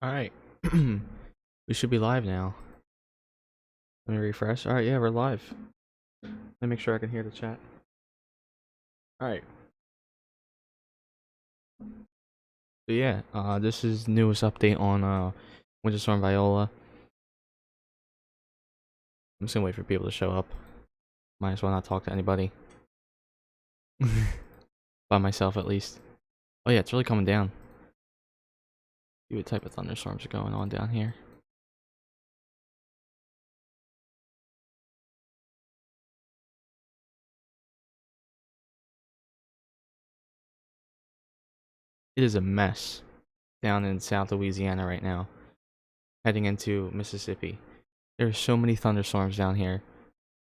Alright. We should be live now. Let me refresh. Alright, yeah, we're live. Let me make sure I can hear the chat. Alright. So yeah, this is the newest update on Winter Storm Viola. I'm just gonna wait for people to show up. Might as well not talk to anybody. By myself at least. Oh yeah, it's really coming down. See what type of thunderstorms are going on down here. It is a mess down in South Louisiana right now. Heading into Mississippi. There are so many thunderstorms down here.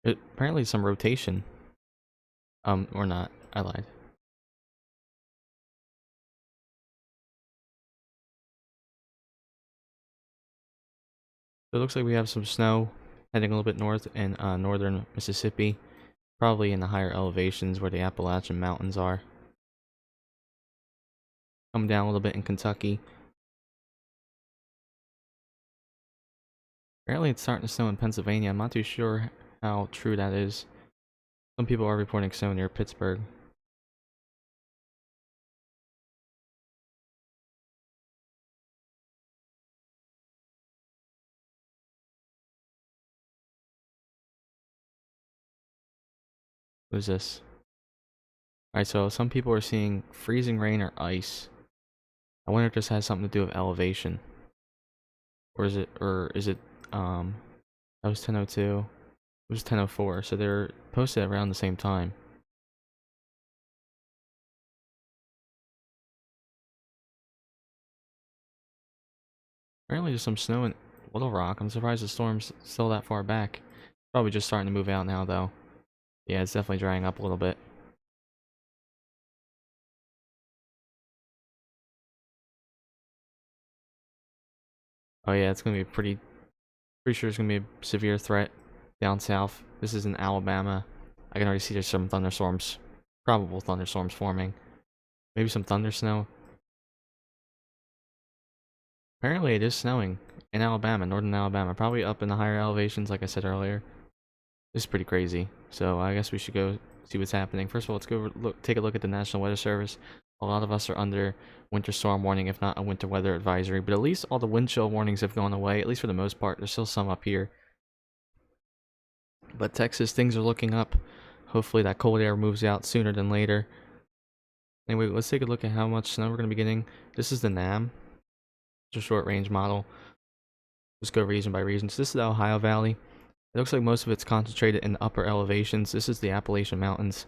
Apparently some rotation. Or not. I lied. So it looks like we have some snow heading a little bit north in northern Mississippi. Probably in the higher elevations where the Appalachian Mountains are. Come down a little bit in Kentucky. Apparently it's starting to snow in Pennsylvania. I'm not too sure how true that is. Some people are reporting snow near Pittsburgh. What is this? Alright, so some people are seeing freezing rain or ice. I wonder if this has something to do with elevation. Or is it, that was 10:02. It was 10:04, so they're posted around the same time. Apparently there's some snow in Little Rock. I'm surprised the storm's still that far back. Probably just starting to move out now, though. Yeah, it's definitely drying up a little bit. Oh yeah, it's gonna be pretty sure it's gonna be a severe threat down south. This is in Alabama. I can already see there's some thunderstorms, probable thunderstorms forming. Maybe some thunder snow. Apparently it is snowing in Alabama, northern Alabama, probably up in the higher elevations, like I said earlier. This is pretty crazy. So I guess we should go see what's happening. First of all, let's go take a look at the National Weather Service. A lot of us are under winter storm warning, if not a winter weather advisory. But at least all the wind chill warnings have gone away, at least for the most part. There's still some up here. But Texas, things are looking up. Hopefully that cold air moves out sooner than later. Anyway, let's take a look at how much snow we're going to be getting. This is the NAM. It's a short range model. Just go region by region. So this is the Ohio Valley. It looks like most of it's concentrated in the upper elevations. This is the Appalachian Mountains.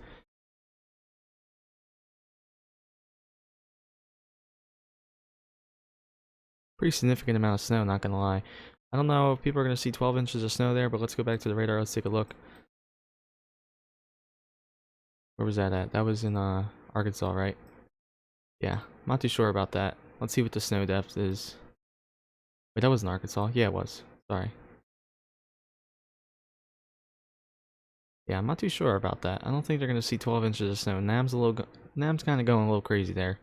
Pretty significant amount of snow, not gonna lie. I don't know if people are gonna see 12 inches of snow there, but let's go back to the radar. Let's take a look. Where was that at? That was in Arkansas, right? Yeah, not too sure about that. Let's see what the snow depth is. Wait, that was in Arkansas. Yeah, it was. Sorry. Yeah, I'm not too sure about that. I don't think they're gonna see 12 inches of snow. Nam's kind of going a little crazy there.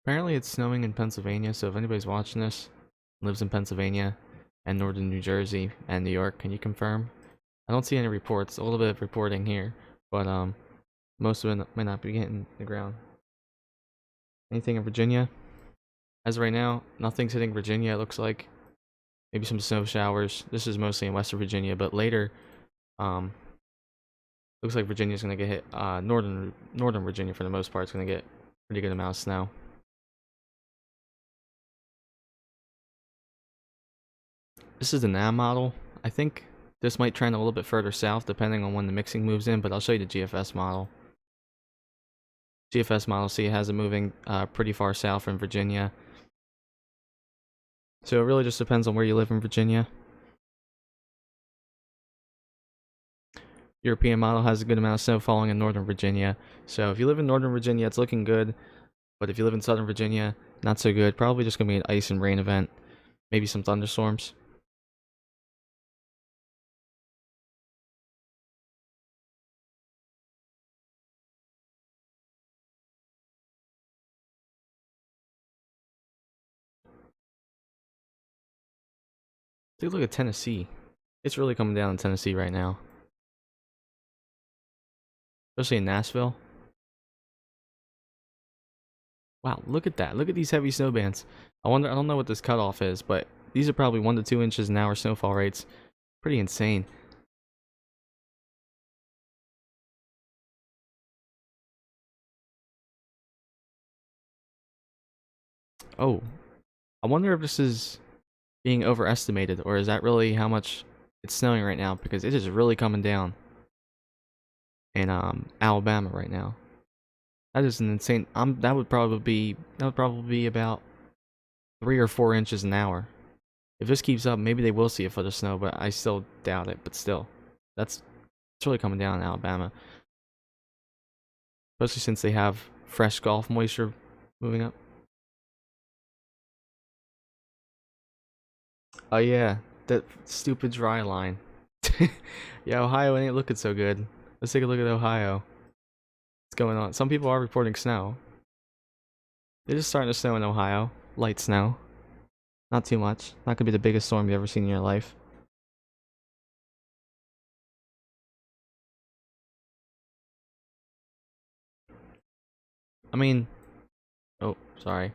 Apparently it's snowing in Pennsylvania, so if anybody's watching this, lives in Pennsylvania and northern New Jersey and New York, can you confirm? I don't see any reports. A little bit of reporting here, but most of it might not be hitting the ground. Anything in Virginia? As of right now, nothing's hitting Virginia, it looks like. Maybe some snow showers. This is mostly in Western Virginia, but later, looks like Virginia's gonna get hit. Northern Virginia for the most part is gonna get pretty good amount of snow. This is the NAM model. I think this might trend a little bit further south depending on when the mixing moves in, but I'll show you the GFS model. GFS model, see, it has it moving pretty far south from Virginia. So it really just depends on where you live in Virginia. European model has a good amount of snow falling in northern Virginia. So if you live in northern Virginia, it's looking good. But if you live in southern Virginia, not so good. Probably just going to be an ice and rain event. Maybe some thunderstorms. Take a look at Tennessee. It's really coming down in Tennessee right now. Especially in Nashville. Wow, look at that. Look at these heavy snow bands. I don't know what this cutoff is, but these are probably 1 to 2 inches an hour snowfall rates. Pretty insane. Oh, I wonder if this is being overestimated, or is that really how much it's snowing right now? Because it is really coming down in Alabama right now. That is an insane. That would probably be about 3 or 4 inches an hour. If this keeps up, maybe they will see a foot of snow, but I still doubt it. But still, it's really coming down in Alabama, especially since they have fresh Gulf moisture moving up. Oh yeah, that stupid dry line. Yeah, Ohio ain't looking so good. Let's take a look at Ohio. What's going on? Some people are reporting snow. They're just starting to snow in Ohio. Light snow. Not too much. Not gonna be the biggest storm you've ever seen in your life. I mean, oh, sorry.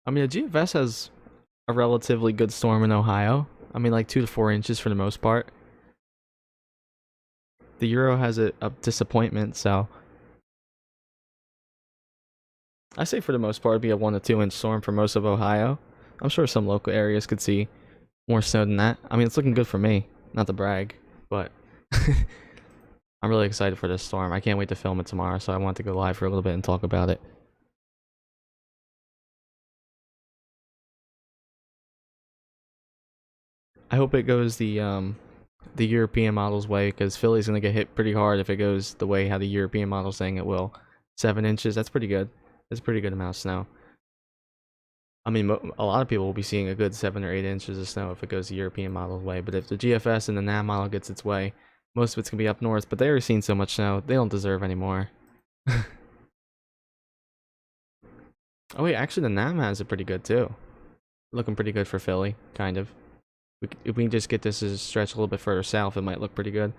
I mean, the GFS has a relatively good storm in Ohio. I mean, like 2 to 4 inches for the most part. The Euro has a disappointment, so I say for the most part it'd be a 1 to 2 inch storm for most of Ohio. I'm sure some local areas could see more snow than that. I mean, it's looking good for me, not to brag, but I'm really excited for this storm. I can't wait to film it tomorrow, so I want to go live for a little bit and talk about it. I hope it goes the European model's way, because Philly's gonna get hit pretty hard if it goes the way how the European model's saying it will. 7 inches, that's pretty good. That's a pretty good amount of snow. I mean, a lot of people will be seeing a good 7 or 8 inches of snow if it goes the European model's way, but if the GFS and the NAM model gets its way, most of it's gonna be up north, but they already seen so much snow, they don't deserve any more. Oh wait, actually the NAM has it pretty good too. Looking pretty good for Philly, kind of. If we can just get this to stretch a little bit further south, it might look pretty good.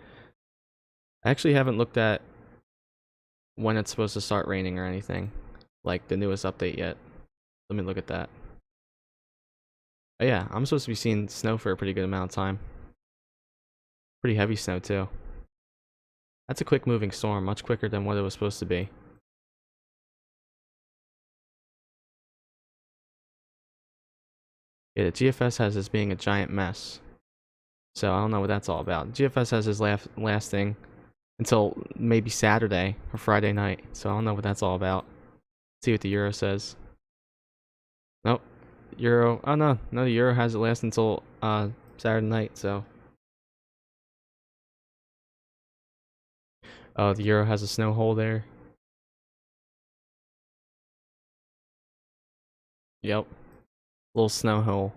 I actually haven't looked at when it's supposed to start raining or anything, like the newest update yet. Let me look at that. Oh yeah, I'm supposed to be seeing snow for a pretty good amount of time. Pretty heavy snow too. That's a quick moving storm, much quicker than what it was supposed to be. Yeah, the GFS has this being a giant mess. So I don't know what that's all about. GFS has this lasting until maybe Saturday or Friday night. So I don't know what that's all about. Let's see what the Euro says. Nope. Euro. Oh no, the Euro has it last until Saturday night. So. Oh, the Euro has a snow hole there. Yep. Little snow hole.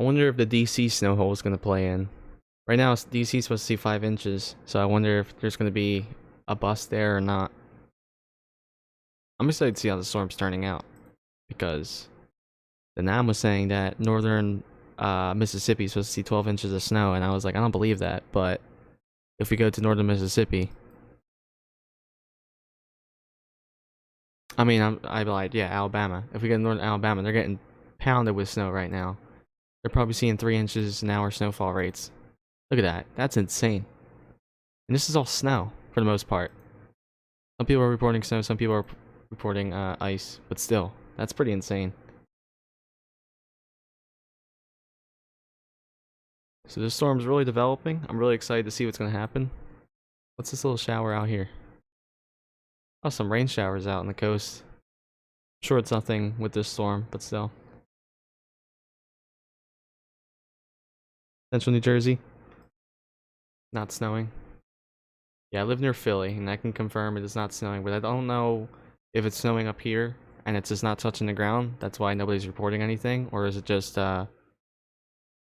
I wonder if the DC snow hole is going to play in. Right now, DC is supposed to see 5 inches, so I wonder if there's going to be a bust there or not. I'm excited to see how the storm's turning out, because the NAM was saying that northern Mississippi is supposed to see 12 inches of snow, and I was like, I don't believe that, but if we go to northern Mississippi, I mean, I lied, yeah, Alabama. If we get to northern Alabama, they're getting pounded with snow right now. They're probably seeing 3 inches an hour snowfall rates. Look at that. That's insane. And this is all snow, for the most part. Some people are reporting snow, some people are reporting ice. But still, that's pretty insane. So this storm's really developing. I'm really excited to see what's going to happen. What's this little shower out here? Oh, some rain showers out on the coast. I'm sure it's nothing with this storm, but still. Central New Jersey. Not snowing. Yeah, I live near Philly, and I can confirm it is not snowing, but I don't know if it's snowing up here and it's just not touching the ground. That's why nobody's reporting anything, or is it just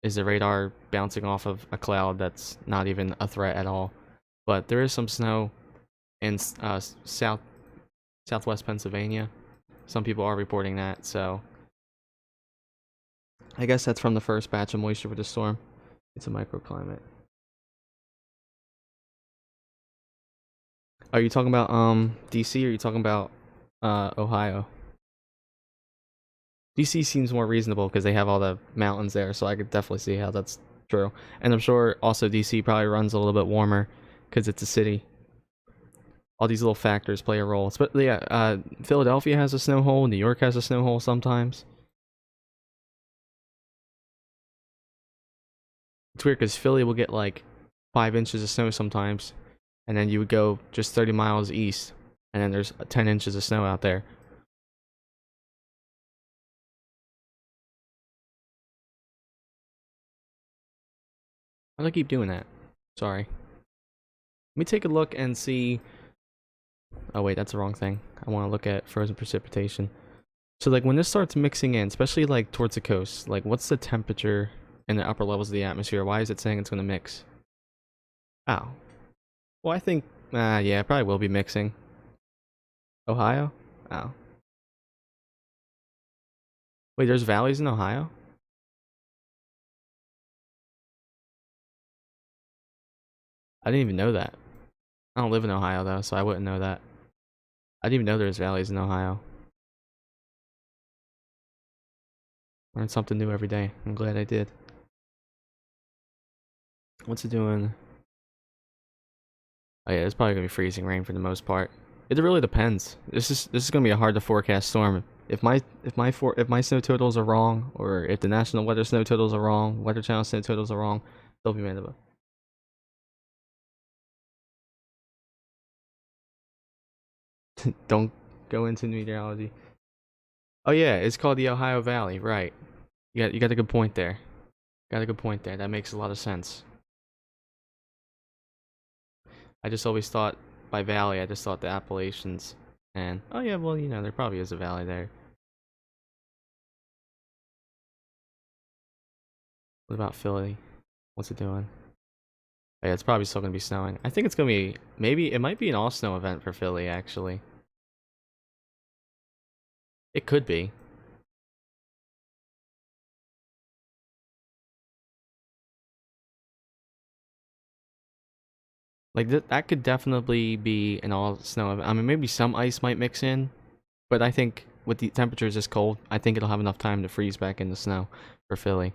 is the radar bouncing off of a cloud that's not even a threat at all? But there is some snow in southwest Pennsylvania. Some people are reporting that, so I guess that's from the first batch of moisture for the storm. It's a microclimate. Are you talking about DC or are you talking about Ohio? DC seems more reasonable because they have all the mountains there, so I could definitely see how that's true. And I'm sure also DC probably runs a little bit warmer because it's a city. All these little factors play a role. But yeah, Philadelphia has a snow hole. New York has a snow hole sometimes. It's weird because Philly will get like 5 inches of snow sometimes, and then you would go just 30 miles east, and then there's 10 inches of snow out there. Why do I keep doing that? Sorry. Let me take a look and see. Oh wait, that's the wrong thing. I want to look at frozen precipitation. So like when this starts mixing in, especially like towards the coast, like what's the temperature in the upper levels of the atmosphere? Why is it saying it's going to mix? Oh. Well, I think, yeah, it probably will be mixing. Ohio? Oh. Wait, there's valleys in Ohio? I didn't even know that. I don't live in Ohio though, so I wouldn't know that. I didn't even know there's valleys in Ohio. Learn something new every day. I'm glad I did. What's it doing? Oh yeah, it's probably gonna be freezing rain for the most part. It really depends. This is gonna be a hard to forecast storm. If my snow totals are wrong, or if the National Weather snow totals are wrong, Weather Channel snow totals are wrong, they'll be mad about. Don't go into meteorology. Oh yeah, it's called the Ohio Valley, right? You got a good point there. Got a good point there. That makes a lot of sense. I just always thought by valley, I just thought the Appalachians. And oh yeah, well you know there probably is a valley there. What about Philly? What's it doing? Oh, yeah, it's probably still gonna be snowing. I think it's gonna be maybe it might be an all snow event for Philly actually. It could be. Like that could definitely be an all snow event. I mean maybe some ice might mix in, but I think with the temperatures this cold, I think it'll have enough time to freeze back into snow for Philly.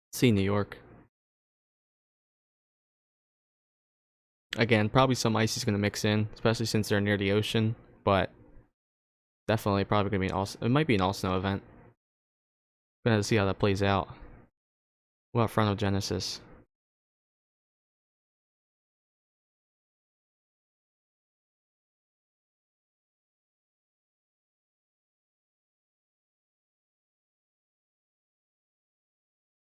Let's see New York. Again, probably some ice is going to mix in, especially since they're near the ocean, but definitely probably going to be an all, it might be an all snow event. Gonna have to see how that plays out. What about frontogenesis?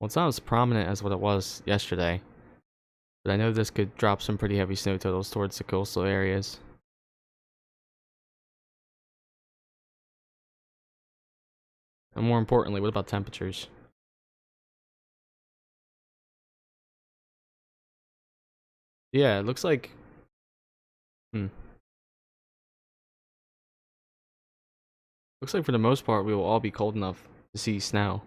Well, it's not as prominent as what it was yesterday, but I know this could drop some pretty heavy snow totals towards the coastal areas. And more importantly, what about temperatures? Yeah, it looks like... Hmm. Looks like for the most part, we will all be cold enough to see snow.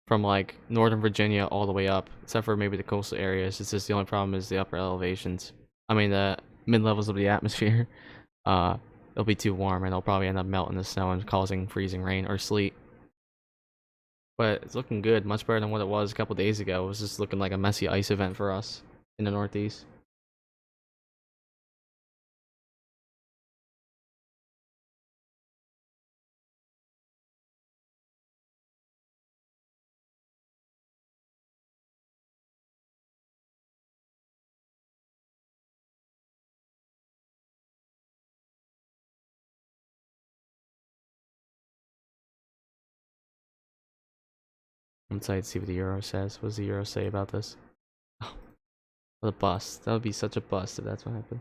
From like Northern Virginia all the way up, except for maybe the coastal areas. It's just the only problem is the upper elevations. I mean, the mid-levels of the atmosphere. It'll be too warm and it'll probably end up melting the snow and causing freezing rain or sleet. But it's looking good, much better than what it was a couple days ago. It was just looking like a messy ice event for us in the Northeast. I'm excited to see what the Euro says. What does the Euro say about this? Oh, what a bust. That would be such a bust if that's what happened.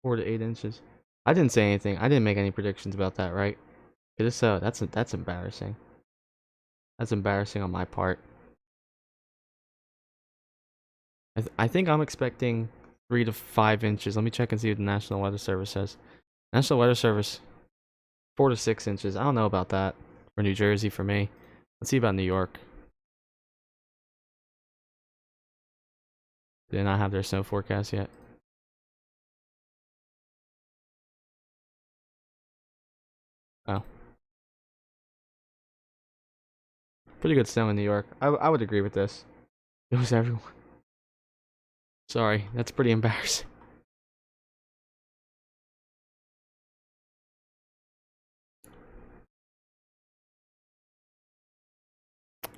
4 to 8 inches. I didn't say anything. I didn't make any predictions about that, right? If so, that's embarrassing. That's embarrassing on my part. I think I'm expecting 3 to 5 inches. Let me check and see what the National Weather Service says. National Weather Service, 4 to 6 inches. I don't know about that for New Jersey for me. Let's see about New York. They did not have their snow forecast yet. Oh. Pretty good snow in New York. I would agree with this. It was everyone. Sorry, that's pretty embarrassing.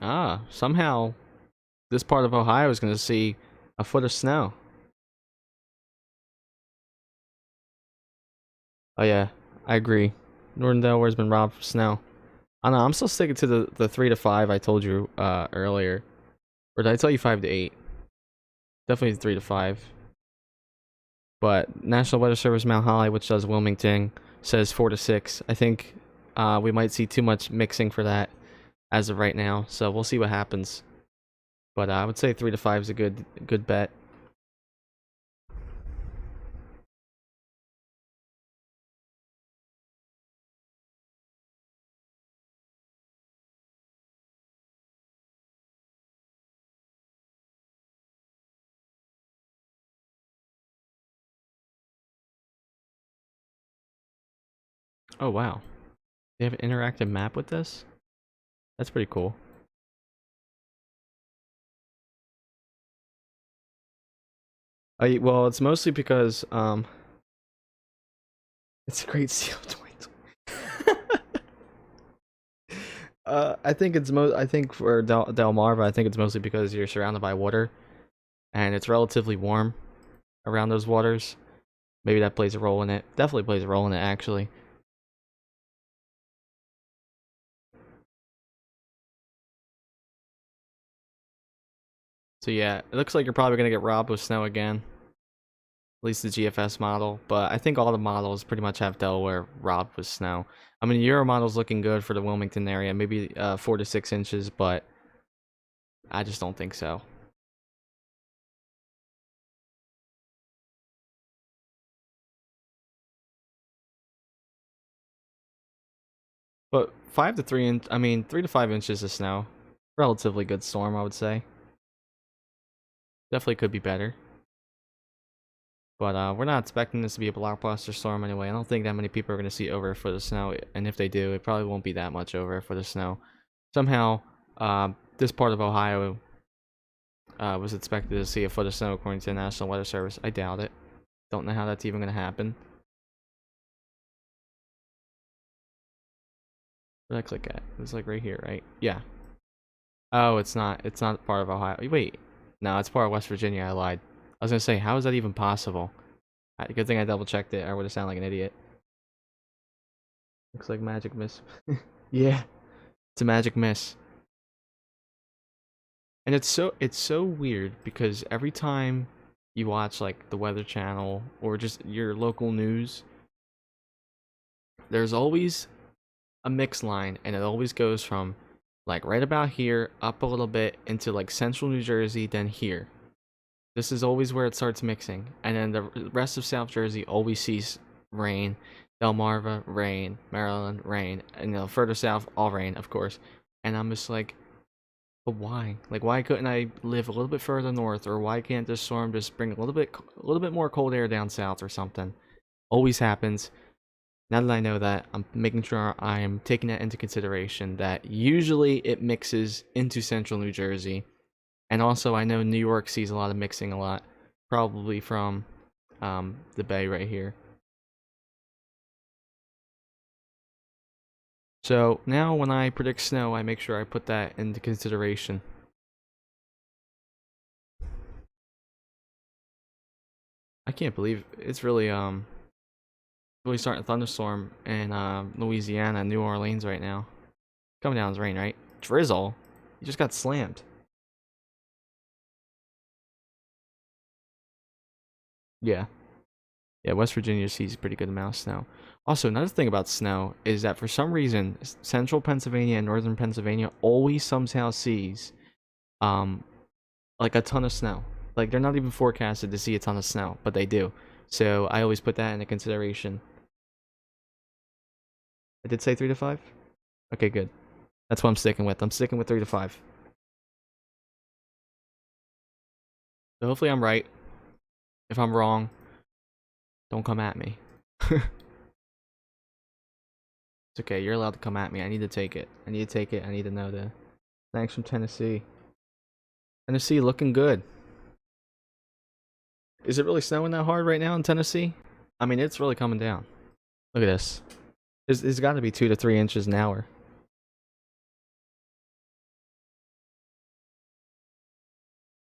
Ah, somehow this part of Ohio is going to see a foot of snow. Oh yeah, I agree. Northern Delaware's been robbed of snow. I don't know, I'm still sticking to the 3 to 5 I told you earlier. Or did I tell you 5 to 8? Definitely 3 to 5. But National Weather Service Mount Holly, which does Wilmington, says 4 to 6. I think we might see too much mixing for that as of right now. So we'll see what happens. But I would say 3 to 5 is a good bet. Oh wow. They have an interactive map with this? That's pretty cool. Well, it's mostly because it's a great seal 2020. I think I think for Delmarva, I think it's mostly because you're surrounded by water and it's relatively warm around those waters. Maybe that plays a role in it. Definitely plays a role in it, actually. So yeah, it looks like you're probably gonna get robbed with snow again. At least the GFS model, but I think all the models pretty much have Delaware robbed with snow. I mean, the Euro model's looking good for the Wilmington area, maybe 4 to 6 inches, but I just don't think so. But 5 to 3 inch, I mean 3 to 5 inches of snow, relatively good storm, I would say. Definitely could be better. But we're not expecting this to be a blockbuster storm anyway. I don't think that many people are going to see over for the snow, and if they do, it probably won't be that much over for the snow. Somehow, this part of Ohio was expected to see a foot of snow according to the National Weather Service. I doubt it. Don't know how that's even going to happen. Where did I click at? It's like right here, right? Yeah. Oh, it's not. It's not part of Ohio. Wait. No, it's part of West Virginia. I lied. I was going to say, how is that even possible? Good thing I double checked it. I would have sounded like an idiot. Looks like magic miss. Yeah. It's a magic miss. And it's so weird because every time you watch like the Weather Channel or just your local news, there's always a mix line and it always goes from like right about here up a little bit into like central New Jersey, then here. This is always where it starts mixing, and then the rest of South Jersey always sees rain. Delmarva, rain. Maryland, rain. And further south, all rain, of course. And I'm just like, but why? Like, why couldn't I live a little bit further north, or why can't this storm just bring a little bit more cold air down south or something? Always happens. Now that I know that, I'm making sure I am taking that into consideration. That usually it mixes into central New Jersey. And also, I know New York sees a lot of mixing a lot, probably from the bay right here. So now when I predict snow, I make sure I put that into consideration. I can't believe it's really starting a thunderstorm in Louisiana, New Orleans right now. Coming down as rain, right? Drizzle. You just got slammed. Yeah. Yeah, West Virginia sees a pretty good amount of snow. Also, another thing about snow is that for some reason, central Pennsylvania and northern Pennsylvania always somehow sees like a ton of snow. Like, they're not even forecasted to see a ton of snow, but they do. So I always put that into consideration. I did say 3 to 5? Okay, good. That's what I'm sticking with. I'm sticking with 3 to 5. So hopefully I'm right. If I'm wrong, don't come at me. It's okay, you're allowed to come at me. I need to take it. I need to take it. I need to know that. Thanks from Tennessee. Tennessee looking good. Is it really snowing that hard right now in Tennessee? I mean, it's really coming down. Look at this. There's got to be 2 to 3 inches an hour.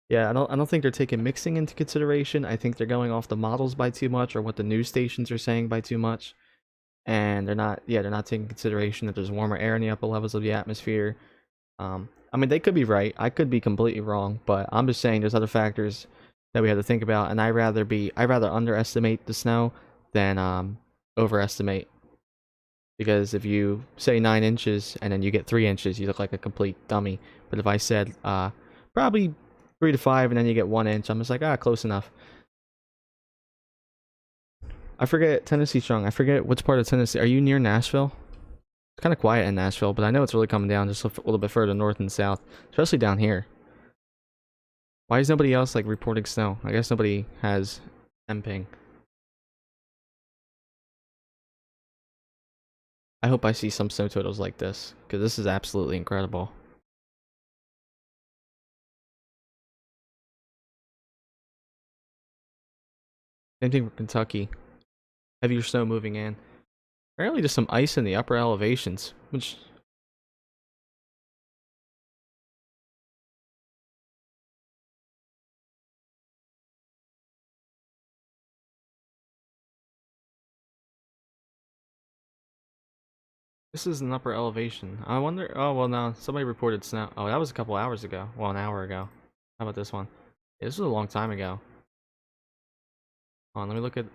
Yeah, I don't think they're taking mixing into consideration. I think they're going off the models by too much, or what the news stations are saying by too much. And they're not taking consideration that there's warmer air in the upper levels of the atmosphere. I mean, they could be right. I could be completely wrong, but I'm just saying there's other factors that we have to think about, and I'd rather underestimate the snow than overestimate. Because if you say 9 inches and then you get 3 inches, you look like a complete dummy. But if I said probably 3 to 5 and then you get 1 inch, I'm just like, close enough. I forget Tennessee strong. I forget which part of Tennessee. Are you near Nashville? It's kind of quiet in Nashville, but I know it's really coming down just a little bit further north and south, especially down here. Why is nobody else like reporting snow? I guess nobody has M-ping. I hope I see some snow totals like this, because this is absolutely incredible. Same thing for Kentucky. Heavier snow moving in. Apparently just some ice in the upper elevations, which... This is an upper elevation. I wonder... Oh, well, no. Somebody reported snow. Oh, that was a couple hours ago. Well, an hour ago. How about this one? Yeah, this was a long time ago. Hold on, let me look at...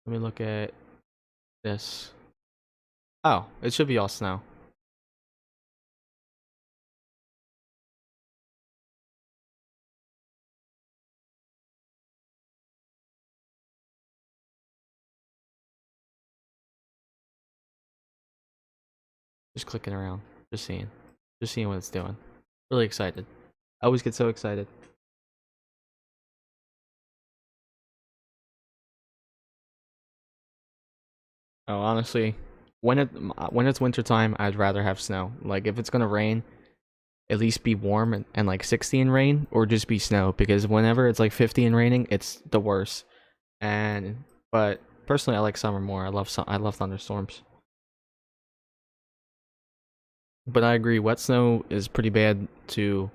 Let me look at this. Oh, it should be all snow. Just clicking around. Just seeing. Just seeing what it's doing. Really excited. I always get so excited. Oh, honestly, when it's winter time, I'd rather have snow. Like, if it's gonna rain, at least be warm and like 60 and rain, or just be snow. Because whenever it's like 50 and raining, it's the worst. But personally, I like summer more. I love thunderstorms. But I agree, wet snow is pretty bad to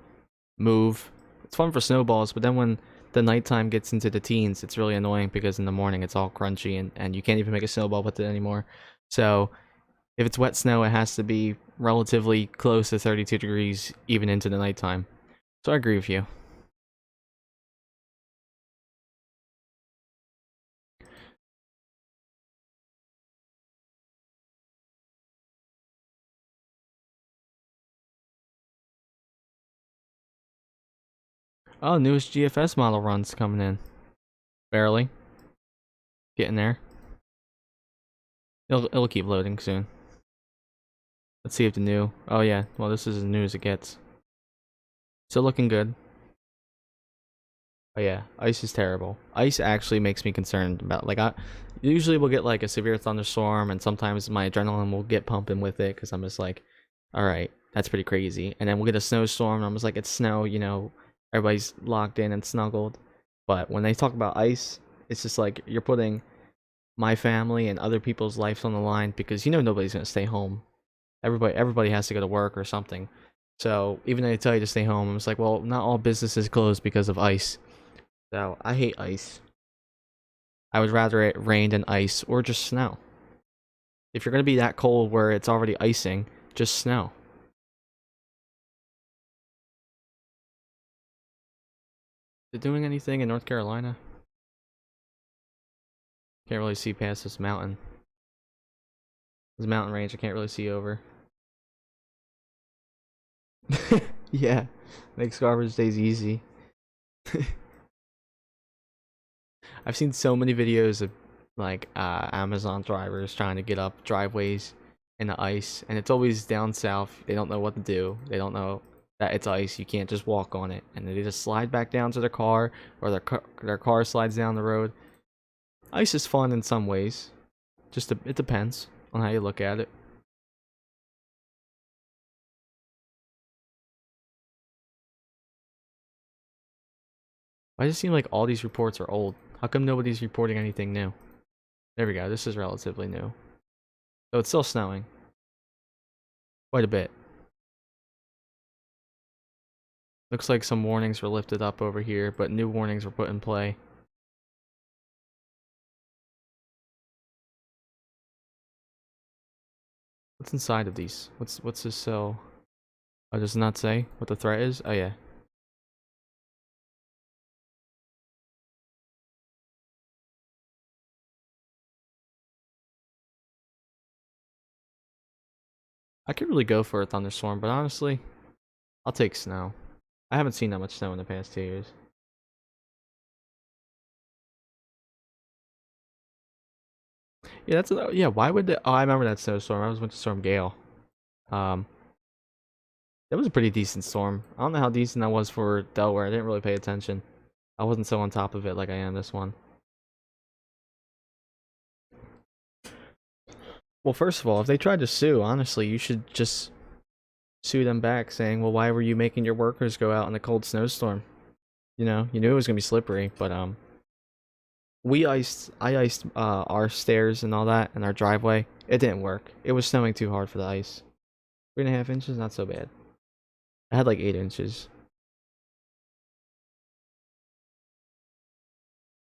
move. It's fun for snowballs, but then when the nighttime gets into the teens, it's really annoying because in the morning it's all crunchy and you can't even make a snowball with it anymore. So if it's wet snow, it has to be relatively close to 32 degrees even into the nighttime. So I agree with you. Oh, newest GFS model runs coming in. Barely. Getting there. It'll keep loading soon. Let's see if the new... Oh yeah, well this is as new as it gets. Still looking good. Oh yeah, ice is terrible. Ice actually makes me concerned about, like, I usually will get like a severe thunderstorm and sometimes my adrenaline will get pumping with it because I'm just like, all right, that's pretty crazy. And then we'll get a snowstorm and I'm just like, it's snow, you know, everybody's locked in and snuggled. But when they talk about ice, it's just like you're putting my family and other people's lives on the line because you know nobody's gonna stay home. Everybody has to go to work or something. So even though they tell you to stay home, I'm just like, well, not all businesses close because of ice. So I hate ice. I would rather it rain than ice or just snow. If you're gonna be that cold where it's already icing, just snow. Is it doing anything in North Carolina? Can't really see past this mountain. This mountain range I can't really see over. Yeah, makes garbage days easy. I've seen so many videos of like Amazon drivers trying to get up driveways in the ice, and it's always down south. They don't know what to do. They don't know that it's ice. You can't just walk on it, and they just slide back down to their car, or their car slides down the road. Ice is fun in some ways. It depends on how you look at it. Why does it seem like all these reports are old? How come nobody's reporting anything new? There we go. This is relatively new. So it's still snowing. Quite a bit. Looks like some warnings were lifted up over here, but new warnings were put in play. What's inside of these? What's this cell? Oh, does it not say what the threat is? Oh yeah. I could really go for a thunderstorm, but honestly, I'll take snow. I haven't seen that much snow in the past 2 years. Yeah, yeah. Why would they? Oh, I remember that snowstorm. I was Winter Storm Gale. Um, that was a pretty decent storm. I don't know how decent that was for Delaware. I didn't really pay attention. I wasn't so on top of it like I am this one. Well, first of all, if they tried to sue, honestly, you should just sue them back, saying, "Well, why were you making your workers go out in a cold snowstorm? You know, you knew it was gonna be slippery, but I iced our stairs and all that and our driveway. It didn't work. It was snowing too hard for the ice. 3.5 inches, not so bad. I had like 8 inches.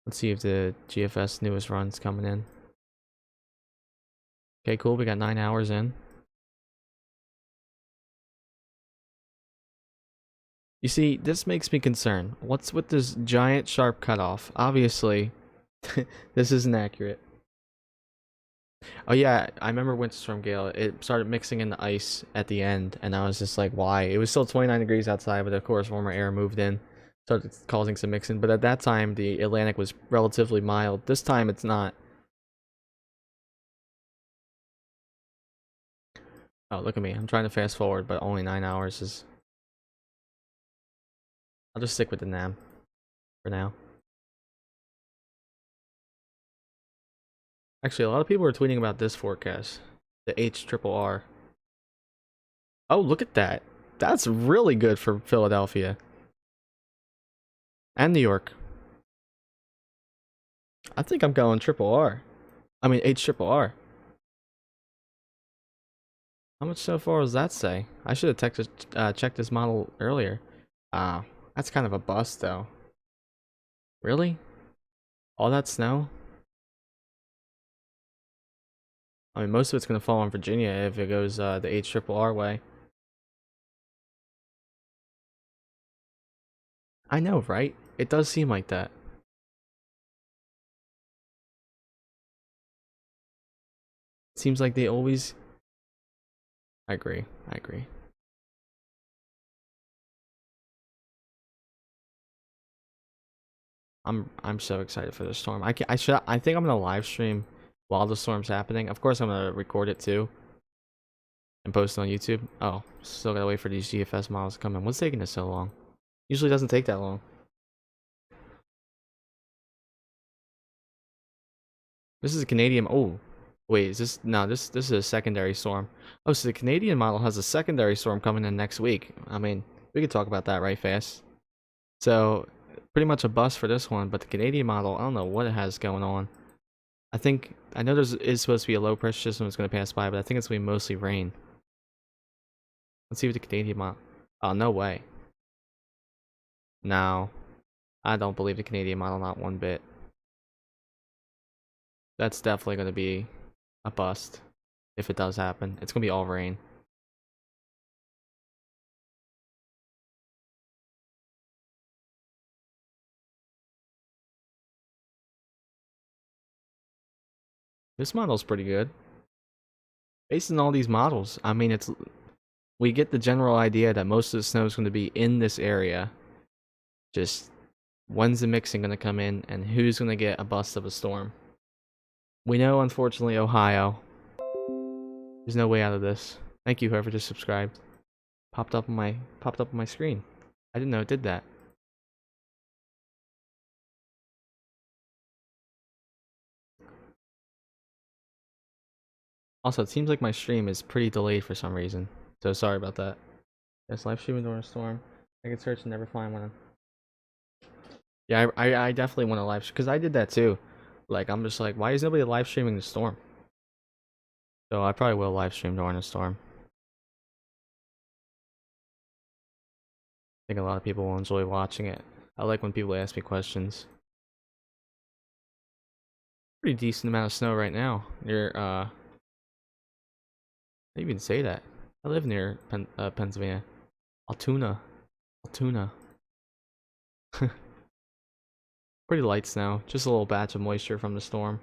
Let's see if the GFS newest run's coming in. Okay, cool. We got 9 hours in. You see, this makes me concerned. What's with this giant sharp cutoff? Obviously, this isn't accurate. Oh yeah, I remember Winter Storm Gale. It started mixing in the ice at the end, and I was just like, why? It was still 29 degrees outside, but of course warmer air moved in, started causing some mixing. But at that time, the Atlantic was relatively mild. This time, it's not. Oh, look at me. I'm trying to fast forward, but only 9 hours is... I'll just stick with the NAM for now. Actually, a lot of people are tweeting about this forecast. The HRRR. Oh, look at that. That's really good for Philadelphia. And New York. I think I'm going triple R. I mean, HRRR. How much so far does that say? I should have checked this model earlier. That's kind of a bust, though. Really? All that snow? I mean, most of it's going to fall on Virginia if it goes the HRRR way. I know, right? It does seem like that. Seems like they always... I agree. I agree. I'm so excited for the storm. I think I'm gonna live stream while the storm's happening. Of course, I'm gonna record it too and post it on YouTube. Oh, still gotta wait for these GFS models to come in. What's taking this so long? Usually doesn't take that long. This is a Canadian. Oh, wait, is this? No, this is a secondary storm. Oh, so the Canadian model has a secondary storm coming in next week. I mean, we could talk about that right fast. So, pretty much a bust for this one, but the Canadian model, I don't know what it has going on. I know is supposed to be a low pressure system that's going to pass by, but I think it's going to be mostly rain. Let's see what the Canadian model... Oh, no way. No. I don't believe the Canadian model, not one bit. That's definitely going to be a bust if it does happen. It's going to be all rain. This model's pretty good. Based on all these models, I mean, we get the general idea that most of the snow is going to be in this area. Just When's the mixing gonna come in, and who's gonna get a bust of a storm? We know, unfortunately, Ohio. There's no way out of this. Thank you, whoever just subscribed. Popped up on my screen. I didn't know it did that. Also, it seems like my stream is pretty delayed for some reason, so sorry about that. Yes, live streaming during a storm. I can search and never find one. Yeah, I definitely want to live stream because I did that too. Like, I'm just like, why is nobody live streaming the storm? So I probably will live stream during the storm. I think a lot of people will enjoy watching it. I like when people ask me questions. Pretty decent amount of snow right now near I didn't even say that. I live near Pennsylvania. Altoona. Pretty light snow, just a little batch of moisture from the storm.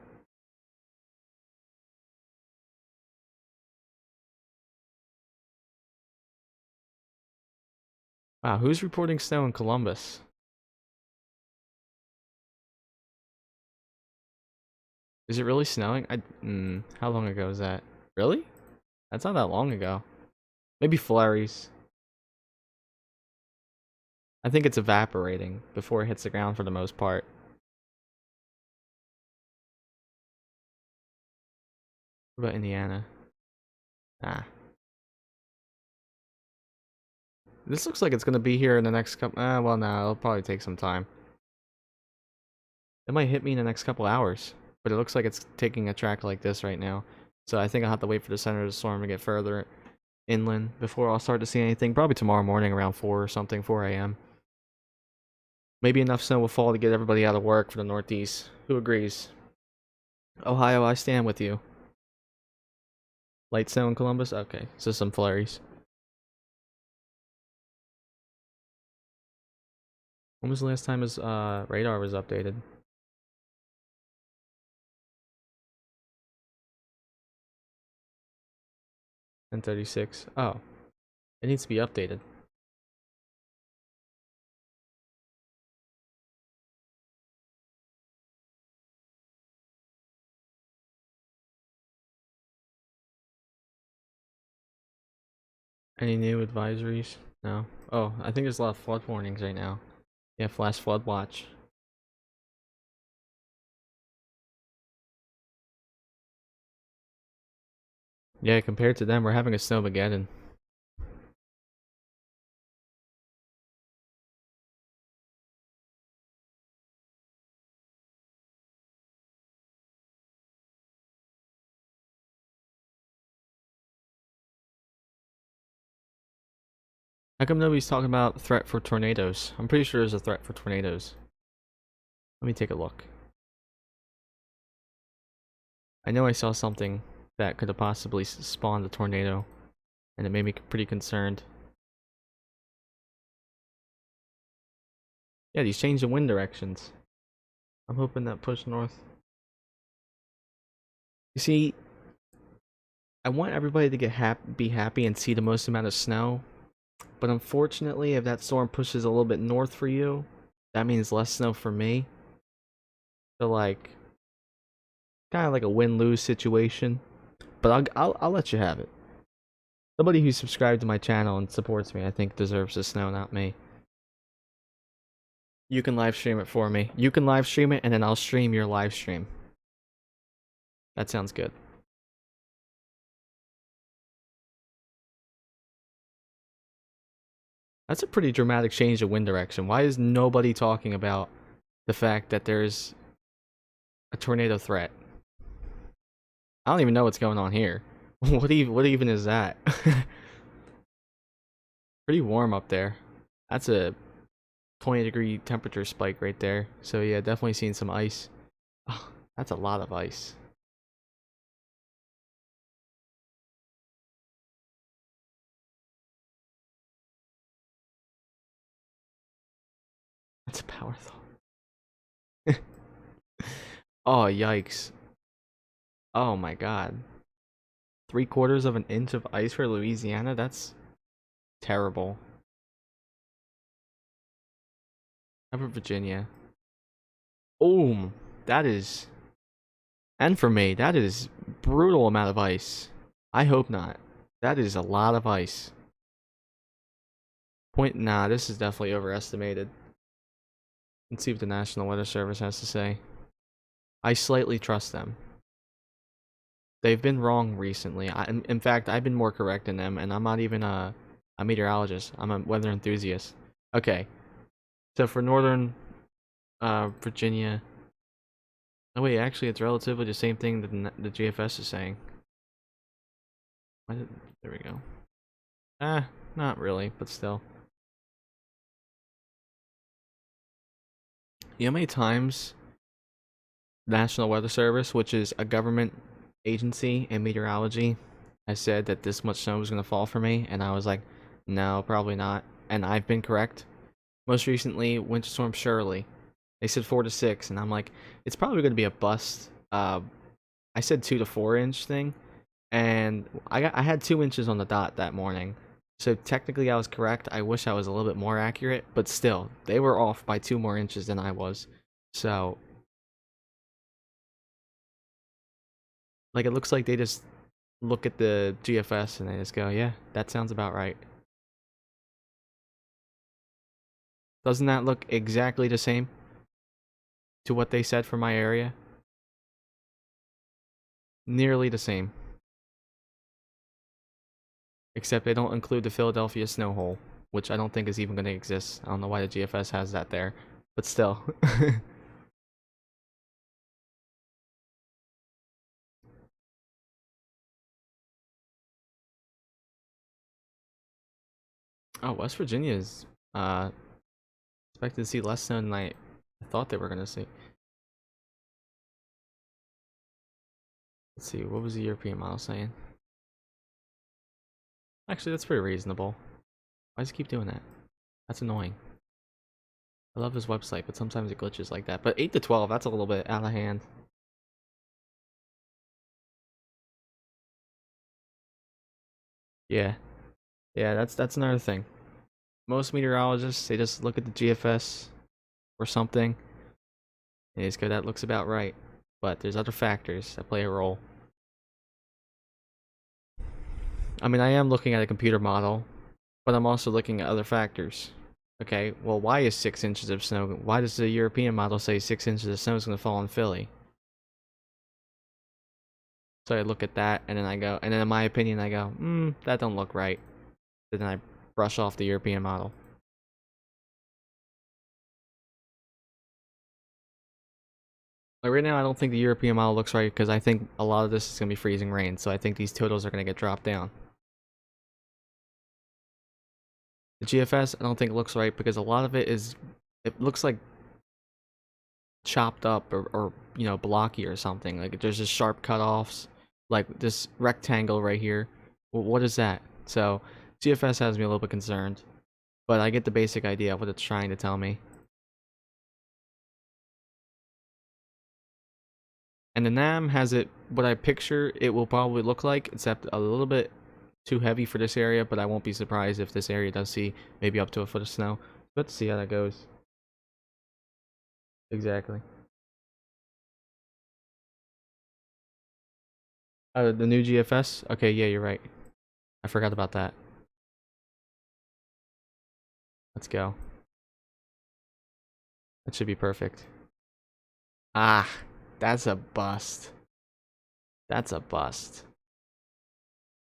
Wow, who's reporting snow in Columbus? Is it really snowing? How long ago was that? Really? That's not that long ago. Maybe flurries. I think it's evaporating before it hits the ground for the most part. What about Indiana? Ah. This looks like it's gonna be here in the next couple. Well, no, it'll probably take some time. It might hit me in the next couple hours, but it looks like it's taking a track like this right now. So I think I'll have to wait for the center of the storm to get further inland before I'll start to see anything. Probably tomorrow morning around 4 or something, 4 a.m. Maybe enough snow will fall to get everybody out of work for the Northeast. Who agrees? Ohio, I stand with you. Light snow in Columbus? Okay, so some flurries. When was the last time his radar was updated? And 36. Oh, it needs to be updated. Any new advisories? No. Oh, I think there's a lot of flood warnings right now. Yeah, flash flood watch. Yeah, compared to them, we're having a snowmageddon. How come nobody's talking about threat for tornadoes? I'm pretty sure there's a threat for tornadoes. Let me take a look. I know I saw something that could have possibly spawned a tornado, and it made me pretty concerned. Yeah, these change in wind directions. I'm hoping that push north. You see, I want everybody to be happy and see the most amount of snow, but unfortunately, if that storm pushes a little bit north for you, that means less snow for me. So like, kind of like a win-lose situation. But I'll let you have it. Somebody who subscribed to my channel and supports me, I think, deserves the snow, not me. You can live stream it for me. You can live stream it, and then I'll stream your live stream. That sounds good. That's a pretty dramatic change of wind direction. Why is nobody talking about the fact that there's a tornado threat? I don't even know what's going on here. What even is that? Pretty warm up there. That's a 20-degree temperature spike right there. So yeah, definitely seeing some ice. Oh, that's a lot of ice. That's a power thought. Oh, yikes. Oh my god. 3/4 of an inch of ice for Louisiana? That's terrible. How about Virginia? Oh, that is... And for me, that is brutal amount of ice. I hope not. That is a lot of ice. Nah, this is definitely overestimated. Let's see what the National Weather Service has to say. I slightly trust them. They've been wrong recently. In fact, I've been more correct than them, and I'm not even a meteorologist. I'm a weather enthusiast. Okay, so for northern Virginia... Oh wait, actually it's relatively the same thing that the GFS is saying. There we go. Not really, but still. You know how many times National Weather Service, which is a government agency in meteorology, has said that this much snow was going to fall for me, and I was like, no, probably not. And I've been correct. Most recently, Winter Storm Shirley. They said 4 to 6, and I'm like, it's probably going to be a bust. I said 2 to 4 inch thing, and I had 2 inches on the dot that morning. So technically I was correct. I wish I was a little bit more accurate, but still, they were off by 2 more inches than I was. So, like, it looks like they just look at the GFS and they just go, yeah, that sounds about right. Doesn't that look exactly the same to what they said for my area? Nearly the same. Except they don't include the Philadelphia snow hole, which I don't think is even going to exist. I don't know why the GFS has that there, but still. Oh, West Virginia is expected to see less snow than I thought they were going to see. Let's see, what was the European model saying? Actually, that's pretty reasonable. Why does it keep doing that? That's annoying. I love his website, but sometimes it glitches like that. But 8 to 12, that's a little bit out of hand. Yeah. Yeah, that's another thing. Most meteorologists, they just look at the GFS or something, and they just go, that looks about right. But there's other factors that play a role. I mean, I am looking at a computer model, but I'm also looking at other factors. Okay, well, why is 6 inches of snow? Why does the European model say 6 inches of snow is going to fall in Philly? So I look at that, and then I go, and then in my opinion, I go, that don't look right. Then I brush off the European model. Like right now, I don't think the European model looks right because I think a lot of this is going to be freezing rain. So I think these totals are going to get dropped down. The GFS, I don't think it looks right because a lot of it looks like chopped up or you know, blocky or something. Like there's just sharp cutoffs, like this rectangle right here. Well, what is that? So GFS has me a little bit concerned, but I get the basic idea of what it's trying to tell me. And the NAM has it what I picture it will probably look like, except a little bit too heavy for this area, but I won't be surprised if this area does see maybe up to a foot of snow. Let's see how that goes. Exactly. The new GFS? Okay, yeah, you're right. I forgot about that. Let's go. That should be perfect. Ah, that's a bust. That's a bust.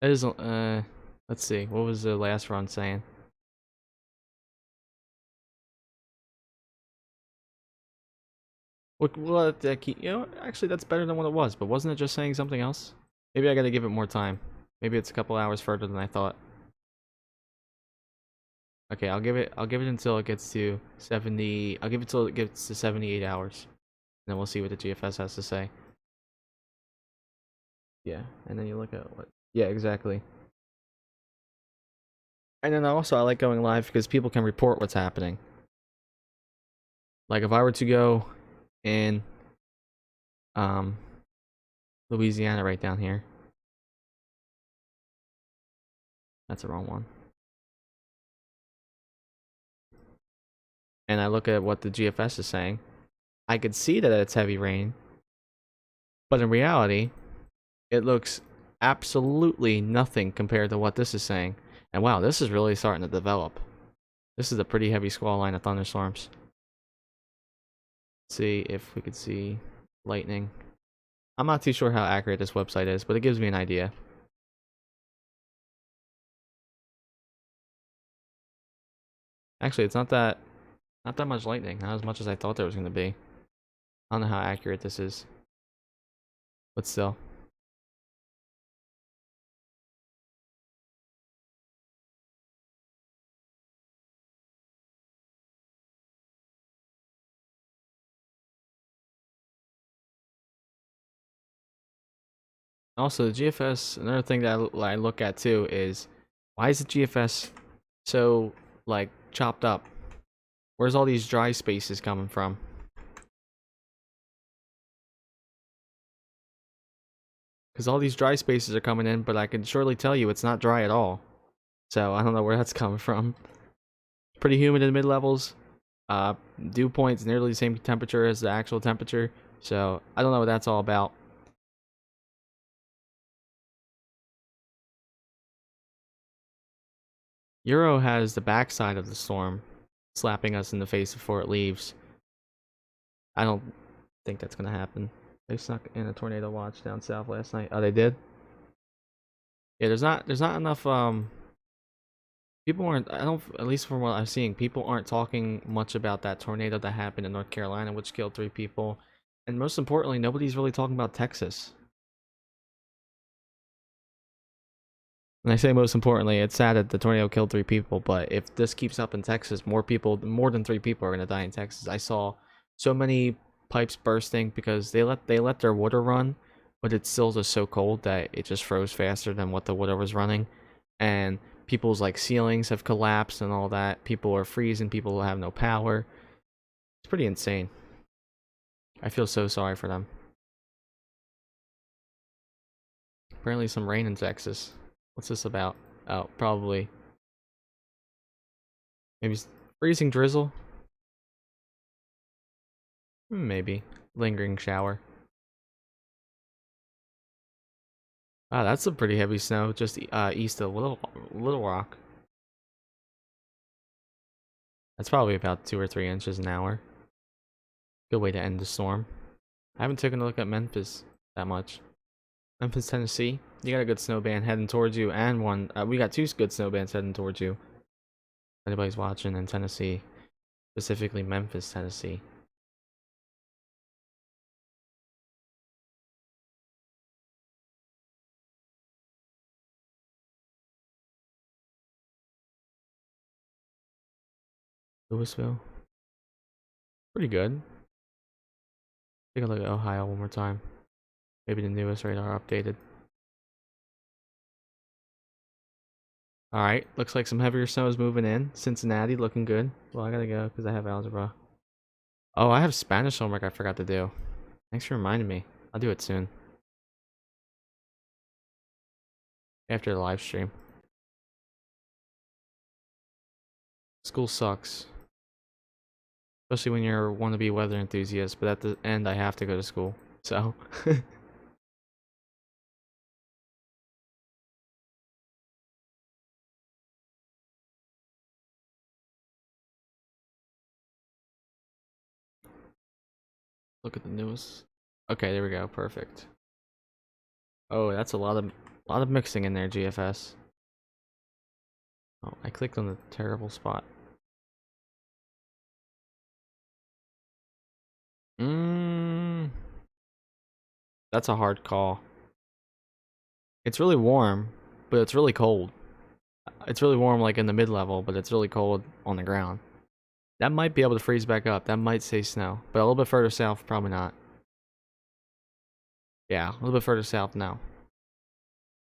That is, let's see. What was the last run saying? What you know, actually that's better than what it was, but wasn't it just saying something else? Maybe I gotta give it more time. Maybe it's a couple hours further than I thought. Okay, I'll give it until it gets to 70. I'll give it till it gets to 78 hours. And then we'll see what the GFS has to say. Yeah, and then you look at what. Yeah, exactly. And then also I like going live because people can report what's happening. Like if I were to go in Louisiana right down here. That's the wrong one. and I look at what the GFS is saying, I could see that it's heavy rain, but in reality, it looks absolutely nothing compared to what this is saying. And wow, this is really starting to develop. This is a pretty heavy squall line of thunderstorms. Let's see if we could see lightning. I'm not too sure how accurate this website is, but it gives me an idea. Actually, it's not that much lightning, not as much as I thought there was going to be. I don't know how accurate this is, but still. Also, the GFS, another thing that I look at too is, why is the GFS so, like, chopped up? Where's all these dry spaces coming from? Because all these dry spaces are coming in, but I can surely tell you it's not dry at all. So, I don't know where that's coming from. Pretty humid in the mid-levels. Dew point's nearly the same temperature as the actual temperature. So, I don't know what that's all about. Euro has the backside of the storm slapping us in the face before it leaves. I don't think that's gonna happen. They snuck in a tornado watch down south last night. Oh, they did? Yeah, there's not enough people aren't, I don't, at least from what I'm seeing, people aren't talking much about that tornado that happened in North Carolina, which killed 3 people. And most importantly, nobody's really talking about Texas. And I say most importantly, it's sad that the tornado killed 3 people, but if this keeps up in Texas, more than 3 people are going to die in Texas. I saw so many pipes bursting because they let their water run, but it's still just so cold that it just froze faster than what the water was running. And people's like ceilings have collapsed and all that. People are freezing, people have no power. It's pretty insane. I feel so sorry for them. Apparently some rain in Texas. What's this about? Oh, probably. Maybe freezing drizzle? Maybe. Lingering shower. Ah, that's some pretty heavy snow just east of Little Rock. That's probably about 2 or 3 inches an hour. Good way to end the storm. I haven't taken a look at Memphis that much. Memphis, Tennessee. You got a good snow band heading towards you, and one. We got 2 good snow bands heading towards you. If anybody's watching in Tennessee, specifically Memphis, Tennessee. Louisville. Pretty good. Take a look at Ohio one more time. Maybe the newest radar updated. Alright, looks like some heavier snow is moving in. Cincinnati looking good. Well, I gotta go because I have algebra. Oh, I have Spanish homework I forgot to do. Thanks for reminding me. I'll do it soon. After the live stream. School sucks. Especially when you're a wannabe weather enthusiast, but at the end I have to go to school. So look at the news. Okay, there we go. Perfect. Oh, that's a lot of mixing in there, GFS. Oh, I clicked on the terrible spot. That's a hard call. It's really warm, but it's really cold. It's really warm like in the mid-level, but it's really cold on the ground. That might be able to freeze back up. That might say snow. But a little bit further south, probably not. Yeah, a little bit further south now.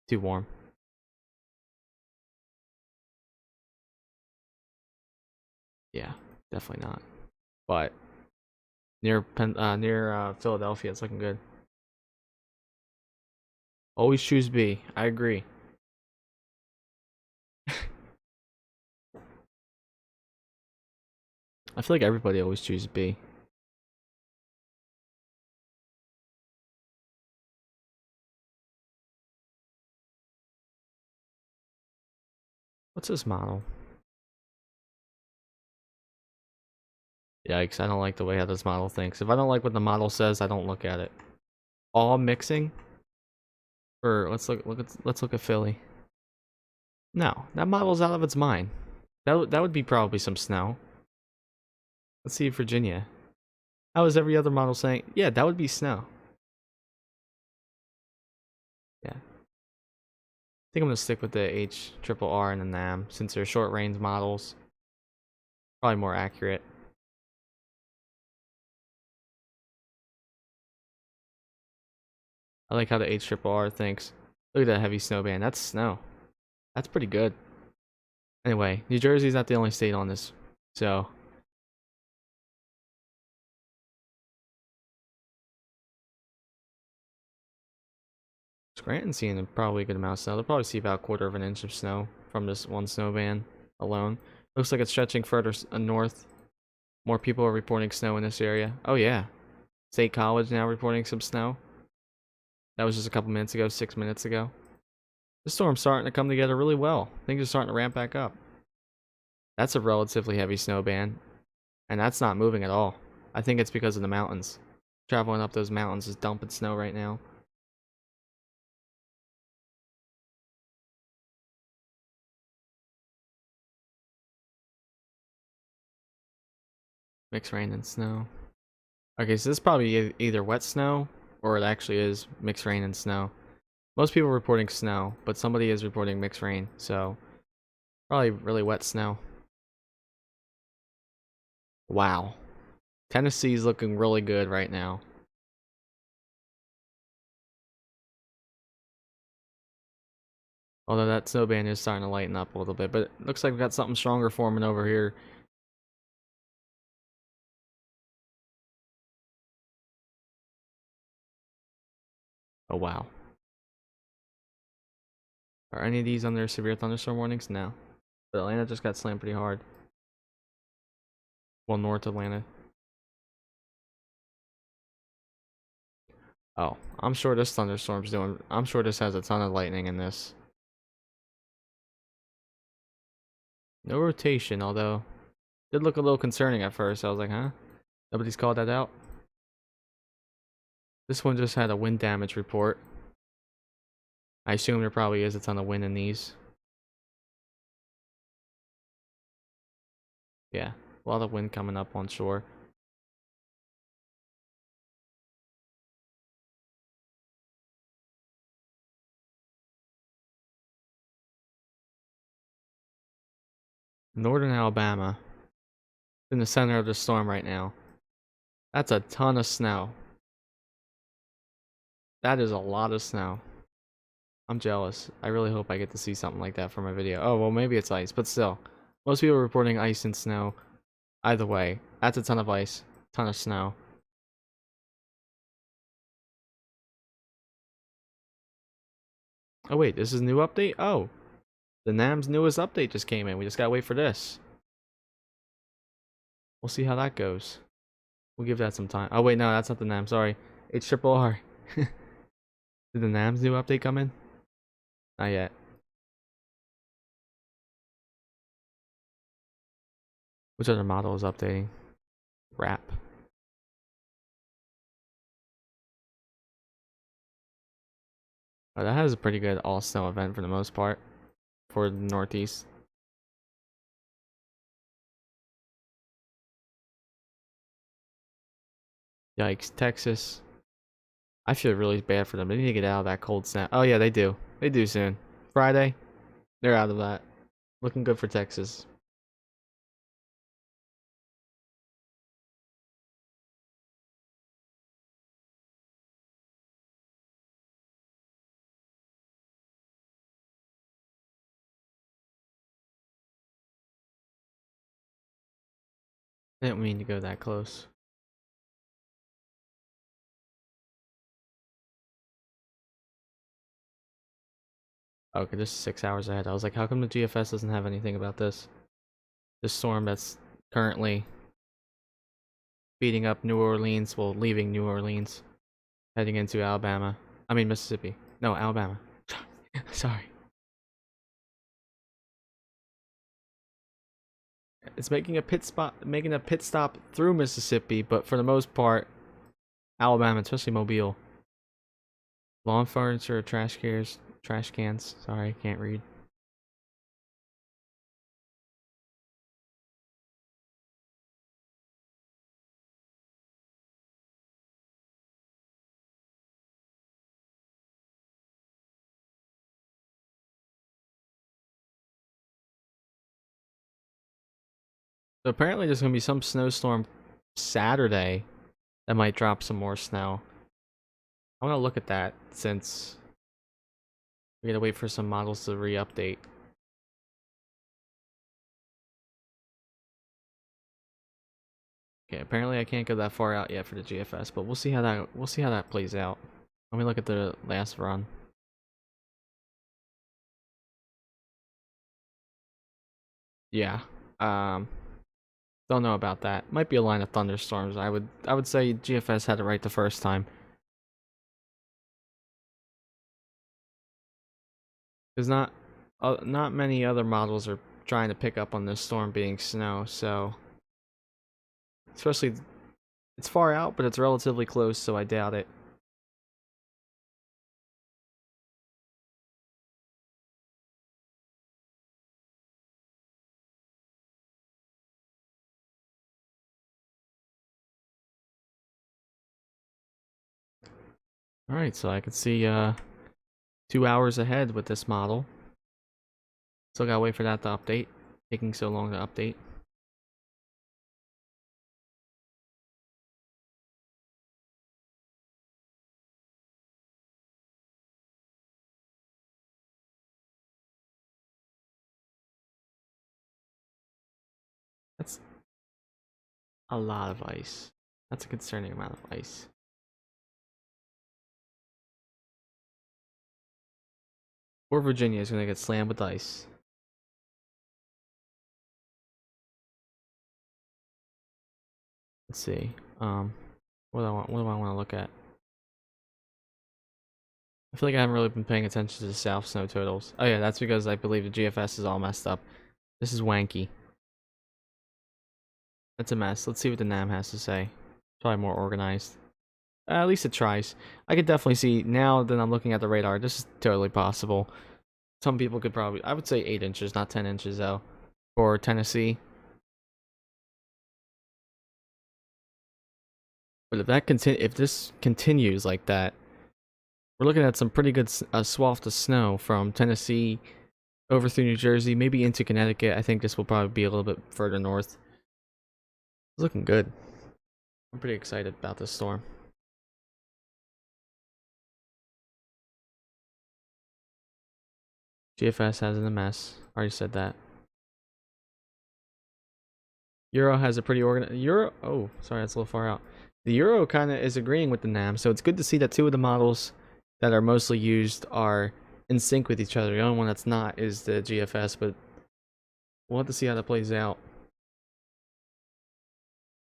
Too warm. Yeah, definitely not. But near Philadelphia, it's looking good. Always choose B. I agree. I feel like everybody always chooses B. What's this model? Yikes, I don't like the way how this model thinks. If I don't like what the model says, I don't look at it. All mixing? Or let's look at Philly. No, that model's out of its mind. That would be probably some snow. Let's see Virginia. How is every other model saying? Yeah, that would be snow. Yeah. I think I'm gonna stick with the HRRR and the NAM since they're short range models. Probably more accurate. I like how the HRRR thinks. Look at that heavy snow band. That's snow. That's pretty good. Anyway, New Jersey's not the only state on this, so Scranton's seeing probably a good amount of snow. They'll probably see about a quarter of an inch of snow from this one snow band alone. Looks like it's stretching further north. More people are reporting snow in this area. Oh yeah, State College now reporting some snow. That was just a couple minutes ago, 6 minutes ago. The storm's starting to come together really well. Things are starting to ramp back up. That's a relatively heavy snow band, and that's not moving at all. I think it's because of the mountains. Traveling up those mountains is dumping snow right now. Mixed rain and snow. Okay, so this is probably either wet snow or it actually is mixed rain and snow. Most people are reporting snow, but somebody is reporting mixed rain, so probably really wet snow. Wow. Tennessee's looking really good right now. Although that snow band is starting to lighten up a little bit, but it looks like we've got something stronger forming over here. Oh wow. Are any of these under severe thunderstorm warnings? No. But Atlanta just got slammed pretty hard. Well, North Atlanta. Oh, I'm sure this thunderstorm's doing... I'm sure this has a ton of lightning in this. No rotation, although... Did look a little concerning at first. I was like, huh? Nobody's called that out? This one just had a wind damage report. I assume there probably is a ton of wind in these. Yeah, a lot of wind coming up on shore. Northern Alabama. In the center of the storm right now. That's a ton of snow. That is a lot of snow. I'm jealous. I really hope I get to see something like that for my video. Oh, well, maybe it's ice, but still. Most people are reporting ice and snow. Either way, that's a ton of ice, ton of snow. Oh wait, this is a new update? Oh, the NAM's newest update just came in. We just gotta wait for this. We'll see how that goes. We'll give that some time. Oh wait, no, that's not the NAM. Sorry, HRRR. Did the NAM's new update come in? Not yet. Which other model is updating? Wrap. Oh, that has a pretty good all snow event for the most part for the Northeast. Yikes, Texas. I feel really bad for them. They need to get out of that cold snap. Oh yeah, they do. They do soon. Friday, they're out of that. Looking good for Texas. I didn't mean to go that close. Okay, this is 6 hours ahead. I was like, how come the GFS doesn't have anything about this? This storm that's currently speeding up New Orleans, well, leaving New Orleans, heading into Alabama. I mean Mississippi. No, Alabama. Sorry. It's making a pit stop through Mississippi, but for the most part, Alabama, especially Mobile. Lawn furniture, trash cans. Sorry, can't read. So apparently there's gonna be some snowstorm Saturday that might drop some more snow. I want to look at that since we gotta wait for some models to re-update. Okay, apparently I can't go that far out yet for the GFS, but we'll see how that plays out. Let me look at the last run. Yeah. Don't know about that. Might be a line of thunderstorms. I would say GFS had it right the first time. There's not many other models are trying to pick up on this storm being snow, so especially it's far out, but it's relatively close, so I doubt it. Alright, so I can see 2 hours ahead with this model. Still gotta wait for that to update. Taking so long to update. That's a lot of ice. That's a concerning amount of ice. Or Virginia is gonna get slammed with ice. Let's see. What do I want to look at? I feel like I haven't really been paying attention to the South snow totals. Oh yeah, that's because I believe the GFS is all messed up. This is wanky. That's a mess. Let's see what the NAM has to say. Probably more organized. At least it tries. I could definitely see, now that I'm looking at the radar, this is totally possible. Some people could probably, I would say 8 inches, not 10 inches though, for Tennessee. But if this continues like that, we're looking at some pretty good swath of snow from Tennessee over through New Jersey, maybe into Connecticut. I think this will probably be a little bit further north. It's looking good. I'm pretty excited about this storm. GFS has it a mess. Already said that. Euro has a pretty organized oh, sorry, that's a little far out. The Euro kind of is agreeing with the NAM, so it's good to see that 2 of the models that are mostly used are in sync with each other. The only one that's not is the GFS, but we'll have to see how that plays out.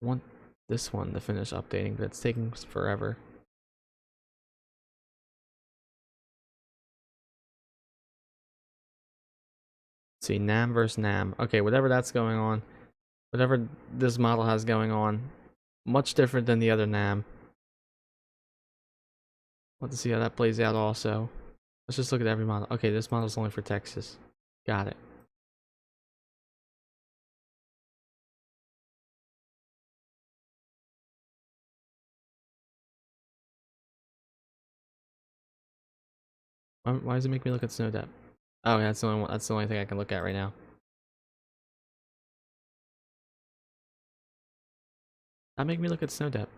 I want this one to finish updating, but it's taking forever. Let's see, NAM versus NAM. Okay, whatever that's going on, whatever this model has going on, much different than the other NAM. We'll have to see how that plays out also. Let's just look at every model. Okay, this model's only for Texas. Got it. Why does it make me look at snow depth? Oh, yeah, that's the only one, that's the only thing I can look at right now. That make me look at snow depth.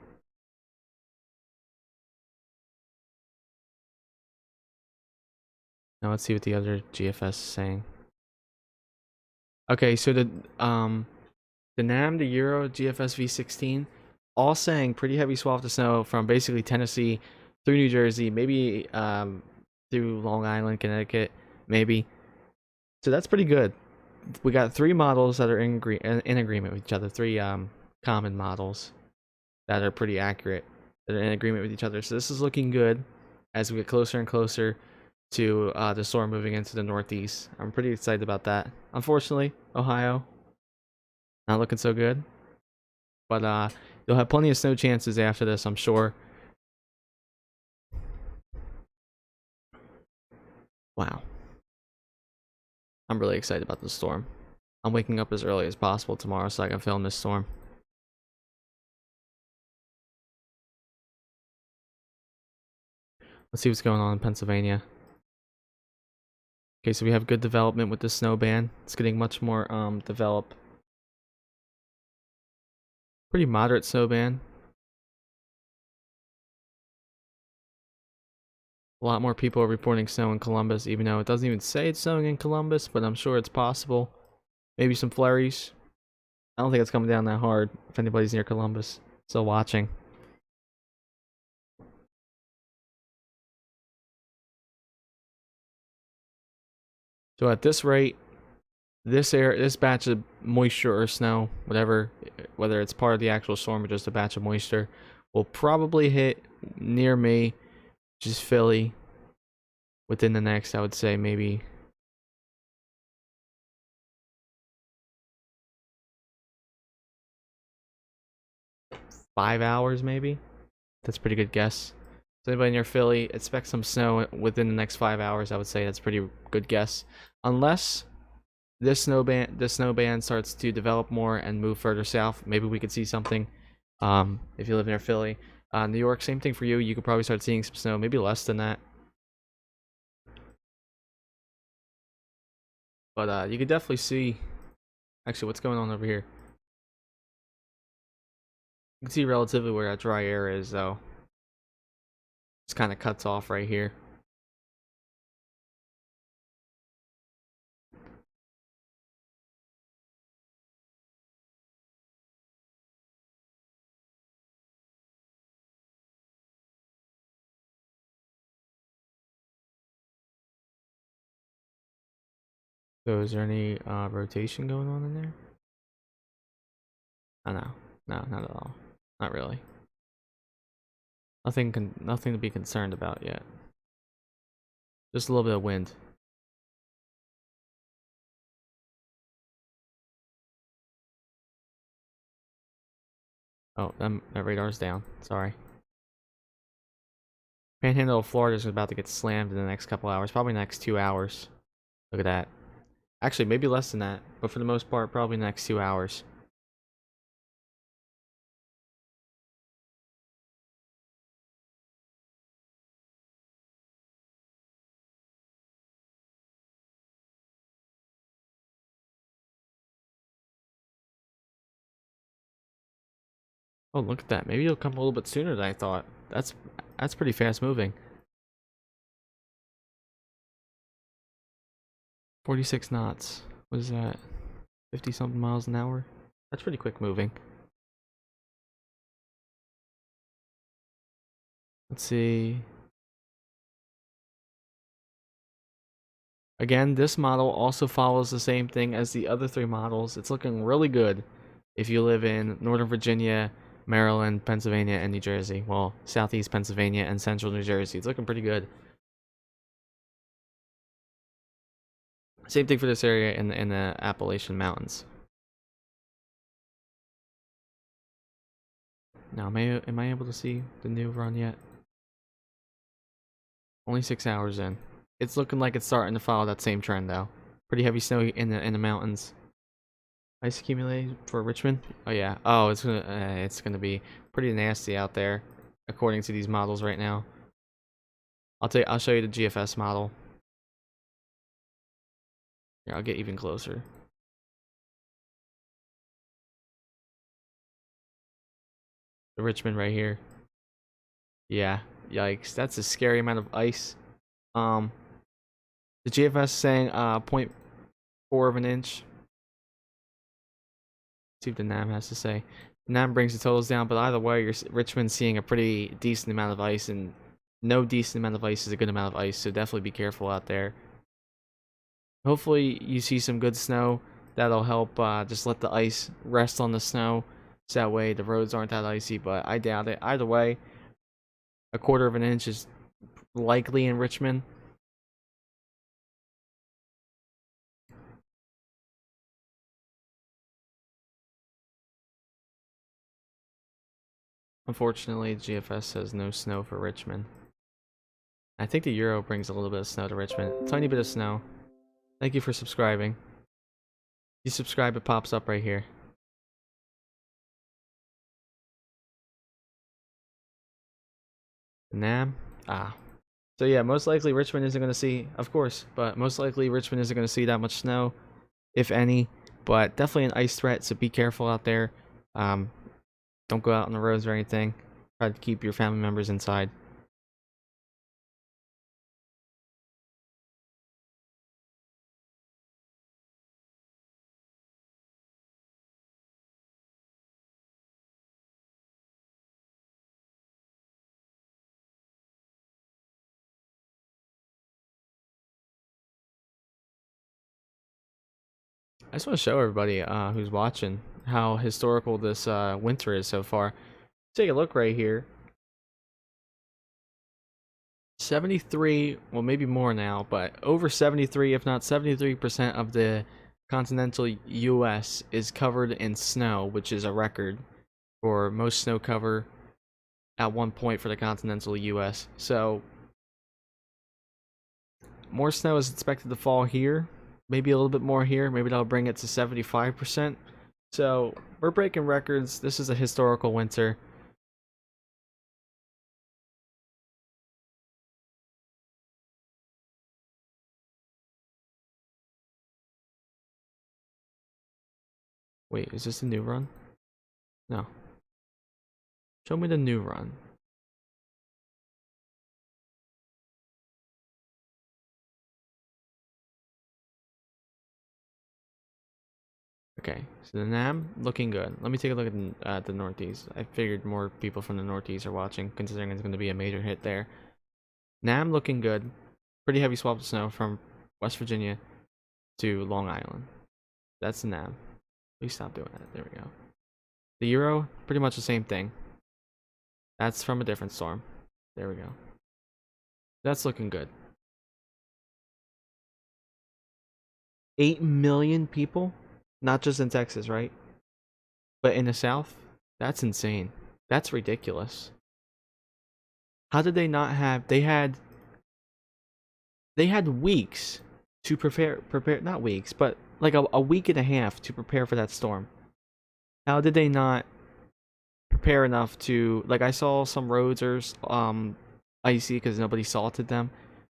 Now let's see what the other GFS is saying. Okay, so the NAM, the Euro, GFS V16, all saying pretty heavy swath of snow from basically Tennessee through New Jersey, maybe through Long Island, Connecticut, maybe. So that's pretty good. We got 3 models that are in agreement with each other, 3 common models. that are pretty accurate, that are in agreement with each other. So this is looking good as we get closer and closer to the storm moving into the northeast. I'm pretty excited about that. Unfortunately, Ohio, not looking so good. But you'll have plenty of snow chances after this, I'm sure. Wow. I'm really excited about the storm. I'm waking up as early as possible tomorrow so I can film this storm. Let's see what's going on in Pennsylvania. Okay, so we have good development with the snow band. It's getting much more developed. Pretty moderate snow band. A lot more people are reporting snow in Columbus, even though it doesn't even say it's snowing in Columbus, but I'm sure it's possible. Maybe some flurries. I don't think it's coming down that hard if anybody's near Columbus still watching. So at this rate, this batch of moisture or snow, whatever, whether it's part of the actual storm or just a batch of moisture, will probably hit near me, which is Philly, within the next, I would say, maybe 5 hours, maybe. That's a pretty good guess. So anybody near Philly, expect some snow within the next 5 hours. I would say that's a pretty good guess, unless this snow band starts to develop more and move further south. Maybe we could see something. If you live near Philly, New York, same thing for you. You could probably start seeing some snow, maybe less than that. But you could definitely see. Actually, what's going on over here? You can see relatively where that dry air is, though. Just kind of cuts off right here. So is there any rotation going on in there? Oh, no, not at all. Not really. Nothing to be concerned about yet. Just a little bit of wind. Oh, that radar's down. Sorry. Panhandle of Florida is about to get slammed in the next couple hours. Probably next 2 hours. Look at that. Actually, maybe less than that. But for the most part, probably next 2 hours. Oh, look at that. Maybe it'll come a little bit sooner than I thought. That's pretty fast moving. 46 knots. What is that? 50 something miles an hour? That's pretty quick moving. Let's see. Again, this model also follows the same thing as the other 3 models. It's looking really good if you live in Northern Virginia, Maryland, Pennsylvania, and New Jersey. Well, Southeast Pennsylvania and Central New Jersey. It's looking pretty good. Same thing for this area in the Appalachian Mountains. Now, am I able to see the new run yet? Only 6 hours in. It's looking like it's starting to follow that same trend, though. Pretty heavy snow in the mountains. Ice accumulated for Richmond. Oh yeah. Oh, it's gonna be pretty nasty out there, according to these models right now. I'll show you the GFS model. Here, I'll get even closer. The Richmond right here. Yeah. Yikes. That's a scary amount of ice. The GFS saying 0.4 of an inch. See what the NAM has to say. NAM brings the totals down, but either way, Richmond's seeing a pretty decent amount of ice, and no decent amount of ice is a good amount of ice, so definitely be careful out there. Hopefully you see some good snow. That'll help just let the ice rest on the snow So that way the roads aren't that icy, but I doubt it. Either way, a quarter of an inch is likely in Richmond. Unfortunately, GFS has no snow for Richmond. I think the Euro brings a little bit of snow to Richmond. A tiny bit of snow. Thank you for subscribing. If you subscribe, it pops up right here. NAM? Ah. So yeah, most likely Richmond isn't going to see, of course, but most likely Richmond isn't going to see that much snow, if any. But definitely an ice threat, so be careful out there. Don't go out on the roads or anything. Try to keep your family members inside. I just want to show everybody who's watching how historical this winter is so far. Take a look right here. 73, well maybe more now, but over 73, if not 73% of the continental US is covered in snow, which is a record for most snow cover at one point for the continental US. So more snow is expected to fall here, maybe a little bit more here, maybe that'll bring it to 75%. So we're breaking records. This is a historical winter. Wait, is this a new run? No. Show me the new run. Okay, so the NAM looking good. Let me take a look at the Northeast. I figured more people from the Northeast are watching, considering it's going to be a major hit there. NAM looking good. Pretty heavy swap of snow from West Virginia to Long Island. That's the NAM. Please stop doing that. There we go. The Euro, pretty much the same thing. That's from a different storm. There we go. That's looking good. 8 million people? Not just in Texas, right? But in the South? That's insane. That's ridiculous. How did they not have... They had weeks to prepare, not weeks, but like a week and a half to prepare for that storm. How did they not prepare enough to, like, I saw some roads are icy because nobody salted them.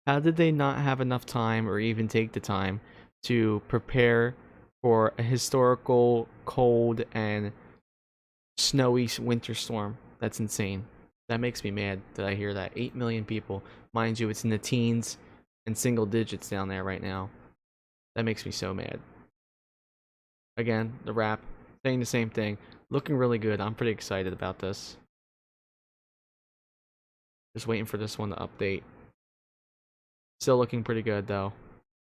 How did they not have enough time or even take the time to prepare for a historical cold and snowy winter storm? That's insane. That makes me mad that I hear that. 8 million people. Mind you, it's in the teens and single digits down there right now. That makes me so mad. Again, the wrap, saying the same thing. Looking really good. I'm pretty excited about this. Just waiting for this one to update. Still looking pretty good though.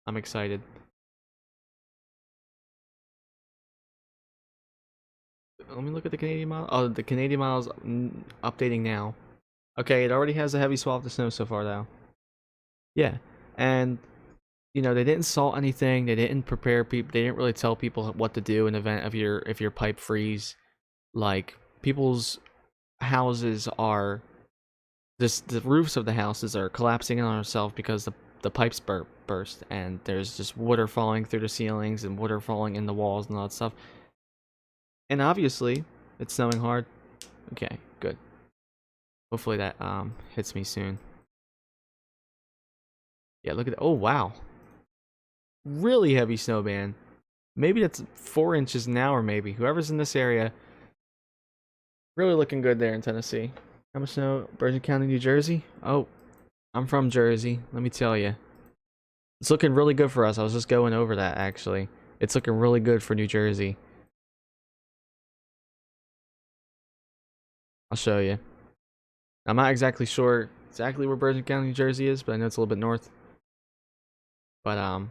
I'm excited. Let me look at the Canadian model. Oh, the Canadian model's updating now. Okay, it already has a heavy swap of snow so far though. Yeah, and you know, they didn't salt anything. They didn't prepare people. They didn't really tell people what to do in event of if your pipe freeze. Like, people's houses are the roofs of the houses are collapsing in on themselves because the pipes burst, and there's just water falling through the ceilings and water falling in the walls and all that stuff. And obviously, it's snowing hard. Okay, good. Hopefully that hits me soon. Yeah, look at that. Oh wow. Really heavy snow band. Maybe that's 4 inches now, or maybe whoever's in this area. Really looking good there in Tennessee. How much snow? Bergen County, New Jersey? Oh, I'm from Jersey. Let me tell you. It's looking really good for us. I was just going over that, actually. It's looking really good for New Jersey. I'll show you. I'm not exactly sure exactly where Bergen County, New Jersey is, but I know it's a little bit north. But,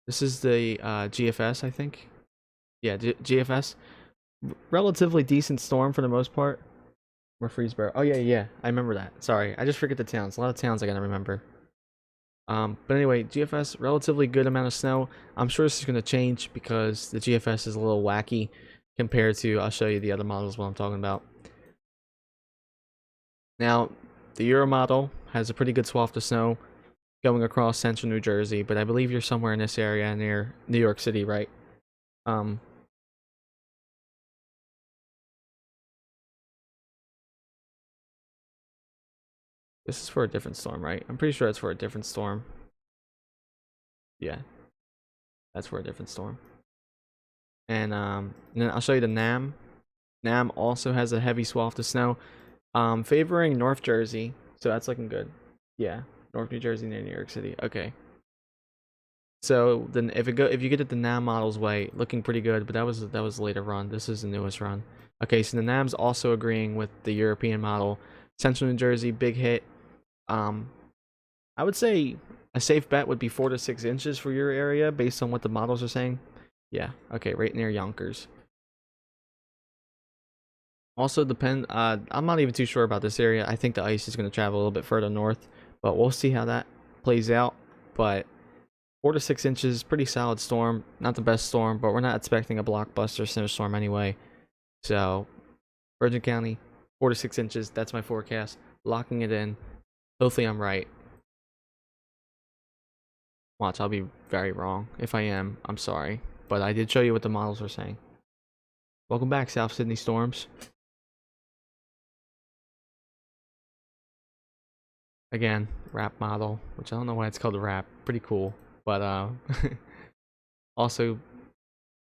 this is the GFS, I think. Yeah, GFS. relatively decent storm for the most part. Murfreesboro. Oh yeah, yeah, I remember that. Sorry, I just forget the towns. A lot of towns I gotta remember. But anyway, GFS, relatively good amount of snow. I'm sure this is gonna change because the GFS is a little wacky compared to. I'll show you the other models what I'm talking about. Now, the Euro model has a pretty good swath of snow going across central New Jersey, but I believe you're somewhere in this area near New York City, right? Um, this is for a different storm, right? I'm pretty sure it's for a different storm. Yeah, that's for a different storm. And then I'll show you the NAM. NAM also has a heavy swath of snow, favoring North Jersey, so that's looking good. Yeah, North New Jersey near New York City. Okay. So then if you get it the NAM model's way, looking pretty good, but that was the later run. This is the newest run. Okay, so the NAM's also agreeing with the European model. Central New Jersey, big hit. I would say a safe bet would be 4 to 6 inches for your area based on what the models are saying. Yeah, okay, right near Yonkers. Also I'm not even too sure about this area. I think the ice is going to travel a little bit further north, but we'll see how that plays out. But 4 to 6 inches, pretty solid storm. Not the best storm, but we're not expecting a blockbuster snowstorm anyway. So, Virgin County, 4 to 6 inches. That's my forecast. Locking it in. Hopefully I'm right. Watch, I'll be very wrong. If I am, I'm sorry. But I did show you what the models are saying. Welcome back, South Sydney Storms. Again, wrap model, which I don't know why it's called a wrap. Pretty cool. But also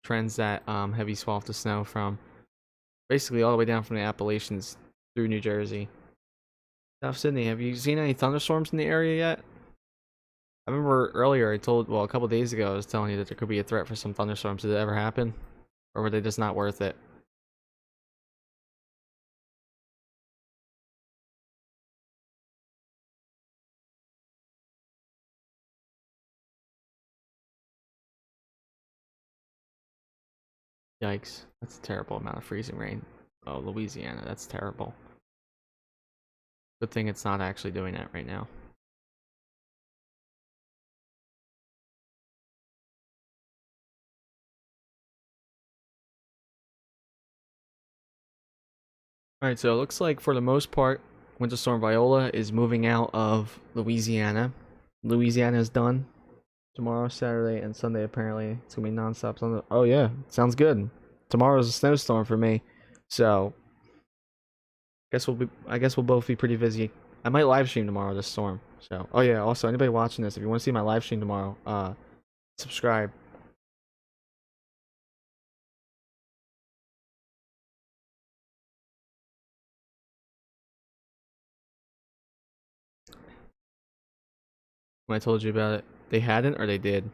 trends that heavy swath of snow from basically all the way down from the Appalachians through New Jersey. South Sydney, have you seen any thunderstorms in the area yet? I remember earlier a couple days ago I was telling you that there could be a threat for some thunderstorms. Did it ever happen? Or were they just not worth it? Yikes. That's a terrible amount of freezing rain. Oh, Louisiana, that's terrible. Good thing it's not actually doing that right now. Alright, so it looks like for the most part, Winter Storm Viola is moving out of Louisiana. Louisiana is done. Tomorrow, Saturday, and Sunday apparently. It's gonna be non-stop Sunday. Oh yeah, sounds good. Tomorrow's a snowstorm for me. So I guess we'll both be pretty busy. I might live stream tomorrow this storm. So oh yeah, also anybody watching this, if you want to see my live stream tomorrow, subscribe. When I told you about it, they hadn't or they did.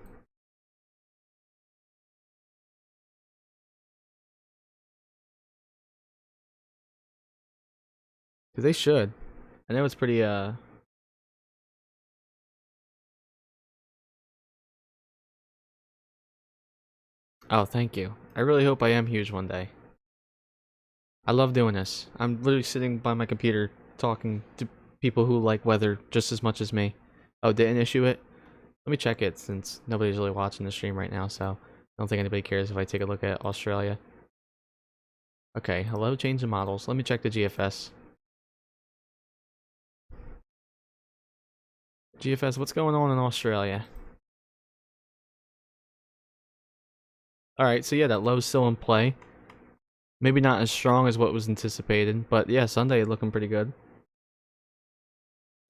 Cause they should. I know it's pretty oh, thank you. I really hope I am huge one day. I love doing this. I'm literally sitting by my computer talking to people who like weather just as much as me. Oh, didn't issue it? Let me check it since nobody's really watching the stream right now, so I don't think anybody cares if I take a look at Australia. Okay, hello, change of models. Let me check the GFS. GFS, what's going on in Australia? Alright, so yeah, that low's still in play. Maybe not as strong as what was anticipated, but yeah, Sunday looking pretty good.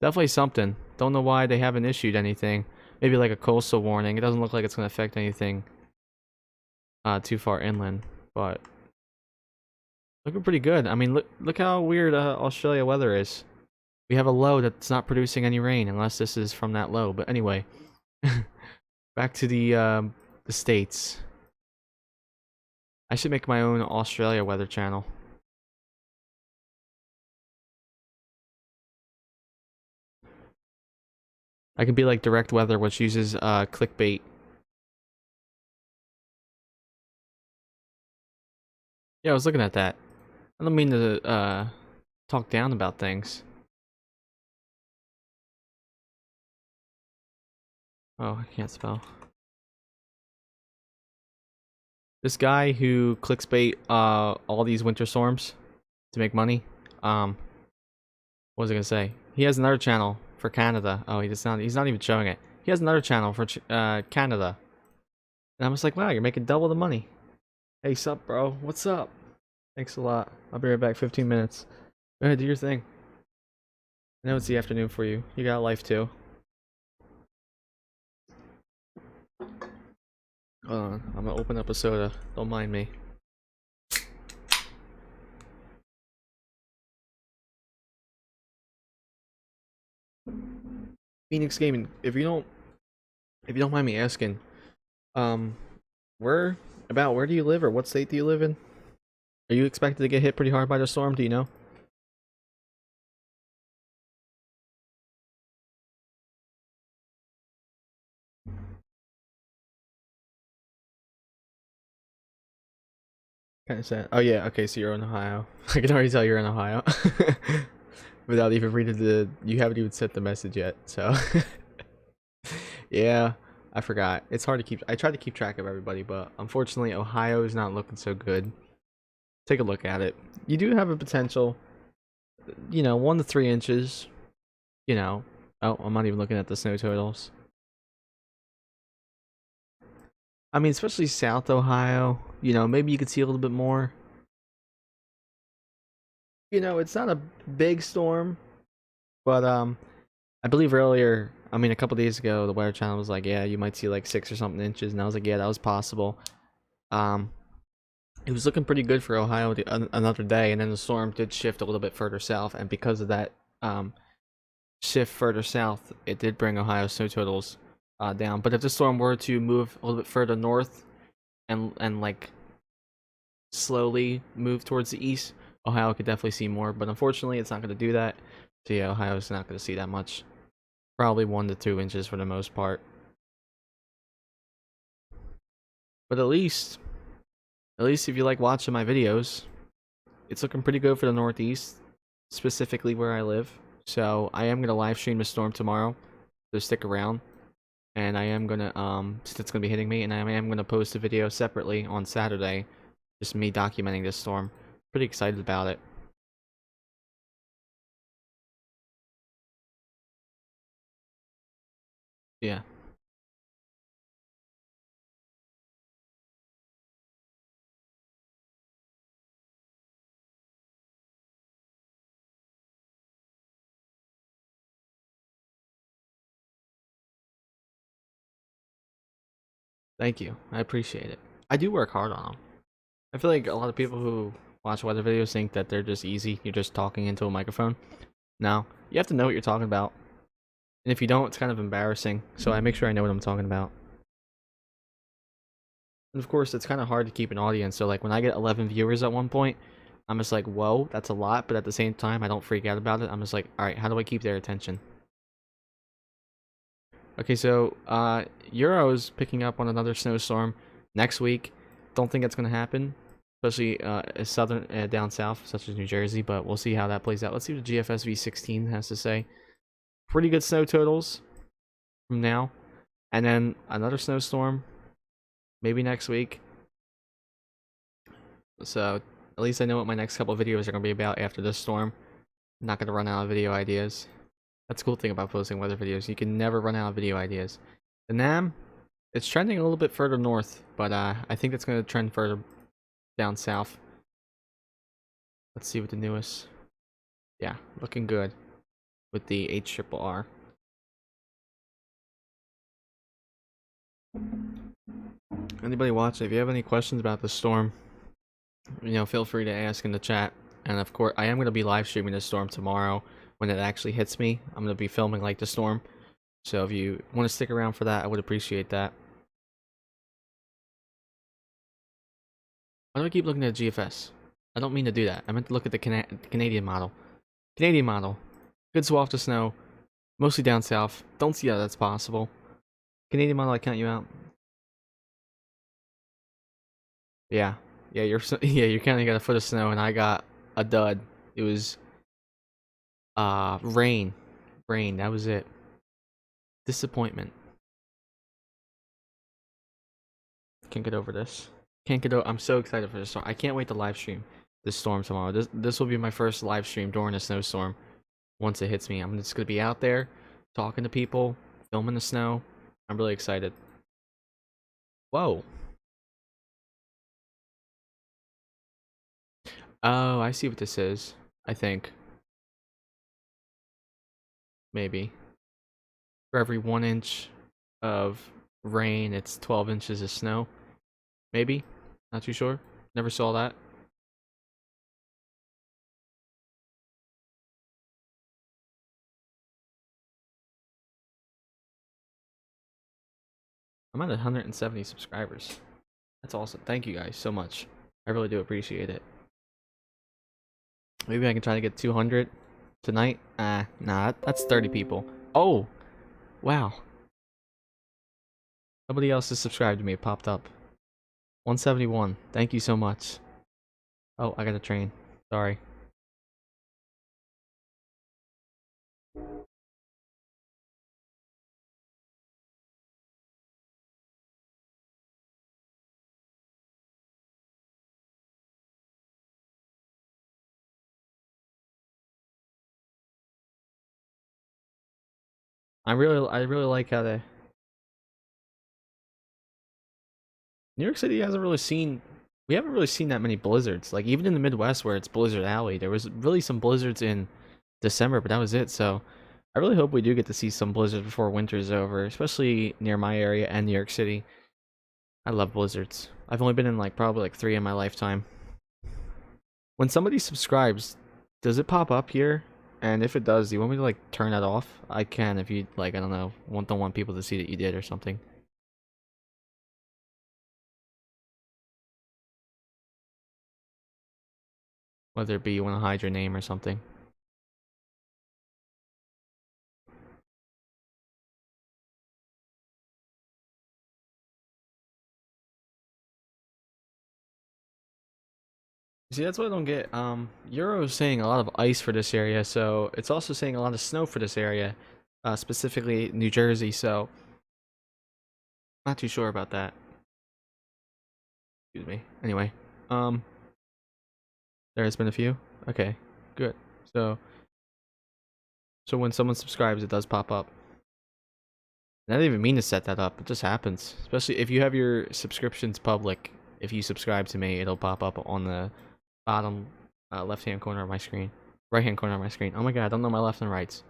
Definitely something. Don't know why they haven't issued anything. Maybe like a coastal warning. It doesn't look like it's going to affect anything too far inland, but looking pretty good. I mean, look how weird Australia weather is. We have a low that's not producing any rain, unless this is from that low. But anyway, back to the States. I should make my own Australia weather channel. I can be like Direct Weather, which uses clickbait. Yeah, I was looking at that. I don't mean to talk down about things. Oh, I can't spell. This guy who clickbait all these winter storms to make money. What was I gonna say? He has another channel for Canada. Oh, he's not even showing it. He has another channel for Canada. And I'm just like, wow, you're making double the money. Hey, sup, bro? What's up? Thanks a lot. I'll be right back. 15 minutes. Go ahead, do your thing. I know it's the afternoon for you. You got life too. Hold on. I'm gonna open up a soda. Don't mind me. Phoenix Gaming. If you don't mind me asking, um, where do you live, or what state do you live in? Are you expected to get hit pretty hard by the storm? Do you know? Kind of sad. Oh yeah, okay, so you're in Ohio. I can already tell you're in Ohio. Without even reading you haven't even sent the message yet, so. Yeah, I forgot. It's hard to keep, I tried to keep track of everybody, but unfortunately Ohio is not looking so good. Take a look at it. You do have a potential, 1 to 3 inches, Oh, I'm not even looking at the snow totals. I mean, especially South Ohio, maybe you could see a little bit more. It's not a big storm, but I believe earlier, I mean a couple days ago, the Weather Channel was like, yeah, you might see like 6 or something inches, and I was like, yeah, that was possible. It was looking pretty good for Ohio another day, and then the storm did shift a little bit further south, and because of that shift further south, it did bring Ohio snow totals down. But if the storm were to move a little bit further north and like slowly move towards the east, Ohio could definitely see more. But unfortunately, it's not going to do that. So yeah, Ohio's not going to see that much. Probably 1 to 2 inches for the most part. But at least if you like watching my videos, it's looking pretty good for the Northeast, specifically where I live. So I am gonna live stream the storm tomorrow, so stick around. And I am gonna since it's gonna be hitting me, and I am gonna post a video separately on Saturday, just me documenting this storm. Pretty excited about it. Yeah. Thank you. I appreciate it. I do work hard on them. I feel like a lot of people who watch weather videos think that they're just easy. You're just talking into a microphone. No, you have to know what you're talking about. And if you don't, it's kind of embarrassing. So I make sure I know what I'm talking about. And of course, it's kind of hard to keep an audience. So like when I get 11 viewers at one point, I'm just like, whoa, that's a lot. But at the same time, I don't freak out about it. I'm just like, all right, how do I keep their attention? Okay, so Euro's picking up on another snowstorm next week. Don't think it's gonna happen, especially southern down south, such as New Jersey. But we'll see how that plays out. Let's see what the GFS V16 has to say. Pretty good snow totals from now, and then another snowstorm maybe next week. So at least I know what my next couple of videos are gonna be about after this storm. I'm not gonna run out of video ideas. That's the cool thing about posting weather videos. You can never run out of video ideas. The NAM, it's trending a little bit further north, but I think it's going to trend further down south. Let's see what the newest. Yeah, looking good with the HRRR. Anybody watching, if you have any questions about the storm, feel free to ask in the chat. And of course, I am going to be live streaming the storm tomorrow. When it actually hits me, I'm going to be filming like the storm. So if you want to stick around for that, I would appreciate that. Why do I keep looking at GFS? I don't mean to do that. I meant to look at the Canadian model. Canadian model. Good swath of snow. Mostly down south. Don't see how that's possible. Canadian model, I count you out. Yeah. Yeah, you kind of got a foot of snow, and I got a dud. It was rain. Rain, that was it. Disappointment. Can't get over this. Can't get over. I'm so excited for this storm. I can't wait to live stream this storm tomorrow. This will be my first live stream during a snowstorm. Once it hits me, I'm just gonna be out there talking to people, filming the snow. I'm really excited. Whoa. Oh, I see what this is. I think. Maybe. For every 1 inch of rain, it's 12 inches of snow. Maybe. Not too sure. Never saw that. I'm at 170 subscribers. That's awesome. Thank you guys so much. I really do appreciate it. Maybe I can try to get 200 tonight. Nah, that's 30 people. Oh, wow. Somebody else has subscribed to me. It popped up. 171. Thank you so much. Oh, I got a train. Sorry. I really like how they New York City hasn't really seen we haven't really seen that many blizzards. Like even in the Midwest where it's Blizzard Alley, there was really some blizzards in December, but that was it. So I really hope we do get to see some blizzards before winter's over, especially near my area and New York City. I love blizzards. I've only been in like probably like 3 in my lifetime. When somebody subscribes, does it pop up here? And if it does, do you want me to like turn that off? I can if you like, I don't know, don't want people to see that you did or something. Whether it be you want to hide your name or something. See, that's what I don't get. Euro is saying a lot of ice for this area, so it's also saying a lot of snow for this area, specifically New Jersey, so not too sure about that. Excuse me. Anyway, there has been a few. Okay, good. So when someone subscribes, it does pop up. I didn't even mean to set that up. It just happens. Especially if you have your subscriptions public. If you subscribe to me, it'll pop up on the bottom left-hand corner of my screen. Right-hand corner of my screen. Oh my god, I don't know my left and rights.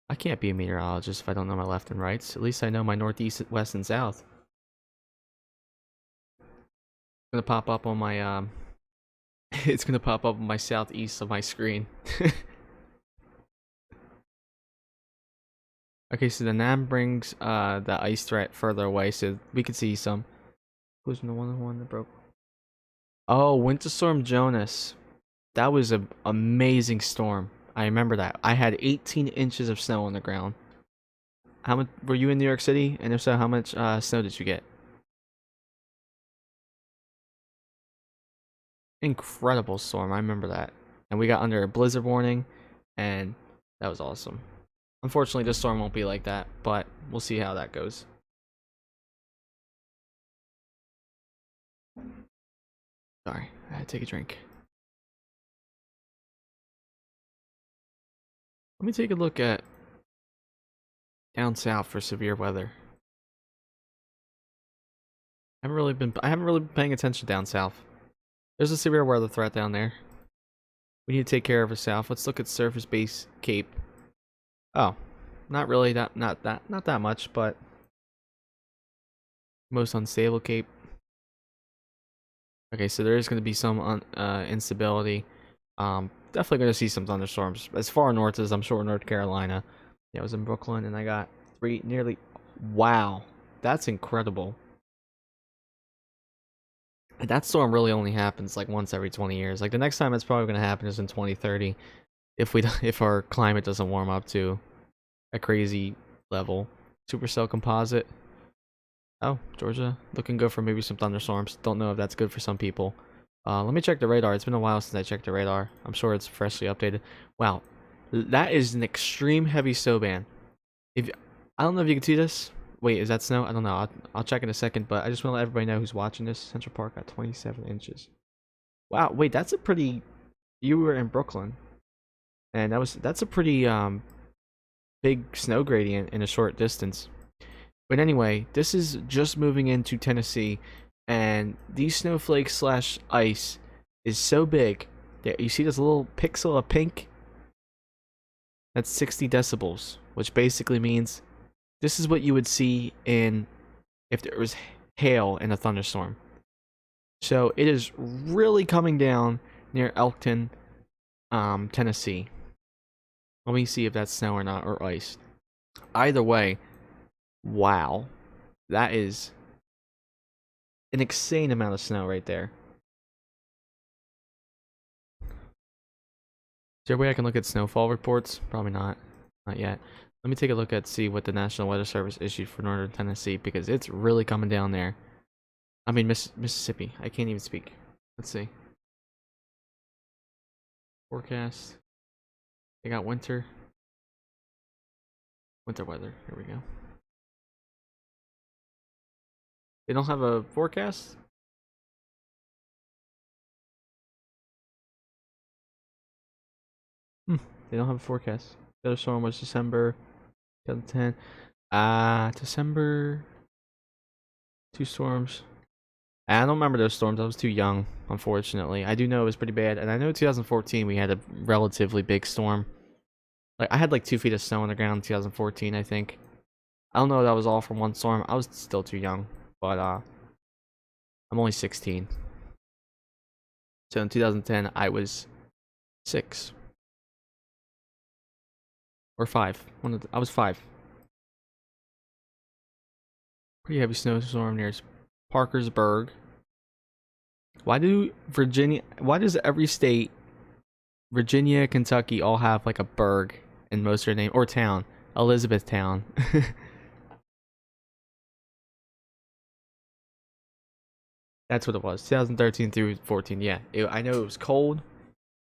I can't be a meteorologist if I don't know my left and rights. At least I know my northeast, west, and south. It's gonna pop up on my it's gonna pop up on my southeast of my screen. Okay, so the NAM brings the ice threat further away, so we could see some. Who's the one that broke? Oh, Winter Storm Jonas. That was an amazing storm. I remember that. I had 18 inches of snow on the ground. How much were you in New York City? And if so, how much snow did you get? Incredible storm. I remember that. And we got under a blizzard warning, and that was awesome. Unfortunately, this storm won't be like that, but we'll see how that goes. Sorry, I had to take a drink. Let me take a look at down south for severe weather. I haven't really been paying attention down south. There's a severe weather threat down there. We need to take care of us south. Let's look at surface base Cape. Oh, not really not that much, but most unstable Cape. Okay, so there is going to be some instability. Definitely going to see some thunderstorms as far north as I'm sure North Carolina. Yeah, I was in Brooklyn and I got nearly. Wow, that's incredible. That storm really only happens like once every 20 years. Like the next time it's probably going to happen is in 2030, if our climate doesn't warm up to a crazy level. Supercell composite. Oh, Georgia, looking good for maybe some thunderstorms. Don't know if that's good for some people. Let me check the radar. It's been a while since I checked the radar. I'm sure it's freshly updated. Wow, that is an extreme heavy snow band. If I don't know if you can see this. Wait, is that snow? I don't know. I'll check in a second, but I just want to let everybody know who's watching this. Central Park got 27 inches. Wow, wait, that's a pretty. You were in Brooklyn, and that's a pretty big snow gradient in a short distance. But anyway, this is just moving into Tennessee, and these snowflakes slash ice is so big that you see this little pixel of pink. That's 60 decibels, which basically means this is what you would see in if there was hail in a thunderstorm. So it is really coming down near Elkton, Tennessee. Let me see if that's snow or not, or ice. Either way, wow, that is an insane amount of snow right there. Is there a way I can look at snowfall reports? Probably not. Not yet. Let me take a look at see what the National Weather Service issued for northern Tennessee, because it's really coming down there. I mean, Mississippi. I can't even speak. Let's see. Forecast. They got winter. Winter weather. Here we go. They don't have a forecast? They don't have a forecast. The other storm was December 2010. December. 2 storms. I don't remember those storms. I was too young, unfortunately. I do know it was pretty bad. And I know 2014 we had a relatively big storm. Like, I had like 2 feet of snow on the ground in 2014, I think. I don't know if that was all from one storm. I was still too young. But, I'm only 16. So in 2010, I was 6. Or 5. I was 5. Pretty heavy snowstorm near Parkersburg. Why does every state, Virginia, Kentucky, all have like a burg in most of their name, or town? Elizabethtown. That's what it was. 2013 through 14. Yeah, I know it was cold,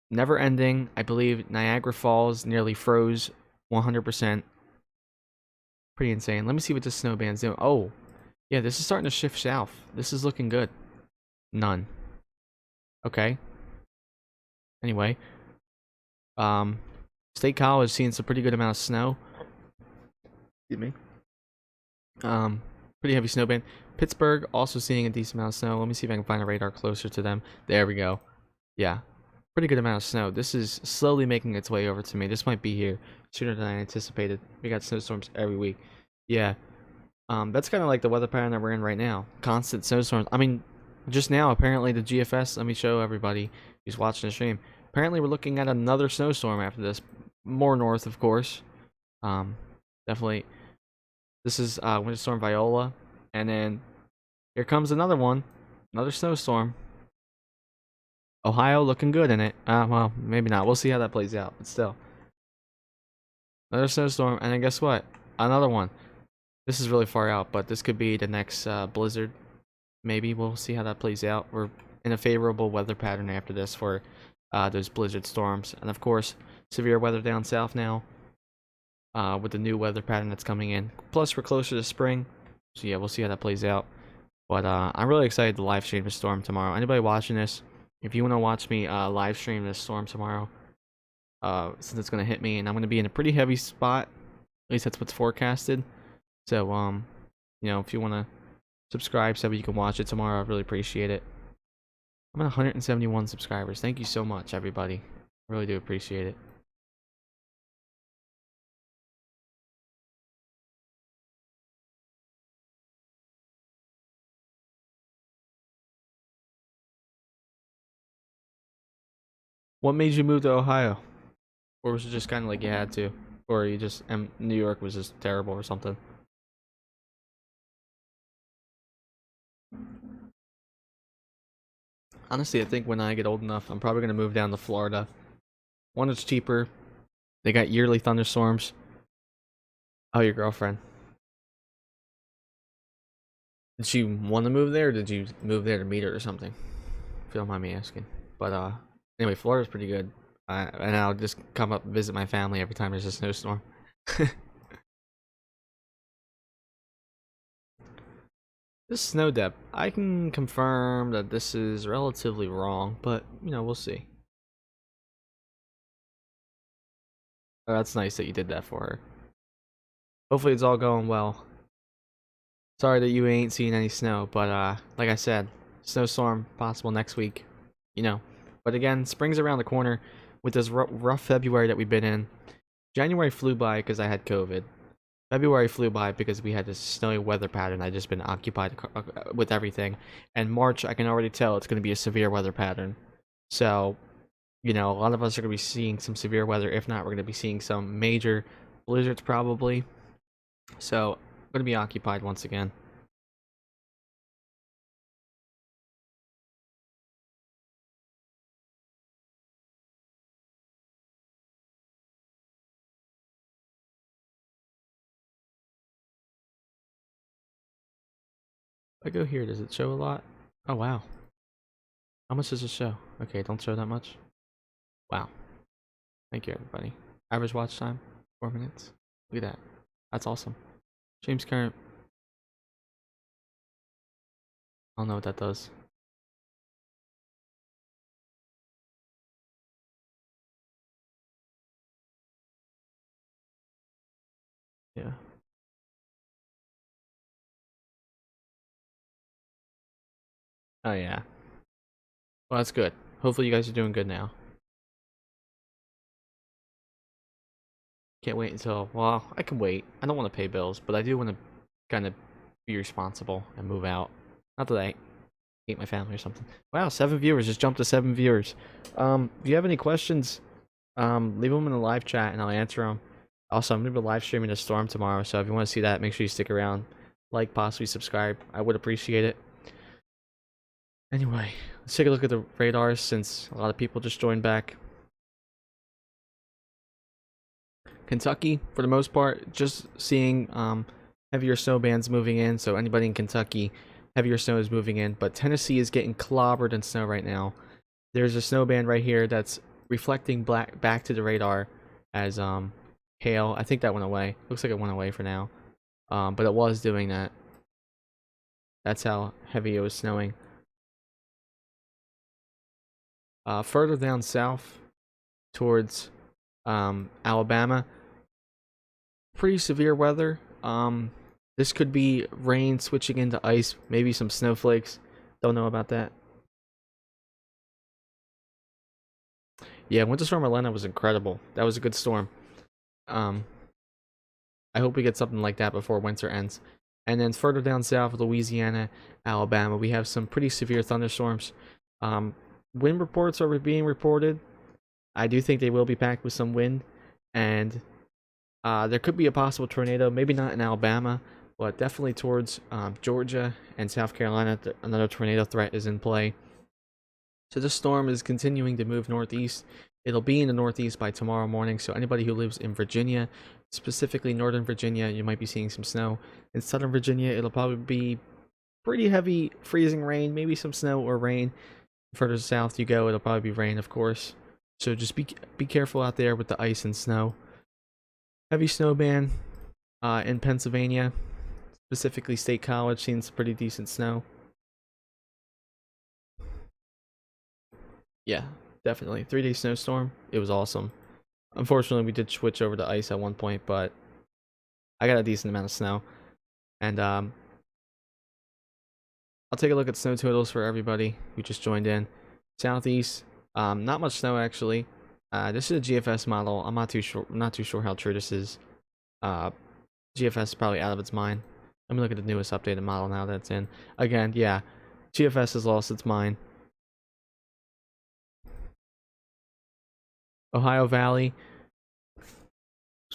never ending. I believe Niagara Falls nearly froze 100%. Pretty insane. Let me see what this snow band's doing. Oh, yeah, this is starting to shift south. This is looking good. None. Okay. Anyway, State College seeing some pretty good amount of snow. Excuse me. Pretty heavy snow band. Pittsburgh also seeing a decent amount of snow. Let me see if I can find a radar closer to them. There we go. Yeah, pretty good amount of snow. This is slowly making its way over to me. This might be here sooner than I anticipated. We got snowstorms every week. Yeah. That's kind of like the weather pattern that we're in right now. Constant snowstorms. I mean, just now, apparently the GFS, let me show everybody who's watching the stream. Apparently we're looking at another snowstorm after this. More north, of course. Definitely. This is Winter Storm Viola. And then here comes another one. Another snowstorm. Ohio looking good in it. Well, maybe not. We'll see how that plays out. But still. Another snowstorm. And then guess what? Another one. This is really far out, but this could be the next blizzard. Maybe we'll see how that plays out. We're in a favorable weather pattern after this for those blizzard storms. And of course, severe weather down south now with the new weather pattern that's coming in. Plus, we're closer to spring. So yeah, we'll see how that plays out. But I'm really excited to live stream the storm tomorrow. Anybody watching this, if you want to watch me live stream this storm tomorrow, since it's going to hit me, and I'm going to be in a pretty heavy spot. At least that's what's forecasted. So, you know, if you want to subscribe so you can watch it tomorrow, I really appreciate it. I'm at 171 subscribers. Thank you so much, everybody. I really do appreciate it. What made you move to Ohio? Or was it just kind of like you had to? Or you just, New York was just terrible or something? Honestly, I think when I get old enough, I'm probably going to move down to Florida. One, it's cheaper. They got yearly thunderstorms. Oh, your girlfriend. Did she want to move there, or did you move there to meet her or something? If you don't mind me asking. But anyway, Florida's pretty good. And I'll just come up and visit my family every time there's a snowstorm. This snow depth, I can confirm that this is relatively wrong, but you know, we'll see. Oh, that's nice that you did that for her. Hopefully it's all going well. Sorry that you ain't seen any snow, but like I said, snowstorm possible next week. You know. But again, spring's around the corner with this rough February that we've been in. January flew by because I had COVID. February flew by because we had this snowy weather pattern. I've just been occupied with everything. And March, I can already tell it's going to be a severe weather pattern. So, you know, a lot of us are going to be seeing some severe weather. If not, we're going to be seeing some major blizzards probably. So, I'm going to be occupied once again. If I go here, does it show a lot? Oh, wow. How much does it show? Okay, don't show that much. Wow. Thank you, everybody. Average watch time, 4 minutes. Look at that. That's awesome. James Current. I don't know what that does. Yeah. Oh, yeah. Well, that's good. Hopefully you guys are doing good now. Can't wait until, well, I can wait. I don't want to pay bills, but I do want to kind of be responsible and move out. Not that I hate my family or something. Wow, 7 viewers. Just jumped to 7 viewers. If you have any questions, leave them in the live chat and I'll answer them. Also, I'm going to be live streaming the storm tomorrow, so if you want to see that, make sure you stick around. Like, possibly subscribe. I would appreciate it. Anyway, let's take a look at the radars since a lot of people just joined back. Kentucky, for the most part, just seeing heavier snow bands moving in. So anybody in Kentucky, heavier snow is moving in. But Tennessee is getting clobbered in snow right now. There's a snow band right here that's reflecting back to the radar as hail. I think that went away. Looks like it went away for now. But it was doing that. That's how heavy it was snowing. Further down south towards Alabama, pretty severe weather. This could be rain switching into ice, maybe some snowflakes. Don't know about that. Yeah, Winter Storm Atlanta was incredible. That was a good storm. I hope we get something like that before winter ends. And then further down south, Louisiana, Alabama, we have some pretty severe thunderstorms. Wind reports are being reported. I do think they will be packed with some wind, and there could be a possible tornado, maybe not in Alabama, but definitely towards Georgia and South Carolina. Another tornado threat is in play. So this storm is continuing to move northeast. It'll be in the northeast by tomorrow morning, so anybody who lives in Virginia, specifically Northern Virginia, you might be seeing some snow. In Southern Virginia, it'll probably be pretty heavy freezing rain, maybe some snow or rain. Further south you go, it'll probably be rain, of course. So just be careful out there with the ice and snow. Heavy snow ban in Pennsylvania, specifically State College, seeing some pretty decent snow. Yeah, definitely. 3-day snowstorm. It was awesome. Unfortunately, we did switch over to ice at one point, but I got a decent amount of snow. And I'll take a look at snow totals for everybody who just joined in. Southeast, not much snow actually. This is a GFS model. I'm not too sure how true this is. GFS is probably out of its mind. Let me look at the newest updated model now that it's in. Again, yeah, GFS has lost its mind. Ohio Valley.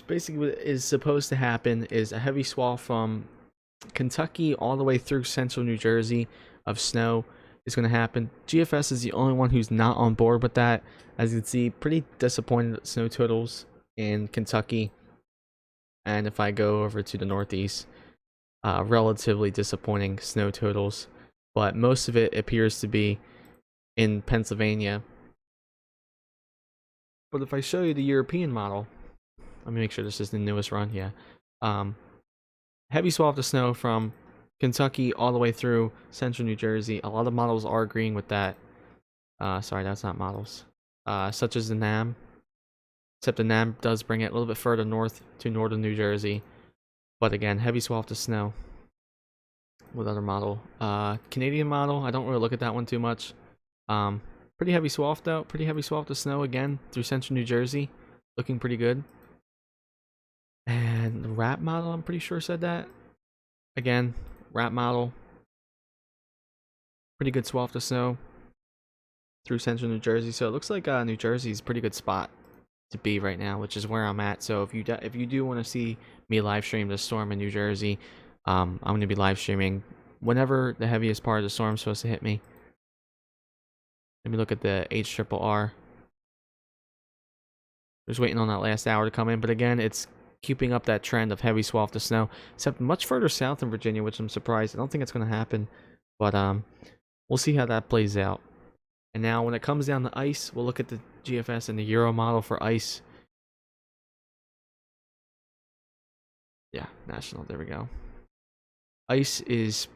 Basically, what is supposed to happen is a heavy swell from Kentucky all the way through central New Jersey of snow is going to happen. GFS is the only one who's not on board with that. As you can see, pretty disappointed snow totals in Kentucky. And if I go over to the northeast, relatively disappointing snow totals, but most of it appears to be in Pennsylvania. But if I show you the European model, let me make sure this is the newest run. Yeah, heavy swath of snow from Kentucky all the way through central New Jersey. A lot of models are agreeing with that. Sorry, that's not models. Such as the NAM, except the NAM does bring it a little bit further north to northern New Jersey. But again, heavy swath of snow. What other model? Canadian model. I don't really look at that one too much. Pretty heavy swath though. Pretty heavy swath of snow again through central New Jersey. Looking pretty good. And the wrap model, I'm pretty sure said that. Again, wrap model. Pretty good swath of snow through central New Jersey. So it looks like New Jersey is a pretty good spot to be right now, which is where I'm at. So if you do want to see me live stream the storm in New Jersey, I'm going to be live streaming whenever the heaviest part of the storm is supposed to hit me. Let me look at the HRRR. Just waiting on that last hour to come in, but again, it's keeping up that trend of heavy swath of snow, except much further south in Virginia, which I'm surprised. I don't think it's going to happen, but we'll see how that plays out. And now when it comes down to ice, we'll look at the GFS and the Euro model for ice. Yeah, national, there we go. Ice is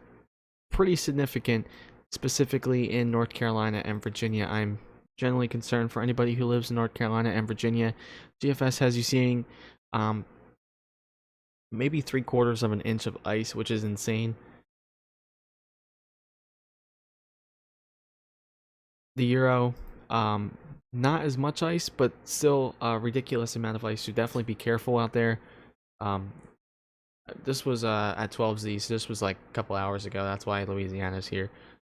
pretty significant, specifically in North Carolina and Virginia. I'm generally concerned for anybody who lives in North Carolina and Virginia. GFS has you seeing maybe 3/4 of an inch of ice, which is insane. The Euro, not as much ice, but still a ridiculous amount of ice, so definitely be careful out there. This was at 12Z, so this was like a couple hours ago. That's why Louisiana's here.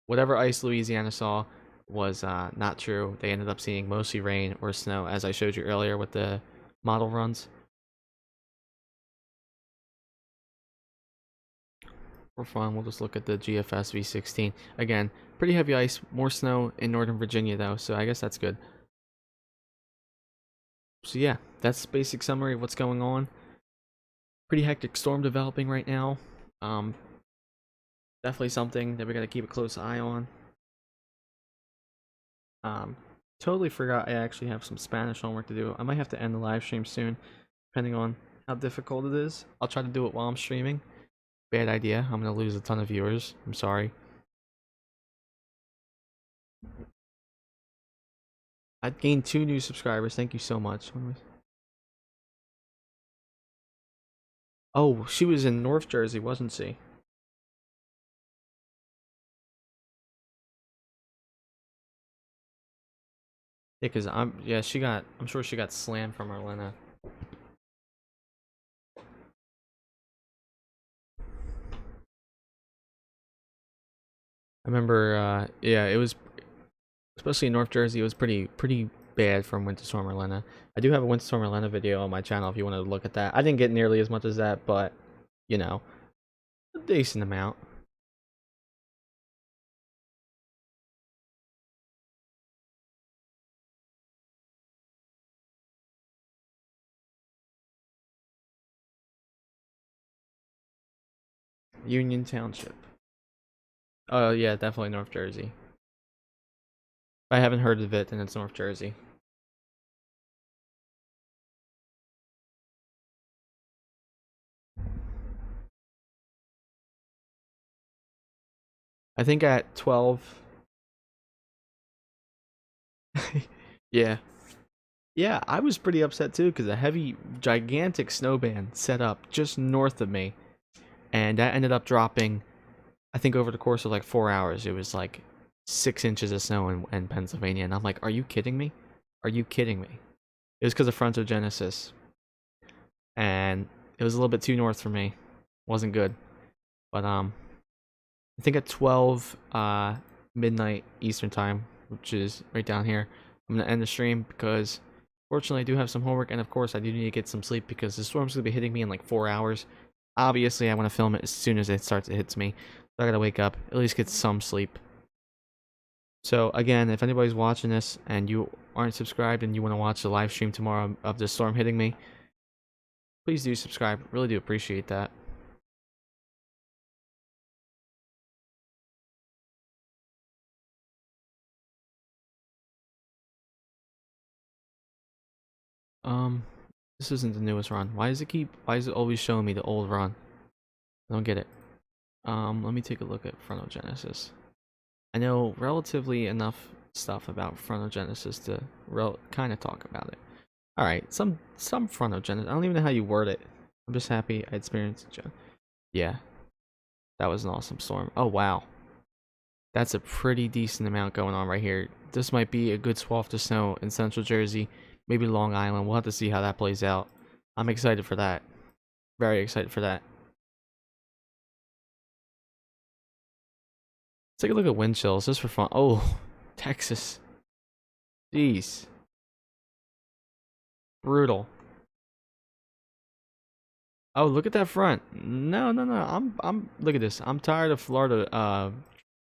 Whatever ice Louisiana saw was not true. They ended up seeing mostly rain or snow, as I showed you earlier with the model runs. For fun, we'll just look at the GFS V16. Again, pretty heavy ice, more snow in Northern Virginia though, so I guess that's good. So yeah, that's basic summary of what's going on. Pretty hectic storm developing right now. Definitely something that we gotta keep a close eye on. Totally forgot I actually have some Spanish homework to do. I might have to end the live stream soon, depending on how difficult it is. I'll try to do it while I'm streaming. Bad idea. I'm gonna lose a ton of viewers. I'm sorry. I gained 2 new subscribers. Thank you so much. Oh, she was in North Jersey, wasn't she? Yeah, cause I'm sure she got slammed from Arlena. I remember, yeah, it was, especially in North Jersey, it was pretty bad from Winter Storm Arlena. I do have a Winter Storm Arlena video on my channel if you want to look at that. I didn't get nearly as much as that, but, you know, a decent amount. Union Township. Oh, yeah, definitely North Jersey. If I haven't heard of it, then it's North Jersey. I think at 12. Yeah. Yeah, I was pretty upset too because a heavy, gigantic snow band set up just north of me. And that ended up dropping, I think over the course of like 4 hours, it was like 6 inches of snow in Pennsylvania. And I'm like, are you kidding me? Are you kidding me? It was because of frontogenesis. And it was a little bit too north for me. Wasn't good. But I think at 12 midnight Eastern time, which is right down here, I'm gonna end the stream because fortunately I do have some homework, and of course I do need to get some sleep because the storm's gonna be hitting me in like 4 hours. Obviously I want to film it as soon as it hits me, so I gotta wake up, at least get some sleep. So again, if anybody's watching this and you aren't subscribed and you want to watch the live stream tomorrow of the storm hitting me, please do subscribe. Really do appreciate that. Um, this isn't the newest run. Why does it always showing me the old run? I don't get it. Let me take a look at Frontogenesis. I know relatively enough stuff about Frontogenesis to kind of talk about it. All right, some Frontogenesis. I don't even know how you word it. I'm just happy I experienced it. Yeah, that was an awesome storm. Oh wow, that's a pretty decent amount going on right here. This might be a good swath of snow in Central Jersey, maybe Long Island. We'll have to see how that plays out. I'm excited for that. Very excited for that. Let's take a look at wind chills just for fun. Oh, Texas. Jeez. Brutal. Oh, look at that front. No, no, no. I'm look at this. I'm tired of Florida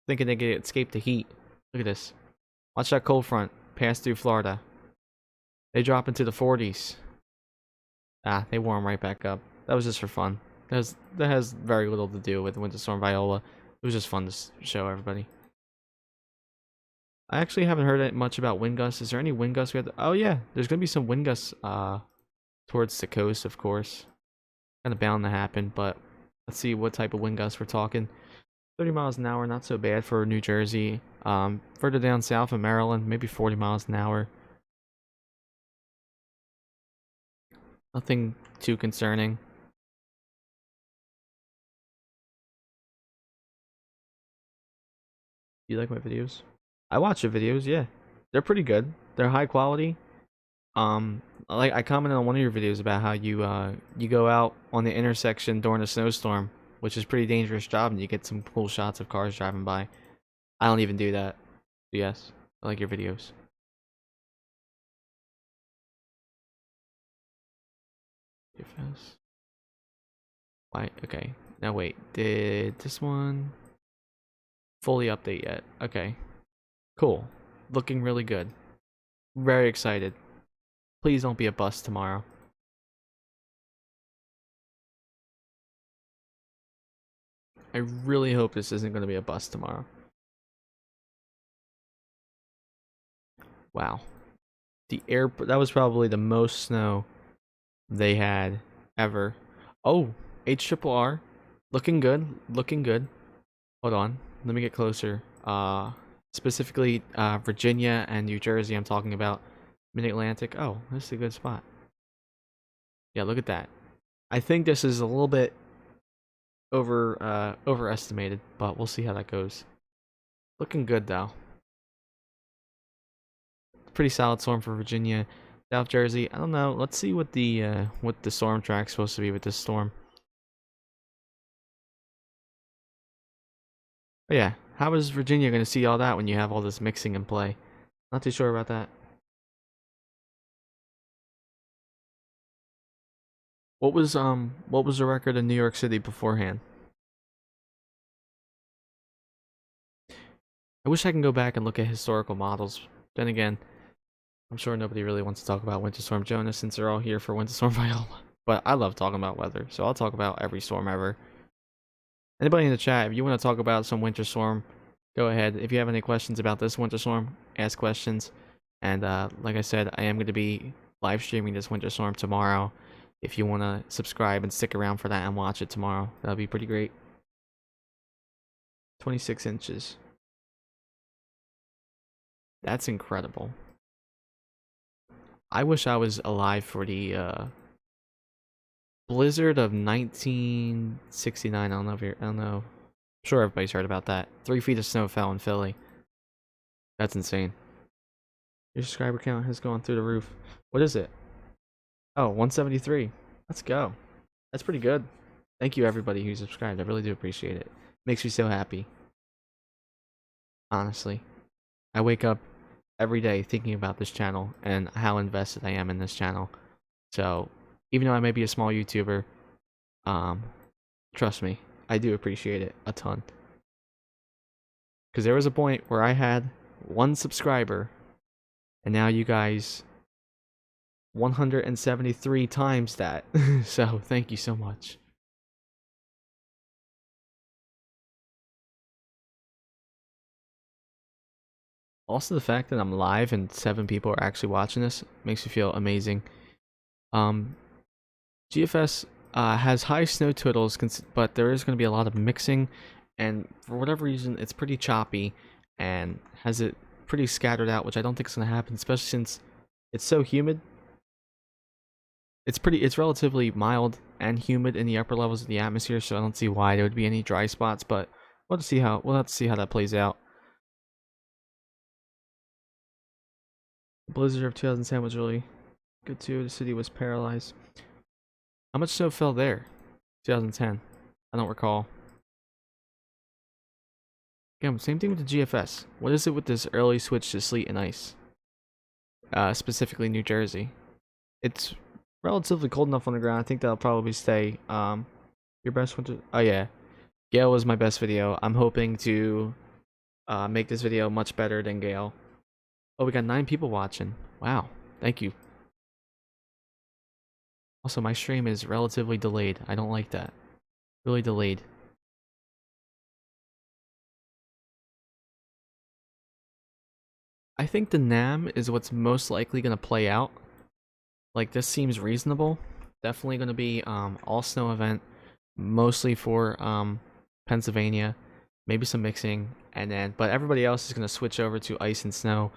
thinking they can escape the heat. Look at this. Watch that cold front pass through Florida. They drop into the 40s. Ah, they warm right back up. That was just for fun. That has very little to do with Winter Storm Viola. It was just fun to show everybody. I actually haven't heard much about wind gusts. Is there any wind gusts we have to... Oh yeah, there's gonna be some wind gusts towards the coast, of course. Kind of bound to happen, but let's see what type of wind gusts we're talking. 30 miles an hour, not so bad for New Jersey. Further down south in Maryland, maybe 40 miles an hour. Nothing too concerning. You like my videos? I watch the videos, yeah. They're pretty good. They're high quality. Like I commented on one of your videos about how you go out on the intersection during a snowstorm, which is a pretty dangerous job, and you get some cool shots of cars driving by. I don't even do that. Yes, I like your videos. Yes. Why? Okay. Now wait. Did this one fully update yet? Okay. Cool. Looking really good. Very excited. Please don't be a bust tomorrow. I really hope this isn't going to be a bust tomorrow. Wow. The airport, that was probably the most snow they had ever. Oh, HRRR. Looking good. Looking good. Hold on. Let me get closer. Specifically, Virginia and New Jersey I'm talking about. Mid-Atlantic. Oh, this is a good spot. Yeah, look at that. I think this is a little bit overestimated, but we'll see how that goes. Looking good though. Pretty solid storm for Virginia. South Jersey, I don't know. Let's see what the storm track's supposed to be with this storm. But yeah, how is Virginia going to see all that when you have all this mixing in play? Not too sure about that. What was the record in New York City beforehand? I wish I can go back and look at historical models. Then again, I'm sure nobody really wants to talk about Winter Storm Jonas since they're all here for Winter Storm Viola. But I love talking about weather, so I'll talk about every storm ever. Anybody in the chat, if you want to talk about some winter storm, go ahead. If you have any questions about this winter storm, ask questions. And like I said, I am going to be live streaming this winter storm tomorrow. If you want to subscribe and stick around for that and watch it tomorrow, that'll be pretty great. 26 inches. That's incredible. I wish I was alive for the blizzard of 1969. I don't know if I don't know. I'm sure everybody's heard about that. 3 feet of snow fell in Philly. That's insane. Your subscriber count has gone through the roof. What is it? Oh, 173. Let's go. That's pretty good. Thank you everybody who subscribed. I really do appreciate it. Makes me so happy. Honestly. I wake up every day thinking about this channel and how invested I am in this channel. So, even though I may be a small YouTuber, trust me, I do appreciate it a ton. Because there was a point where I had 1 subscriber, and now you guys 173 times that. So, thank you so much. Also, the fact that I'm live and 7 people are actually watching this makes me feel amazing. Um, GFS has high snow totals, but there is going to be a lot of mixing, and for whatever reason, it's pretty choppy and has it pretty scattered out, which I don't think is going to happen, especially since it's so humid. It's relatively mild and humid in the upper levels of the atmosphere, so I don't see why there would be any dry spots, but we'll have to see how that plays out. The blizzard of 2010 was really good too. The city was paralyzed. How much snow fell there? 2010. I don't recall. Again, same thing with the GFS. What is it with this early switch to sleet and ice? Specifically New Jersey. It's relatively cold enough on the ground. I think that'll probably stay. Your best winter. Oh yeah, Gale was my best video. I'm hoping to make this video much better than Gale. Oh, we got 9 people watching. Wow, thank you. Also, my stream is relatively delayed. I don't like that. Really delayed. I think the NAM is what's most likely going to play out. Like, this seems reasonable. Definitely going to be all snow event, mostly for Pennsylvania, maybe some mixing, and then but everybody else is going to switch over to ice and snow,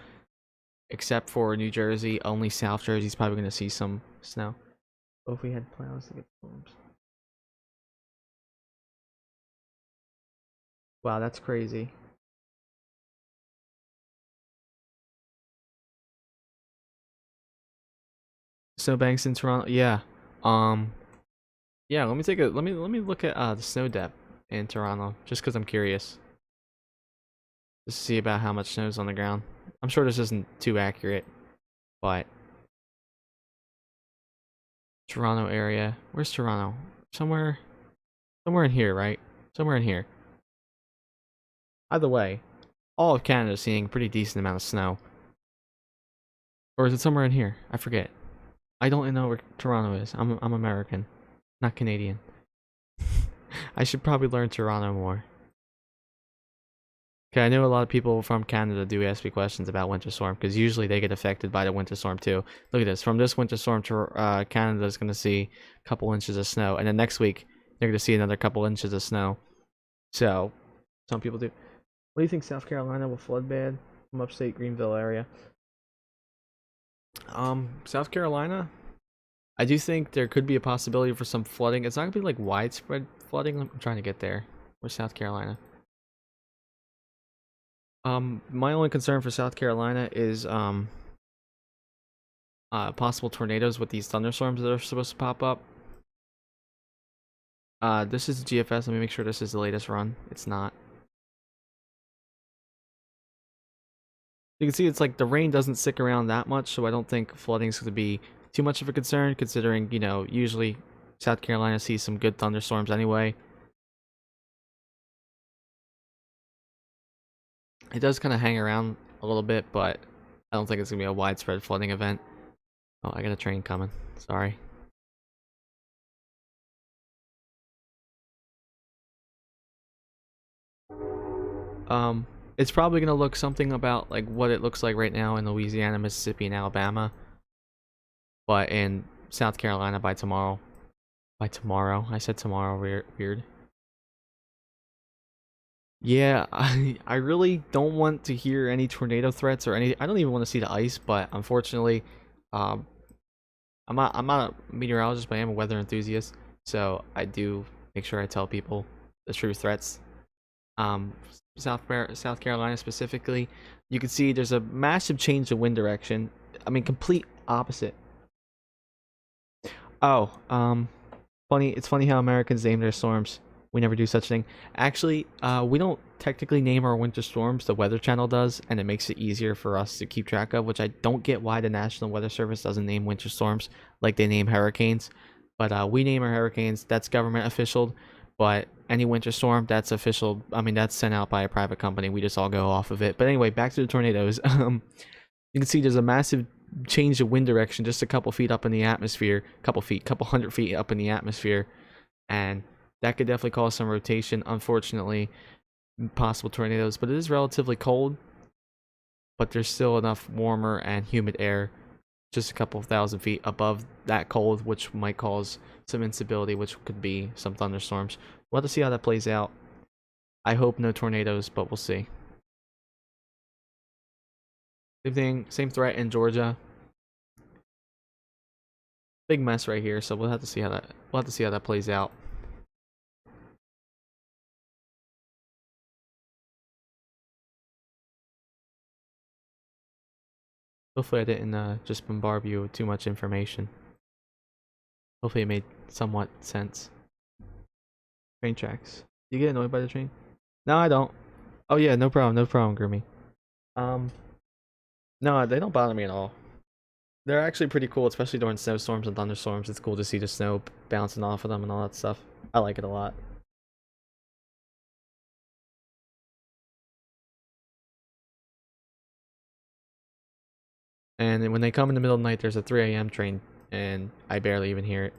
except for New Jersey. Only South Jersey is probably going to see some snow. Oh, if we had plans to get storms. Wow, that's crazy. Snowbanks in Toronto, yeah. Yeah, let me look at the snow depth in Toronto, just because I'm curious. Just to see about how much snow is on the ground. I'm sure this isn't too accurate, but Toronto area. Where's Toronto? Somewhere in here, right? Somewhere in here. Either way, all of Canada is seeing a pretty decent amount of snow. Or is it somewhere in here? I forget. I don't know where Toronto is. I'm American, not Canadian. I should probably learn Toronto more. Okay, I know a lot of people from Canada do ask me questions about winter storm because usually they get affected by the winter storm too. Look at this. From this winter storm, Canada is going to see a couple inches of snow, and then next week they're going to see another couple inches of snow. So, some people do. What do you think? South Carolina will flood bad from upstate Greenville area? South Carolina, I do think there could be a possibility for some flooding. It's not gonna be like widespread flooding. I'm trying to get there. Where's South Carolina? My only concern for South Carolina is possible tornadoes with these thunderstorms that are supposed to pop up. This is GFS. Let me make sure this is the latest run. It's not. You can see it's like the rain doesn't stick around that much, so I don't think flooding is going to be too much of a concern, considering, you know, usually South Carolina sees some good thunderstorms anyway. It does kind of hang around a little bit, but I don't think it's going to be a widespread flooding event. Oh, I got a train coming. Sorry. It's probably going to look something about like what it looks like right now in Louisiana, Mississippi, and Alabama. But in South Carolina by tomorrow. By tomorrow. I said tomorrow. Weird. Yeah, I really don't want to hear any tornado threats or any. I don't even want to see the ice, but unfortunately, um, I'm not a meteorologist, but I am a weather enthusiast, so I do make sure I tell people the true threats. Um, South Carolina specifically, you can see there's a massive change in wind direction. I mean, complete opposite. Oh, funny. It's funny how Americans name their storms. We never do such thing. Actually, we don't technically name our winter storms. The Weather Channel does, and it makes it easier for us to keep track of, which I don't get why the National Weather Service doesn't name winter storms like they name hurricanes. But we name our hurricanes. That's government official. But any winter storm, that's official. I mean, that's sent out by a private company. We just all go off of it. But anyway, back to the tornadoes. You can see there's a massive change of wind direction just a couple feet up in the atmosphere. Couple hundred feet up in the atmosphere. And that could definitely cause some rotation, unfortunately, possible tornadoes. But it is relatively cold, but there's still enough warmer and humid air just a couple of thousand feet above that cold, which might cause some instability, which could be some thunderstorms. We'll have to see how that plays out. I hope no tornadoes, but we'll see. Same thing, same threat in Georgia. Big mess right here, so we'll have to see how that plays out. Hopefully I didn't just bombard you with too much information. Hopefully it made somewhat sense. Train tracks. You get annoyed by the train? No, I don't. Oh yeah, no problem, Grimmy. No, they don't bother me at all. They're actually pretty cool, especially during snowstorms and thunderstorms. It's cool to see the snow bouncing off of them and all that stuff. I like it a lot. And when they come in the middle of the night, there's a 3 a.m. train, and I barely even hear it.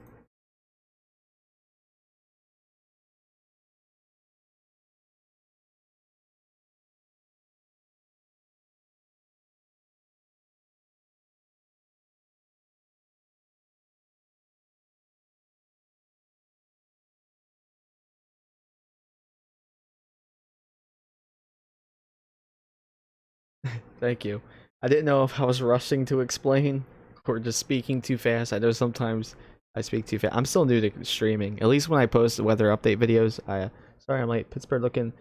Thank you. I didn't know if I was rushing to explain or just speaking too fast. I know sometimes I speak too fast. I'm still new to streaming. At least when I post the weather update videos. Sorry I'm late. Pittsburgh looking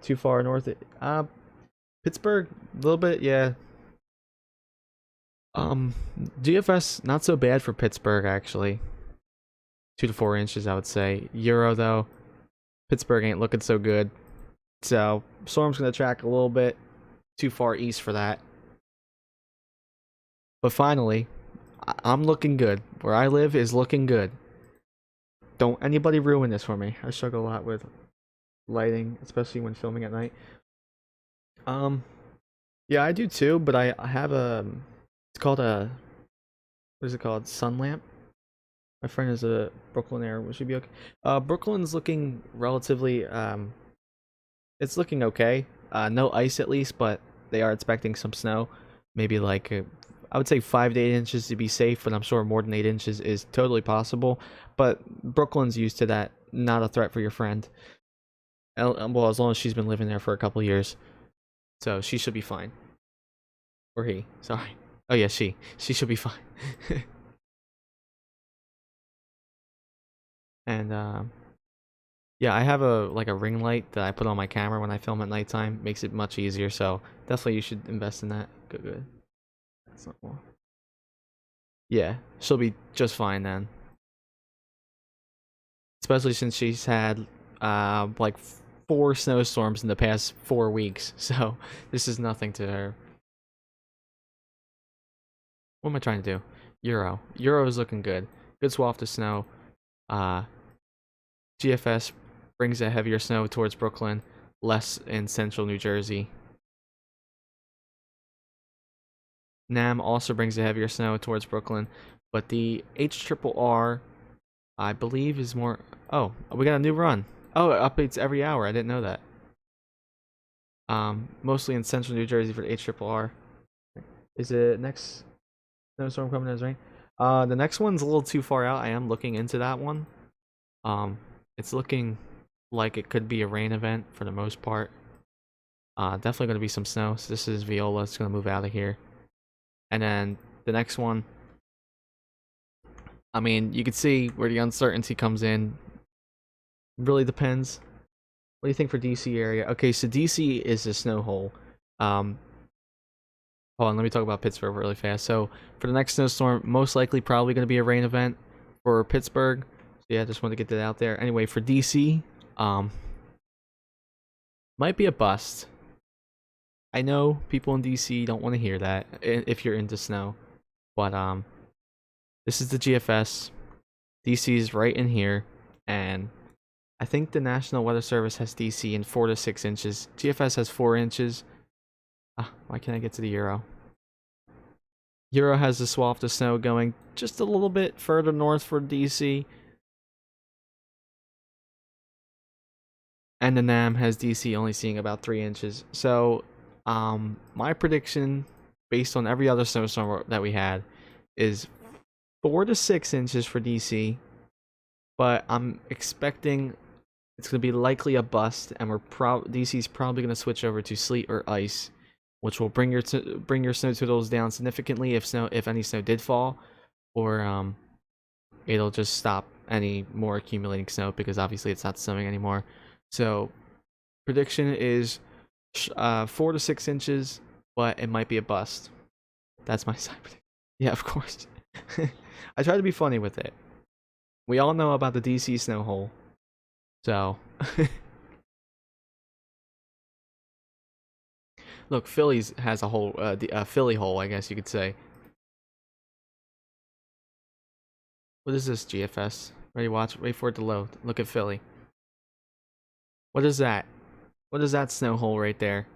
too far north. Pittsburgh a little bit, yeah. GFS not so bad for Pittsburgh actually. 2 to 4 inches I would say. Euro though, Pittsburgh ain't looking so good. So storm's gonna track a little bit too far east for that. But finally, I'm looking good. Where I live is looking good. Don't anybody ruin this for me. I struggle a lot with lighting, especially when filming at night. Yeah, I do too, but I have it's called a, what is it called? Sun lamp. My friend is a Brooklynaire. Would she be okay? Brooklyn's looking relatively, it's looking okay. No ice at least, but they are expecting some snow. Maybe like, I would say 5 to 8 inches to be safe, but I'm sure more than 8 inches is totally possible. But Brooklyn's used to that. Not a threat for your friend. Well, as long as she's been living there for a couple years. So she should be fine. Or he, sorry. Oh yeah, she should be fine. And yeah, I have a ring light that I put on my camera when I film at nighttime. Makes it much easier, so definitely you should invest in that. Good. That's not more. Yeah, she'll be just fine then. Especially since she's had like 4 snowstorms in the past 4 weeks, so this is nothing to her. What am I trying to do? Euro is looking good. Good swath of snow. GFS brings a heavier snow towards Brooklyn, less in central New Jersey. NAM also brings a heavier snow towards Brooklyn, but the HRRR, I believe, is more. Oh, we got a new run. Oh, it updates every hour. I didn't know that. Mostly in central New Jersey for the HRRR. Is it next snowstorm coming as rain? The next one's a little too far out. I am looking into that one. It's looking like it could be a rain event for the most part. Definitely going to be some snow. So this is Viola. It's going to move out of here. And then the next one, I mean, you can see where the uncertainty comes in. Really depends. What do you think for DC area? Okay, so DC is a snow hole. Hold on, let me talk about Pittsburgh really fast. So for the next snowstorm, most likely probably going to be a rain event for Pittsburgh. So yeah, just want to get that out there. Anyway, for DC, might be a bust. I know people in DC don't want to hear that if you're into snow, but this is the GFS. DC is right in here, and I think the National Weather Service has DC in 4 to 6 inches. GFS has 4 inches. Why can't I get to the Euro? Euro has the swath of snow going just a little bit further north for DC. And the NAM has DC only seeing about 3 inches. So, my prediction, based on every other snowstorm that we had, is 4 to 6 inches for DC, but I'm expecting it's going to be likely a bust, and DC's probably going to switch over to sleet or ice, which will bring your snow totals down significantly if any snow did fall, or it'll just stop any more accumulating snow because obviously it's not snowing anymore. So prediction is 4 to 6 inches, but it might be a bust. That's my side prediction. Yeah, of course. I try to be funny with it. We all know about the DC snow hole. So, look, Philly's has a hole, the Philly hole, I guess you could say. What is this, GFS? Ready, watch, wait for it to load. Look at Philly. What is that? What is that snow hole right there?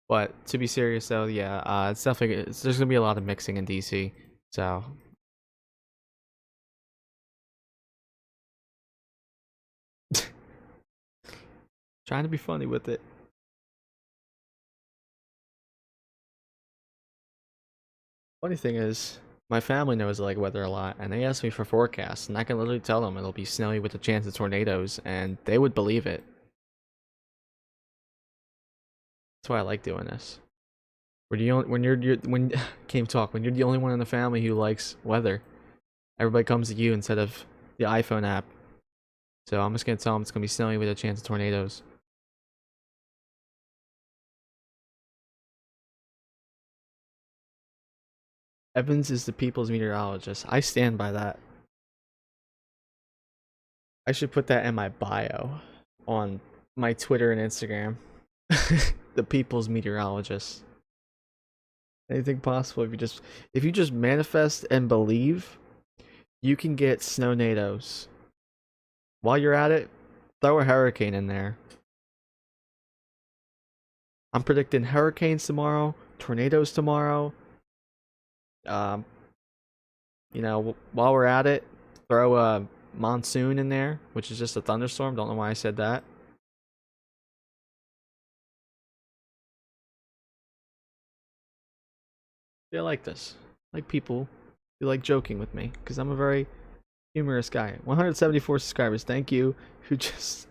But to be serious though, yeah, it's definitely there's gonna be a lot of mixing in DC. So trying to be funny with it. Funny thing is, my family knows I like weather a lot, and they ask me for forecasts, and I can literally tell them it'll be snowy with a chance of tornadoes, and they would believe it. That's why I like doing this. When you're the only one in the family who likes weather, everybody comes to you instead of the iPhone app. So I'm just gonna tell them it's gonna be snowy with a chance of tornadoes. Evans is the people's meteorologist. I stand by that. I should put that in my bio on my Twitter and Instagram. The people's meteorologist. Anything possible if you just manifest and believe, you can get snow-nados. While you're at it, throw a hurricane in there. I'm predicting hurricanes tomorrow, tornadoes tomorrow. You know, while we're at it, throw a monsoon in there, which is just a thunderstorm. Don't know why I said that. I like this. Like people who like joking with me, because I'm a very humorous guy. 174 subscribers. Thank you. Who just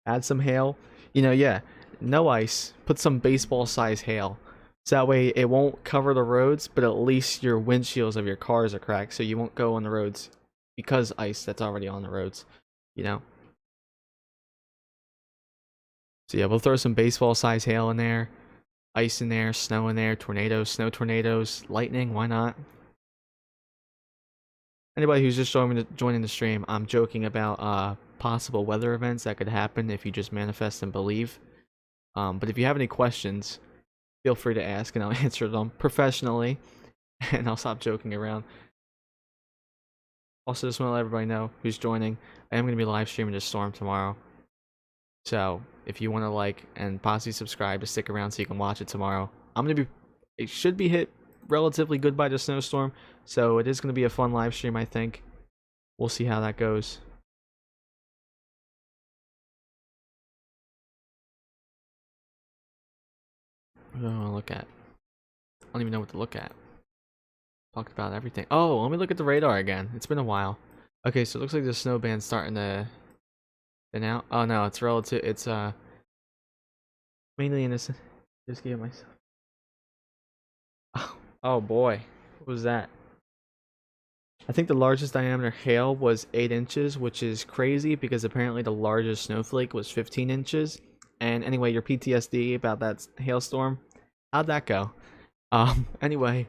add some hail. You know, yeah. No ice. Put some baseball size hail. So that way it won't cover the roads, but at least your windshields of your cars are cracked, so you won't go on the roads because ice that's already on the roads, you know? So yeah, we'll throw some baseball size hail in there, ice in there, snow in there, tornadoes, snow tornadoes, lightning, why not? Anybody who's just joining the stream, I'm joking about possible weather events that could happen if you just manifest and believe. But if you have any questions, feel free to ask and I'll answer them professionally, and I'll stop joking around. Also, just want to let everybody know who's joining, I am going to be live streaming this storm tomorrow. So if you want to like and possibly subscribe to stick around so you can watch it tomorrow. It should be hit relatively good by the snowstorm, so it is going to be a fun live stream, I think. We'll see how that goes. What do I want to look at? I don't even know what to look at. Talked about everything. Oh, let me look at the radar again. It's been a while. Okay, so it looks like the snow band's starting to thin out. Oh no, it's relative. It's mainly in this. Just give myself. Oh boy, what was that? I think the largest diameter hail was 8 inches, which is crazy because apparently the largest snowflake was 15 inches. And anyway, your PTSD about that hailstorm, how'd that go? Anyway,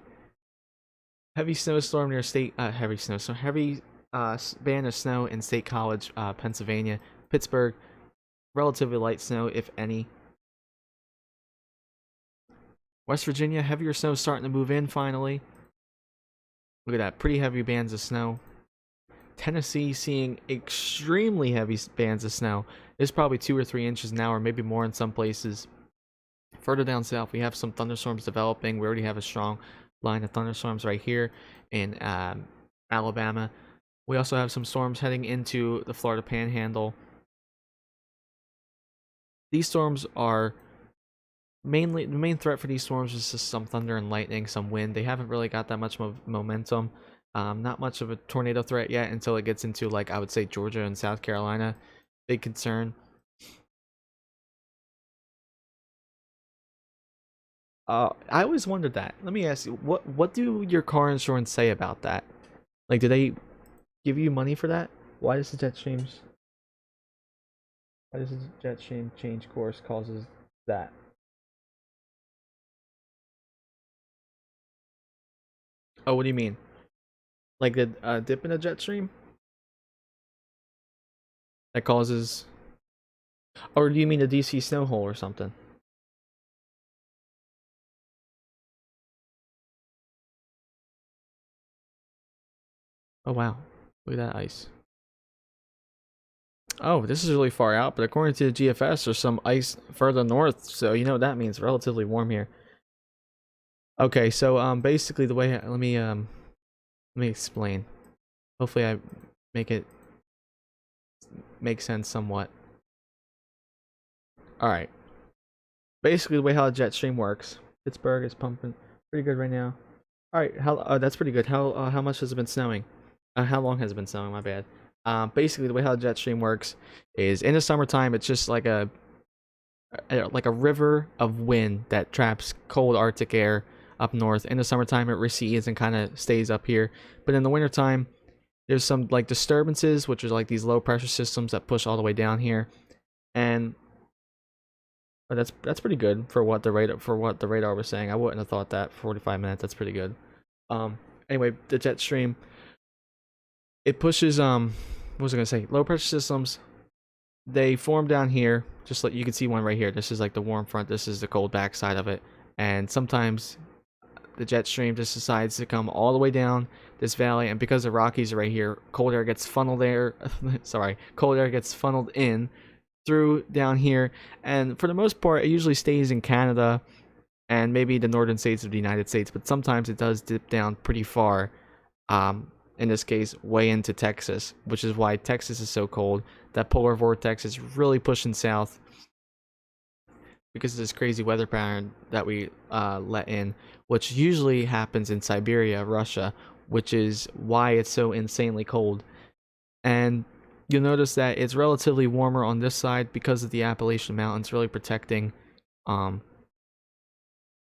heavy snowstorm near heavy band of snow in State College, Pennsylvania. Pittsburgh, relatively light snow, if any. West Virginia, heavier snow starting to move in finally. Look at that, pretty heavy bands of snow. Tennessee seeing extremely heavy bands of snow. There's probably 2 or 3 inches now, or maybe more in some places. Further down south, we have some thunderstorms developing. We already have a strong line of thunderstorms right here in Alabama. We also have some storms heading into the Florida Panhandle. these storms are mainly, the main threat for these storms is just some thunder and lightning, some wind. They haven't really got that much momentum. Not much of a tornado threat yet until it gets into, like, I would say Georgia and South Carolina. Big concern. I always wondered that. Let me ask you, what do your car insurance say about that? Like, do they give you money for that? Why does the jet streams? Why does the jet stream change course causes that? Oh, what do you mean? Like the dip in a jet stream that causes, or do you mean a DC snow hole or something? Oh wow, look at that ice. Oh, this is really far out, but according to the GFS, there's some ice further north, so you know what that means. Relatively warm here. Okay, so basically the way let me explain. Hopefully I make it make sense somewhat. All right. Basically the way how a jet stream works. Pittsburgh is pumping pretty good right now. All right, that's pretty good. How much has it been snowing? How long has it been snowing? My bad. Basically the way how the jet stream works is in the summertime it's just like a river of wind that traps cold Arctic air up north. In the summertime, it recedes and kind of stays up here. But in the wintertime, there's some like disturbances, which are like these low pressure systems that push all the way down here. And that's pretty good for what the radar was saying. I wouldn't have thought that. 45 minutes, that's pretty good. Anyway, the jet stream, it pushes what was I gonna say? Low pressure systems. They form down here, just like you can see one right here. This is like the warm front. This is the cold backside of it. And sometimes the jet stream just decides to come all the way down this valley, and because the Rockies are right here, cold air gets funneled there. Cold air gets funneled in through down here, and for the most part, it usually stays in Canada and maybe the northern states of the United States. But sometimes it does dip down pretty far. In this case, way into Texas, which is why Texas is so cold. That polar vortex is really pushing south because of this crazy weather pattern that we let in, which usually happens in Siberia, Russia, which is why it's so insanely cold. And you'll notice that it's relatively warmer on this side because of the Appalachian Mountains really protecting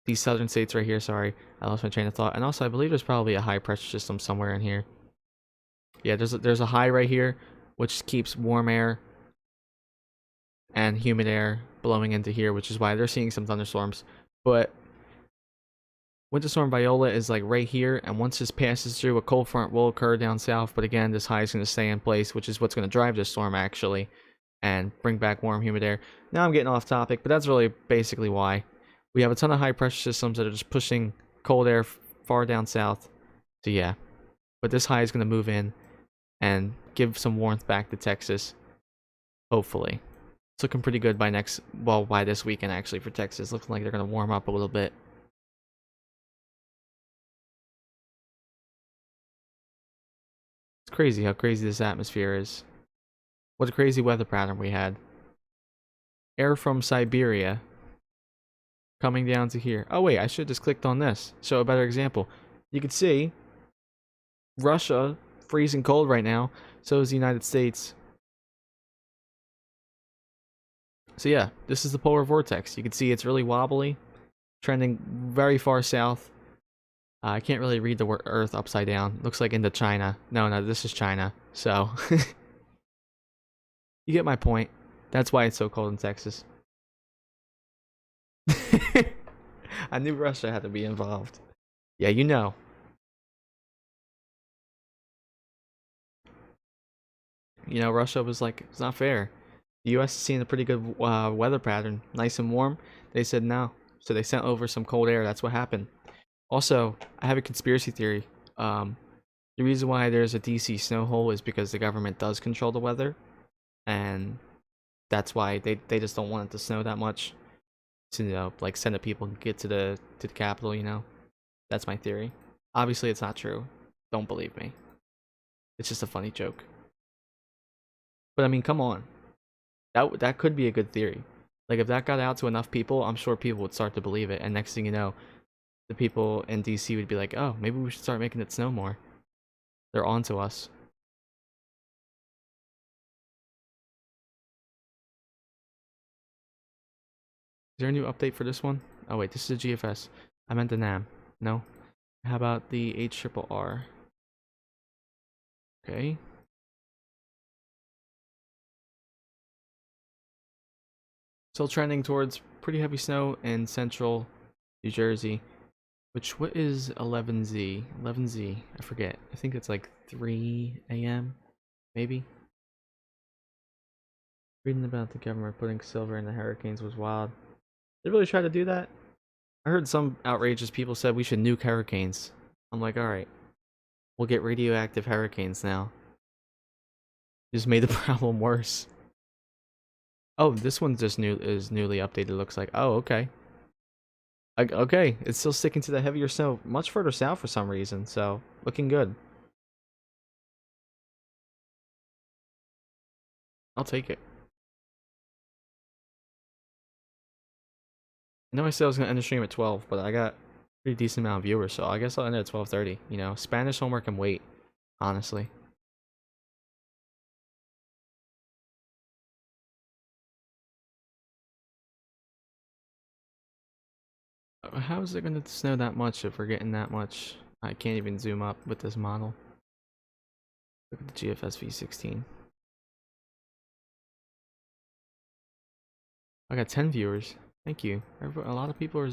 these southern states right here. Sorry, I lost my train of thought. And also, I believe there's probably a high pressure system somewhere in here. Yeah, there's a high right here, which keeps warm air and humid air blowing into here, which is why they're seeing some thunderstorms. But Winter Storm Viola is like right here, and once this passes through, a cold front will occur down south. But again, this high is going to stay in place, which is what's going to drive this storm actually, and bring back warm, humid air. Now I'm getting off topic, but that's really basically why. We have a ton of high pressure systems that are just pushing cold air far down south. So yeah, but this high is going to move in and give some warmth back to Texas, hopefully. It's looking pretty good by this weekend actually for Texas. Looking like they're going to warm up a little bit. It's crazy how crazy this atmosphere is. What a crazy weather pattern we had. Air from Siberia coming down to here. Oh wait, I should have just clicked on this. Show a better example. You can see Russia freezing cold right now. So is the United States. So yeah, this is the polar vortex. You can see it's really wobbly, trending very far south. I can't really read the word Earth upside down. Looks like into China. No, this is China. So you get my point. That's why it's so cold in Texas. I knew Russia had to be involved. Yeah, you know. You know, Russia was like, it's not fair. The U.S. is seeing a pretty good weather pattern, nice and warm. They said no, so they sent over some cold air. That's what happened. Also, I have a conspiracy theory. The reason why there's a DC snow hole is because the government does control the weather, and that's why they just don't want it to snow that much. To, you know, like send the people get to the capital. You know, that's my theory. Obviously, it's not true. Don't believe me. It's just a funny joke. But I mean, come on. That could be a good theory. Like, if that got out to enough people, I'm sure people would start to believe it. And next thing you know, the people in DC would be like, oh, maybe we should start making it snow more. They're on to us. Is there a new update for this one? Oh wait, this is a GFS. I meant the NAM. No. How about the HRRR? Okay. Still trending towards pretty heavy snow in central New Jersey. Which, what is 11Z? 11Z, I forget. I think it's like 3 a.m. maybe? Reading about the government putting silver in the hurricanes was wild. They really try to do that? I heard some outrageous people said we should nuke hurricanes. I'm like, alright. We'll get radioactive hurricanes now. Just made the problem worse. Oh, this one just is newly updated, looks like. Oh, okay. Okay, it's still sticking to the heavier snow much further south for some reason, so looking good. I'll take it. I know I said I was going to end the stream at 12, but I got a pretty decent amount of viewers, so I guess I'll end it at 12:30. You know, Spanish homework can wait, honestly. How is it going to snow that much if we're getting that much? I can't even zoom up with this model. Look at the GFS V16. I got 10 viewers. Thank you. A lot of people are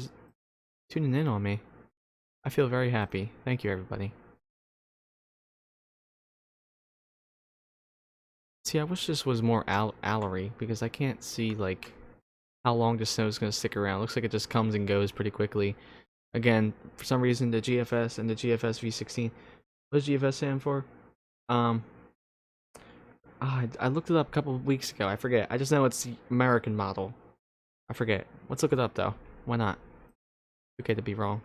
tuning in on me. I feel very happy. Thank you, everybody. See, I wish this was more allery, because I can't see, like, how long the snow is going to stick around. Looks like it just comes and goes pretty quickly. Again, for some reason, the GFS and the GFS V16. What does GFS stand for? I looked it up a couple of weeks ago. I forget. I just know it's the American model. I forget. Let's look it up, though. Why not? Okay to be wrong.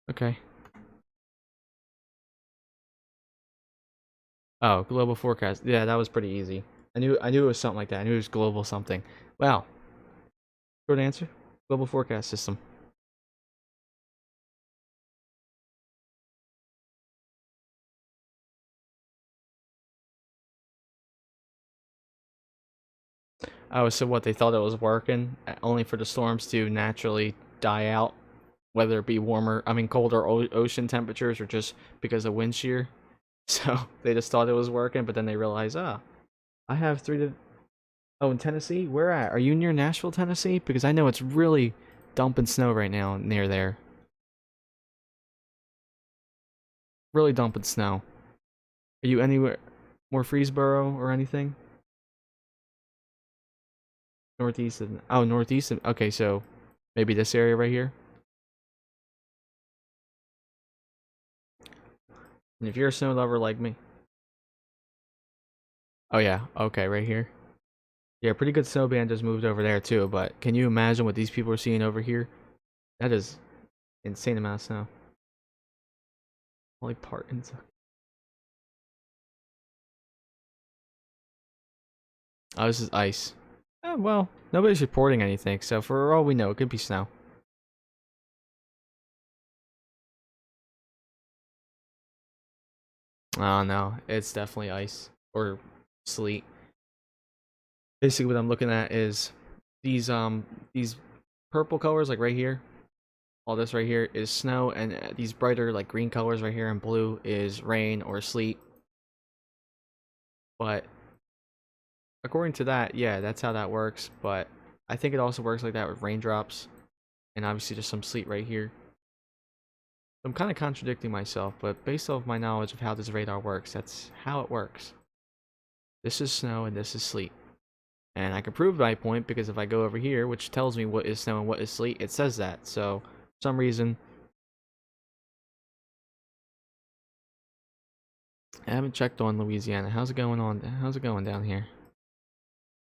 Okay. Oh, global forecast. Yeah, that was pretty easy. I knew it was something like that. I knew it was global something. Wow. Short answer. Global forecast system. Oh, so what, they thought it was working, only for the storms to naturally die out, whether it be warmer, I mean colder ocean temperatures or just because of wind shear. So they just thought it was working, but then they realized, I have 3 to... Oh, in Tennessee? Where at? Are you near Nashville, Tennessee? Because I know it's really dumping snow right now near there. Really dumping snow. Are you anywhere more Freesboro or anything? Northeast of... Oh, northeast of... Okay, so maybe this area right here? And if you're a snow lover like me... Oh yeah, okay, right here. Yeah, pretty good snow band just moved over there too, but can you imagine what these people are seeing over here? That is insane amount of snow. Only part inside. Oh, this is ice. Oh, well, nobody's reporting anything, so for all we know, it could be snow. Oh no, it's definitely ice or sleet. Basically what I'm looking at is these purple colors like right here. All this right here is snow, and these brighter like green colors right here and blue is rain or sleet. But according to that, yeah, that's how that works, but I think it also works like that with raindrops and obviously just some sleet right here. I'm kind of contradicting myself, but based off my knowledge of how this radar works, that's how it works. This is snow and this is sleet. And I can prove my point because if I go over here, which tells me what is snow and what is sleet, it says that. So, for some reason, I haven't checked on Louisiana. How's it going on? How's it going down here?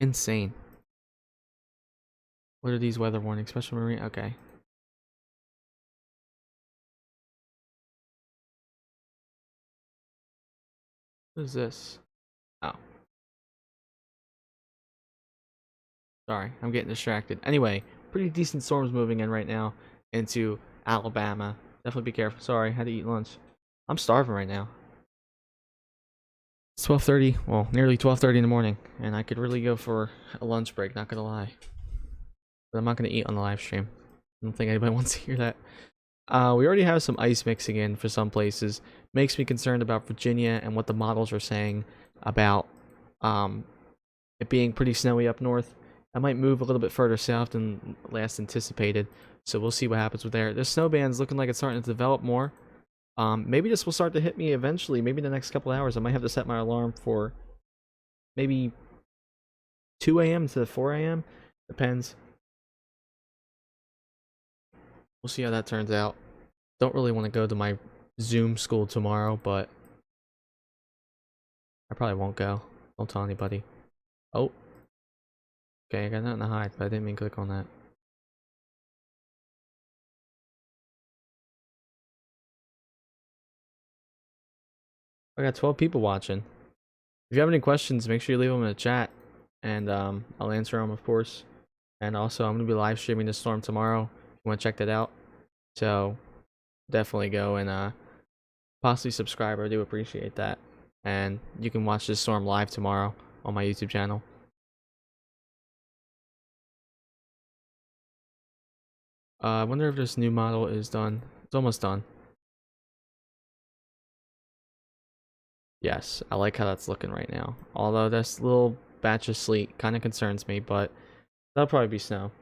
Insane. What are these weather warnings? Special marine? Okay. What is this? Oh, sorry, I'm getting distracted. Anyway, pretty decent storms moving in right now into Alabama. Definitely be careful. Sorry, had to eat lunch. I'm starving right now. It's 12:30, well, nearly 12:30 in the morning, and I could really go for a lunch break, not gonna lie. But I'm not gonna eat on the live stream. I don't think anybody wants to hear that. We already have some ice mixing in for some places. Makes me concerned about Virginia and what the models are saying about um, it being pretty snowy up north. I might move a little bit further south than last anticipated, so we'll see what happens with there. The snow band's looking like it's starting to develop more. Maybe this will start to hit me eventually. Maybe in the next couple hours. I might have to set my alarm for maybe 2 a.m. to 4 a.m. Depends. We'll see how that turns out. Don't really want to go to my Zoom school tomorrow, but I probably won't go. Don't tell anybody. Oh. Okay, I got nothing to hide, but I didn't mean to click on that. I got 12 people watching. If you have any questions, make sure you leave them in the chat, and I'll answer them, of course. And also, I'm going to be live streaming the storm tomorrow. If you want to check that out. So, definitely go and possibly subscribe. I do appreciate that. And you can watch this storm live tomorrow on my YouTube channel. I wonder if this new model is done. It's almost done. Yes, I like how that's looking right now. Although this little batch of sleet kind of concerns me, but that'll probably be snow.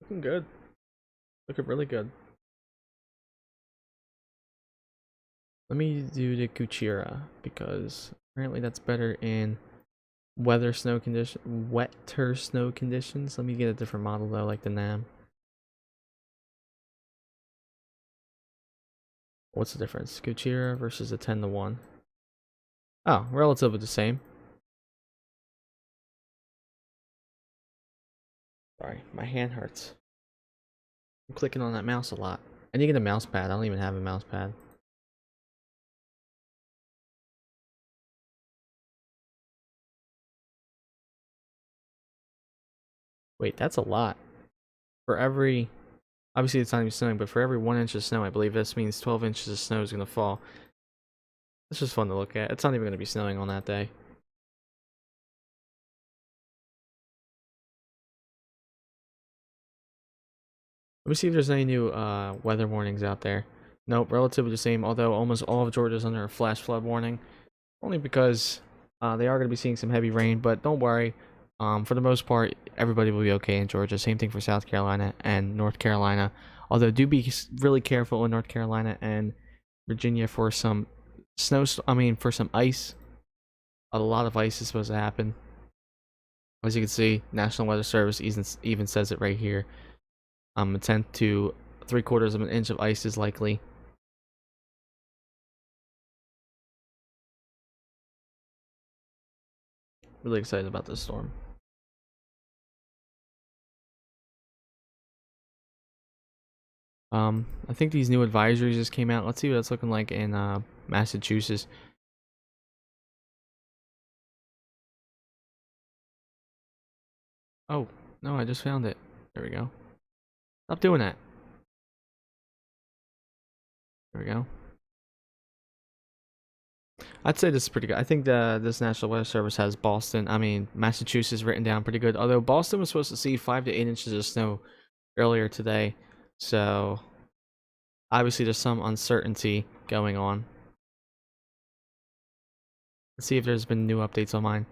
Looking good. Looking really good. Let me do the Kuchira because apparently that's better in wetter snow conditions. Let me get a different model though, like the Nam. What's the difference? Kuchira versus a 10-1. Oh, relatively the same. Sorry, my hand hurts. I'm clicking on that mouse a lot. I need to get a mouse pad. I don't even have a mouse pad. Wait, that's a lot. For every... Obviously, it's not even snowing, but for every 1 inch of snow, I believe this means 12 inches of snow is going to fall. It's just fun to look at. It's not even going to be snowing on that day. Let me see if there's any new weather warnings out there. Nope, relatively the same, although almost all of Georgia's under a flash flood warning. Only because they are going to be seeing some heavy rain, but don't worry. For the most part, everybody will be okay in Georgia. Same thing for South Carolina and North Carolina. Although do be really careful in North Carolina and Virginia for some for some ice. A lot of ice is supposed to happen. As you can see, National Weather Service even says it right here. A 1/10 to 3/4 of an inch of ice is likely. Really excited about this storm. I think these new advisories just came out. Let's see what it's looking like in Massachusetts. Oh, no, I just found it. There we go. Stop doing that. There we go. I'd say this is pretty good. I think this National Weather Service has Massachusetts written down pretty good. Although Boston was supposed to see 5 to 8 inches of snow earlier today. So, obviously there's some uncertainty going on. Let's see if there's been new updates on mine.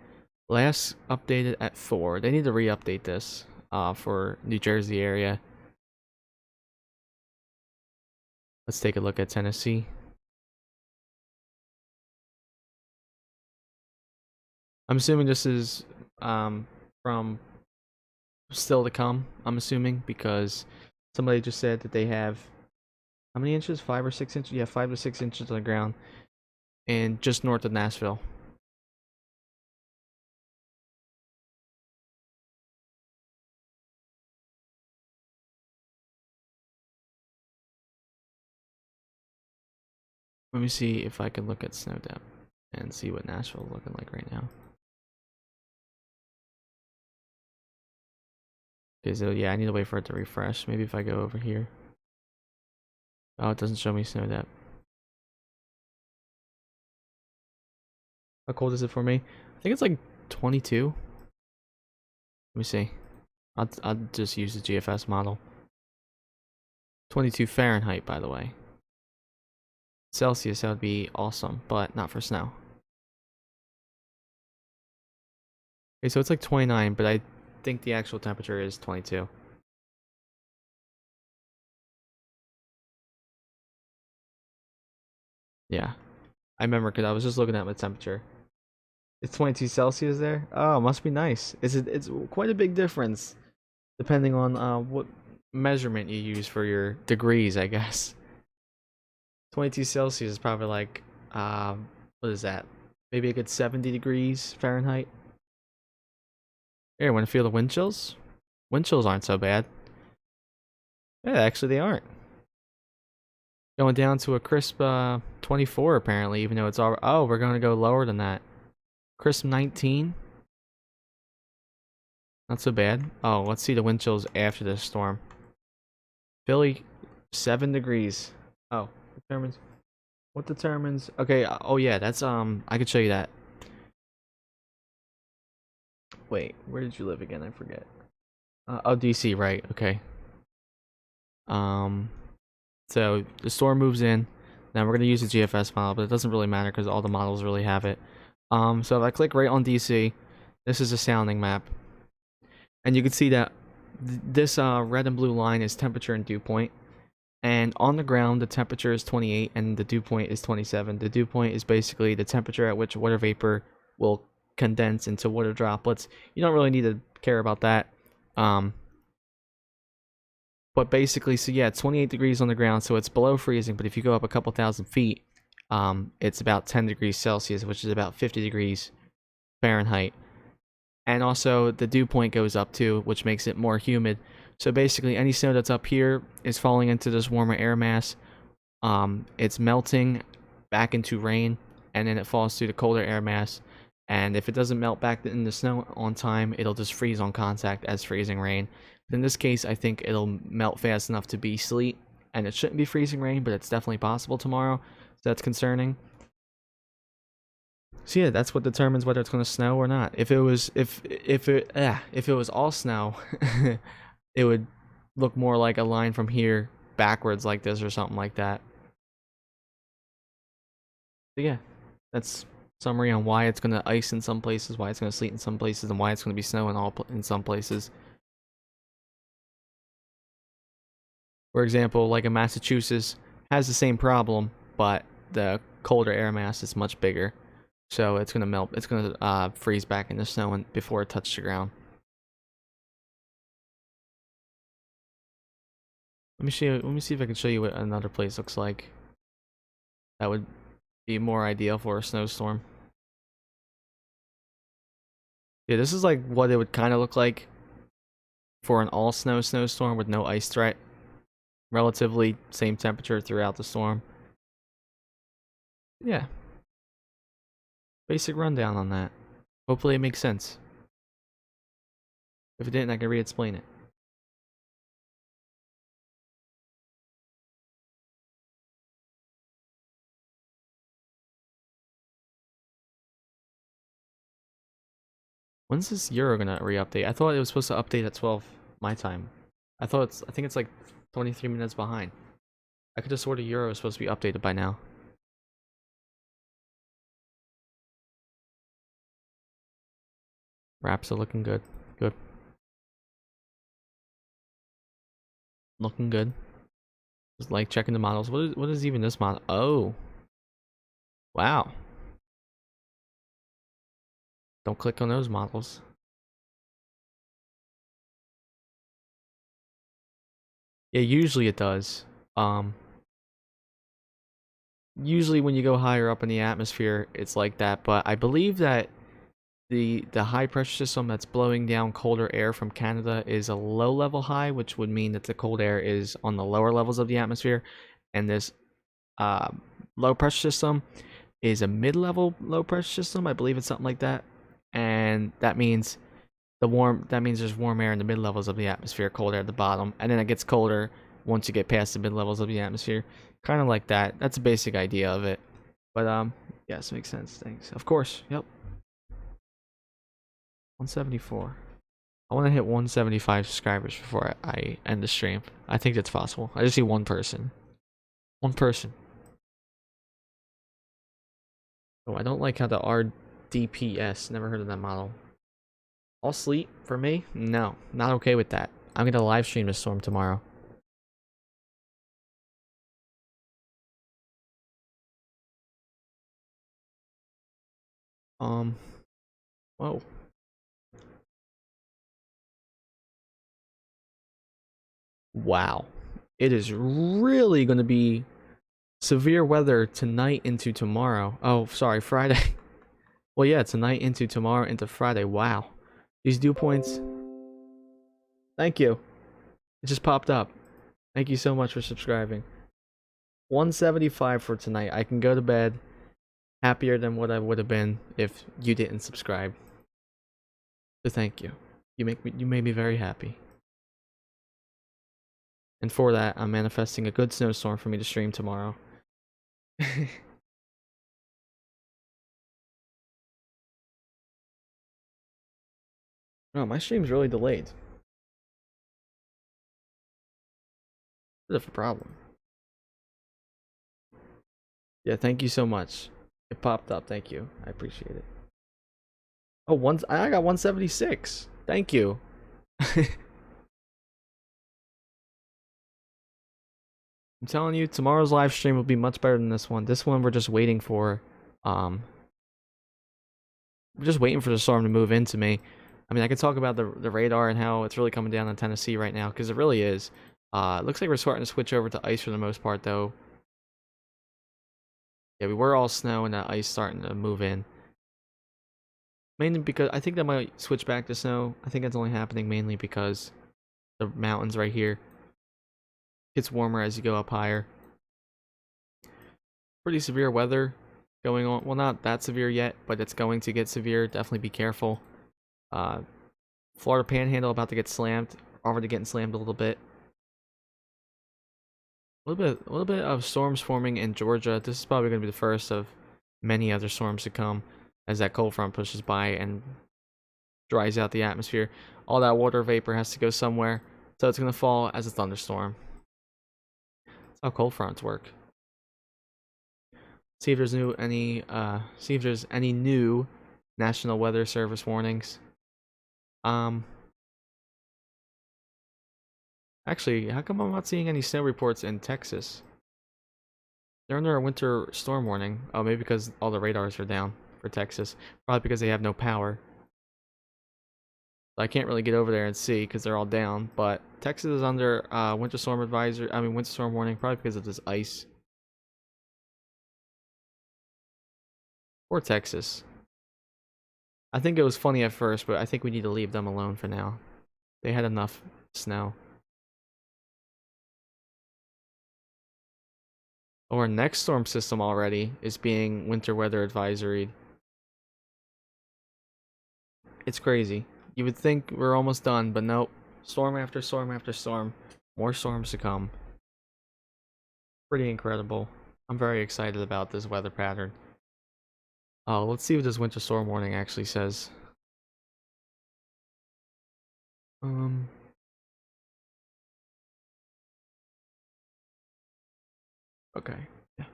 Last updated at 4. They need to re-update this for New Jersey area. Let's take a look at Tennessee. I'm assuming this is from still to come, I'm assuming, because somebody just said that they have how many inches? 5 or 6 inches? Yeah, 5 to 6 inches on the ground and just north of Nashville. Let me see if I can look at snow depth and see what Nashville's looking like right now. Okay, so yeah, I need to wait for it to refresh. Maybe if I go over here. Oh, it doesn't show me snow depth. How cold is it for me? I think it's like 22. Let me see. I'll just use the GFS model. 22 Fahrenheit, by the way. Celsius, that would be awesome, but not for snow. Okay, so it's like 29, but I think the actual temperature is 22. Yeah, I remember because I was just looking at my temperature. It's 22 Celsius there? Oh, must be nice. It's quite a big difference depending on what measurement you use for your degrees, I guess. 22 Celsius is probably like, what is that? Maybe a good 70 degrees Fahrenheit. Here, want to feel the wind chills? Wind chills aren't so bad. Yeah, actually they aren't. Going down to a crisp 24 apparently, even though it's all. Oh, we're going to go lower than that. Crisp 19. Not so bad. Oh, let's see the wind chills after this storm. Philly, 7 degrees. Oh, determines. What determines? Okay. Oh yeah, that's I could show you that. Wait, where did you live again? I forget. Oh, DC, right? Okay. So the storm moves in. Now we're gonna use the GFS model, but it doesn't really matter because all the models really have it. So if I click right on DC, this is a sounding map, and you can see that this red and blue line is temperature and dew point. And on the ground, the temperature is 28 and the dew point is 27. The dew point is basically the temperature at which water vapor will condense into water droplets. You don't really need to care about that. But basically, so yeah, it's 28 degrees on the ground, so it's below freezing. But if you go up a couple thousand feet, it's about 10 degrees Celsius, which is about 50 degrees Fahrenheit. And also, the dew point goes up too, which makes it more humid. So basically, any snow that's up here is falling into this warmer air mass. It's melting back into rain, and then it falls through the colder air mass. And if it doesn't melt back in the snow on time, it'll just freeze on contact as freezing rain. But in this case, I think it'll melt fast enough to be sleet, and it shouldn't be freezing rain, but it's definitely possible tomorrow. So that's concerning. So yeah, that's what determines whether it's going to snow or not. If it was all snow, it would look more like a line from here backwards like this or something like that. But yeah, that's summary on why it's going to ice in some places, why it's going to sleet in some places, and why it's going to be snow in some places. For example, like in Massachusetts has the same problem, but the colder air mass is much bigger. So it's gonna melt. It's gonna freeze back into snow before it touches the ground. Let me show you. Let me see if I can show you what another place looks like. That would be more ideal for a snowstorm. Yeah, this is like what it would kind of look like for an all-snow snowstorm with no ice threat. Relatively same temperature throughout the storm. Yeah. Basic rundown on that. Hopefully it makes sense. If it didn't, I can re-explain it. When's this Euro gonna re-update? I thought it was supposed to update at 12 my time. I think it's like 23 minutes behind. I could have swore the Euro was supposed to be updated by now. Wraps are looking good. Good. Looking good. Just like checking the models. What is even this model? Oh. Wow. Don't click on those models. Yeah, usually it does. Usually when you go higher up in the atmosphere, it's like that, but I believe that the high pressure system that's blowing down colder air from Canada is a low level high, which would mean that the cold air is on the lower levels of the atmosphere, and this low pressure system is a mid-level low pressure system. I believe it's something like that. And that means there's warm air in the mid levels of the atmosphere, cold air at the bottom, and then it gets colder once you get past the mid levels of the atmosphere. Kind of like that. That's a basic idea of it. But yes, makes sense. Thanks. Of course. Yep. 174. I want to hit 175 subscribers before I end the stream. I think that's possible. I just see one person. One person. Oh, I don't like how the RDPS. Never heard of that model. All sleep for me? No, not okay with that. I'm gonna live stream the storm tomorrow. Whoa. Wow. It is really gonna be severe weather tonight into tomorrow. Oh, sorry, Friday. Well, yeah, tonight into tomorrow into Friday. Wow. These dew points. Thank you. It just popped up. Thank you so much for subscribing. 175 for tonight. I can go to bed happier than what I would have been if you didn't subscribe. So thank you. You made me very happy. And for that, I'm manifesting a good snowstorm for me to stream tomorrow. No, my stream's really delayed. Bit of a problem. Yeah, thank you so much. It popped up. Thank you. I appreciate it. Oh, I got 176. Thank you. I'm telling you, tomorrow's live stream will be much better than this one. This one we're just waiting for. We're just waiting for the storm to move into me. I mean, I could talk about the radar and how it's really coming down on Tennessee right now, because it really is. It looks like we're starting to switch over to ice for the most part, though. Yeah, we were all snow and that ice starting to move in. Mainly because I think that might switch back to snow. I think that's only happening mainly because the mountains right here gets warmer as you go up higher. Pretty severe weather going on. Well, not that severe yet, but it's going to get severe. Definitely be careful. Florida Panhandle about to get slammed. Already getting slammed a little bit. A little bit of storms forming in Georgia. This is probably going to be the first of many other storms to come as that cold front pushes by and dries out the atmosphere. All that water vapor has to go somewhere, so it's going to fall as a thunderstorm. That's how cold fronts work. See if there's any new National Weather Service warnings. Actually, how come I'm not seeing any snow reports in Texas? They're under a winter storm warning. Oh, maybe because all the radars are down for Texas. Probably because they have no power. I can't really get over there and see because they're all down. But Texas is under winter storm winter storm warning, probably because of this ice. Or Texas. I think it was funny at first, but I think we need to leave them alone for now. They had enough snow. Our next storm system already is being winter weather advisory. It's crazy. You would think we're almost done, but nope. Storm after storm after storm. More storms to come. Pretty incredible. I'm very excited about this weather pattern. Oh, let's see what this winter storm warning actually says. Okay. Yeah.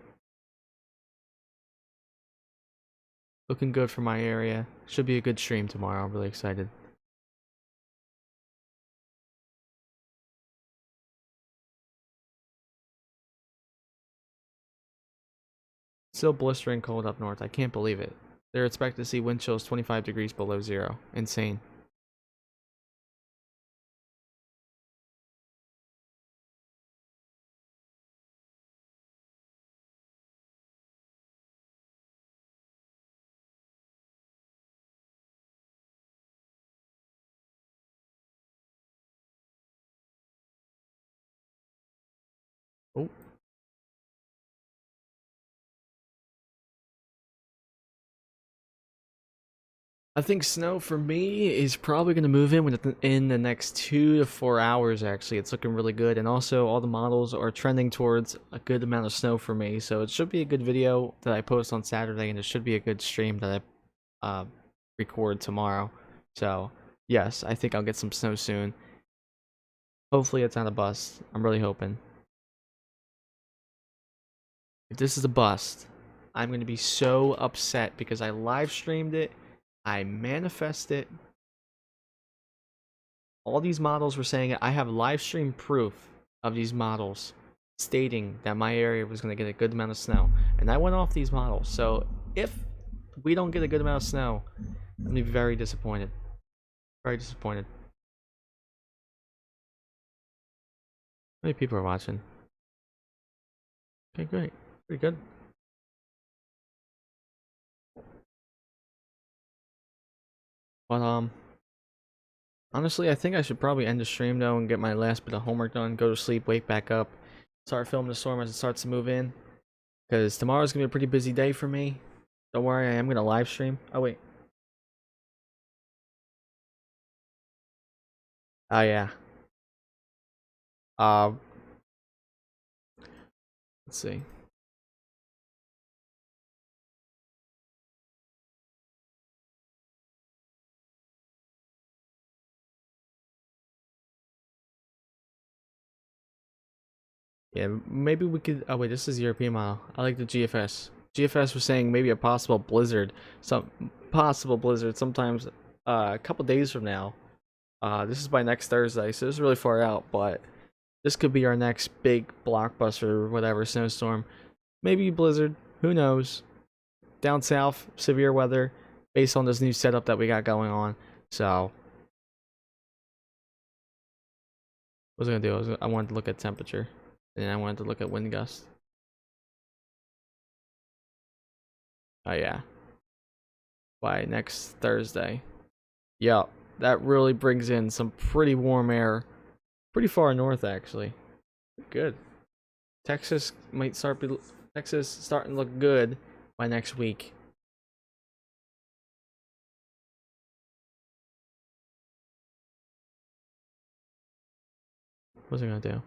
Looking good for my area. Should be a good stream tomorrow. I'm really excited. Still blistering cold up north. I can't believe it. They're expected to see wind chills 25 degrees below zero. Insane. Oh. I think snow for me is probably going to move in the next 2 to 4 hours. Actually, it's looking really good, and also all the models are trending towards a good amount of snow for me. So it should be a good video that I post on Saturday, and it should be a good stream that I record tomorrow. So yes, I think I'll get some snow soon. Hopefully, it's not a bust. I'm really hoping. If this is a bust, I'm going to be so upset because I live streamed it. I manifest it. All these models were saying it. I have live stream proof of these models stating that my area was going to get a good amount of snow. And I went off these models. So if we don't get a good amount of snow, I'm going to be very disappointed. Very disappointed. How many people are watching? Okay, great. Pretty good. But honestly, I think I should probably end the stream though and get my last bit of homework done, go to sleep, wake back up, start filming the storm as it starts to move in. Because tomorrow's gonna be a pretty busy day for me. Don't worry, I am gonna live stream. Oh wait. Oh yeah. Uh let's see. Yeah, maybe we could. Oh wait, this is European model. I like the GFS. GFS was saying maybe a possible blizzard, some possible blizzard. Sometimes, a couple days from now. This is by next Thursday, so this is really far out. But this could be our next big blockbuster, or whatever snowstorm. Maybe blizzard. Who knows? Down south, severe weather, based on this new setup that we got going on. So, what was I gonna do? I wanted to look at temperature, and I wanted to look at wind gusts. Oh yeah, by next Thursday. Yeah, that really brings in some pretty warm air, pretty far north actually. Good. Texas might start be Texas starting to look good by next week. What's it gonna do?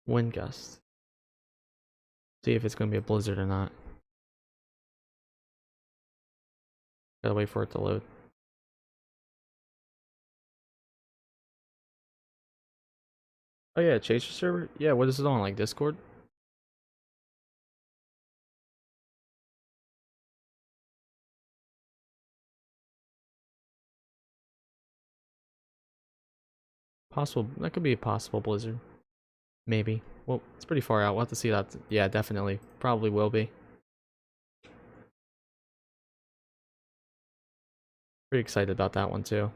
Wind gusts. See if it's gonna be a blizzard or not. Gotta wait for it to load. Oh yeah, Chaser server? Yeah, what is it on? Like Discord? Possible. That could be a possible blizzard. Maybe. Well, it's pretty far out. We'll have to see that. Yeah, definitely. Probably will be. Pretty excited about that one too.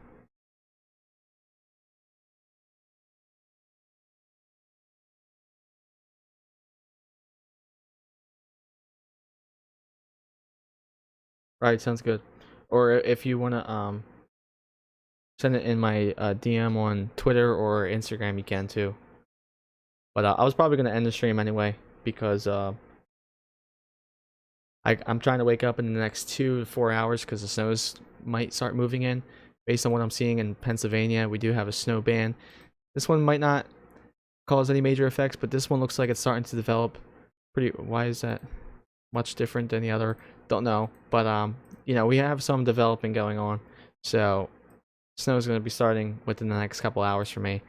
Right, sounds good. Or if you wanna send it in my DM on Twitter or Instagram, you can too. But I was probably gonna end the stream anyway because I'm trying to wake up in the next 2 to 4 hours because the snows might start moving in. Based on what I'm seeing in Pennsylvania, we do have a snow ban. This one might not cause any major effects, but this one looks like it's starting to develop. Pretty. Why is that much different than the other? Don't know, but you know, we have some developing going on, so snow is going to be starting within the next couple hours for me.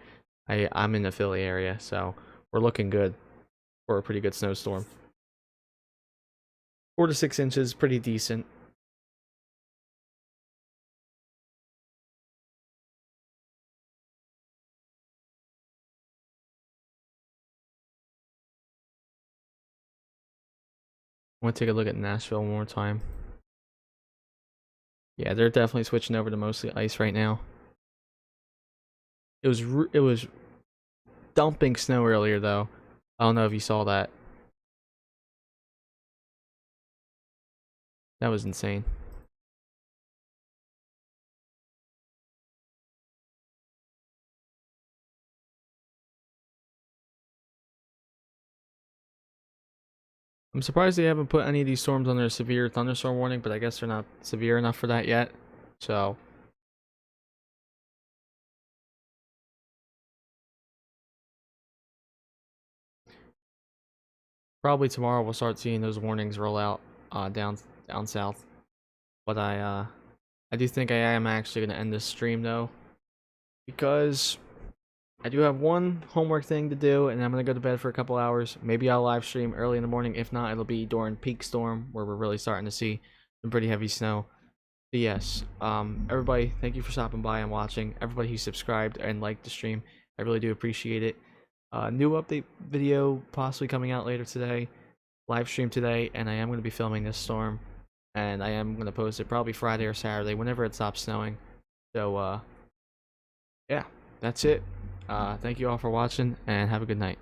I'm in the Philly area, so we're looking good for a pretty good snowstorm. 4 to 6 inches, pretty decent. I want to take a look at Nashville one more time. Yeah, they're definitely switching over to mostly ice right now. It was dumping snow earlier though. I don't know if you saw that. That was insane. I'm surprised they haven't put any of these storms on their severe thunderstorm warning, but I guess they're not severe enough for that yet. So probably tomorrow we'll start seeing those warnings roll out down south. But I do think I am actually gonna end this stream though, because I do have one homework thing to do, and I'm gonna go to bed for a couple hours. Maybe I'll live stream early in the morning. If not, it'll be during peak storm where we're really starting to see some pretty heavy snow. But yes, everybody, thank you for stopping by and watching. Everybody who subscribed and liked the stream, I really do appreciate it. New update video possibly coming out later today, live stream today, and I am going to be filming this storm, and I am going to post it probably Friday or Saturday whenever it stops snowing. So yeah, that's it. Thank you all for watching, and have a good night.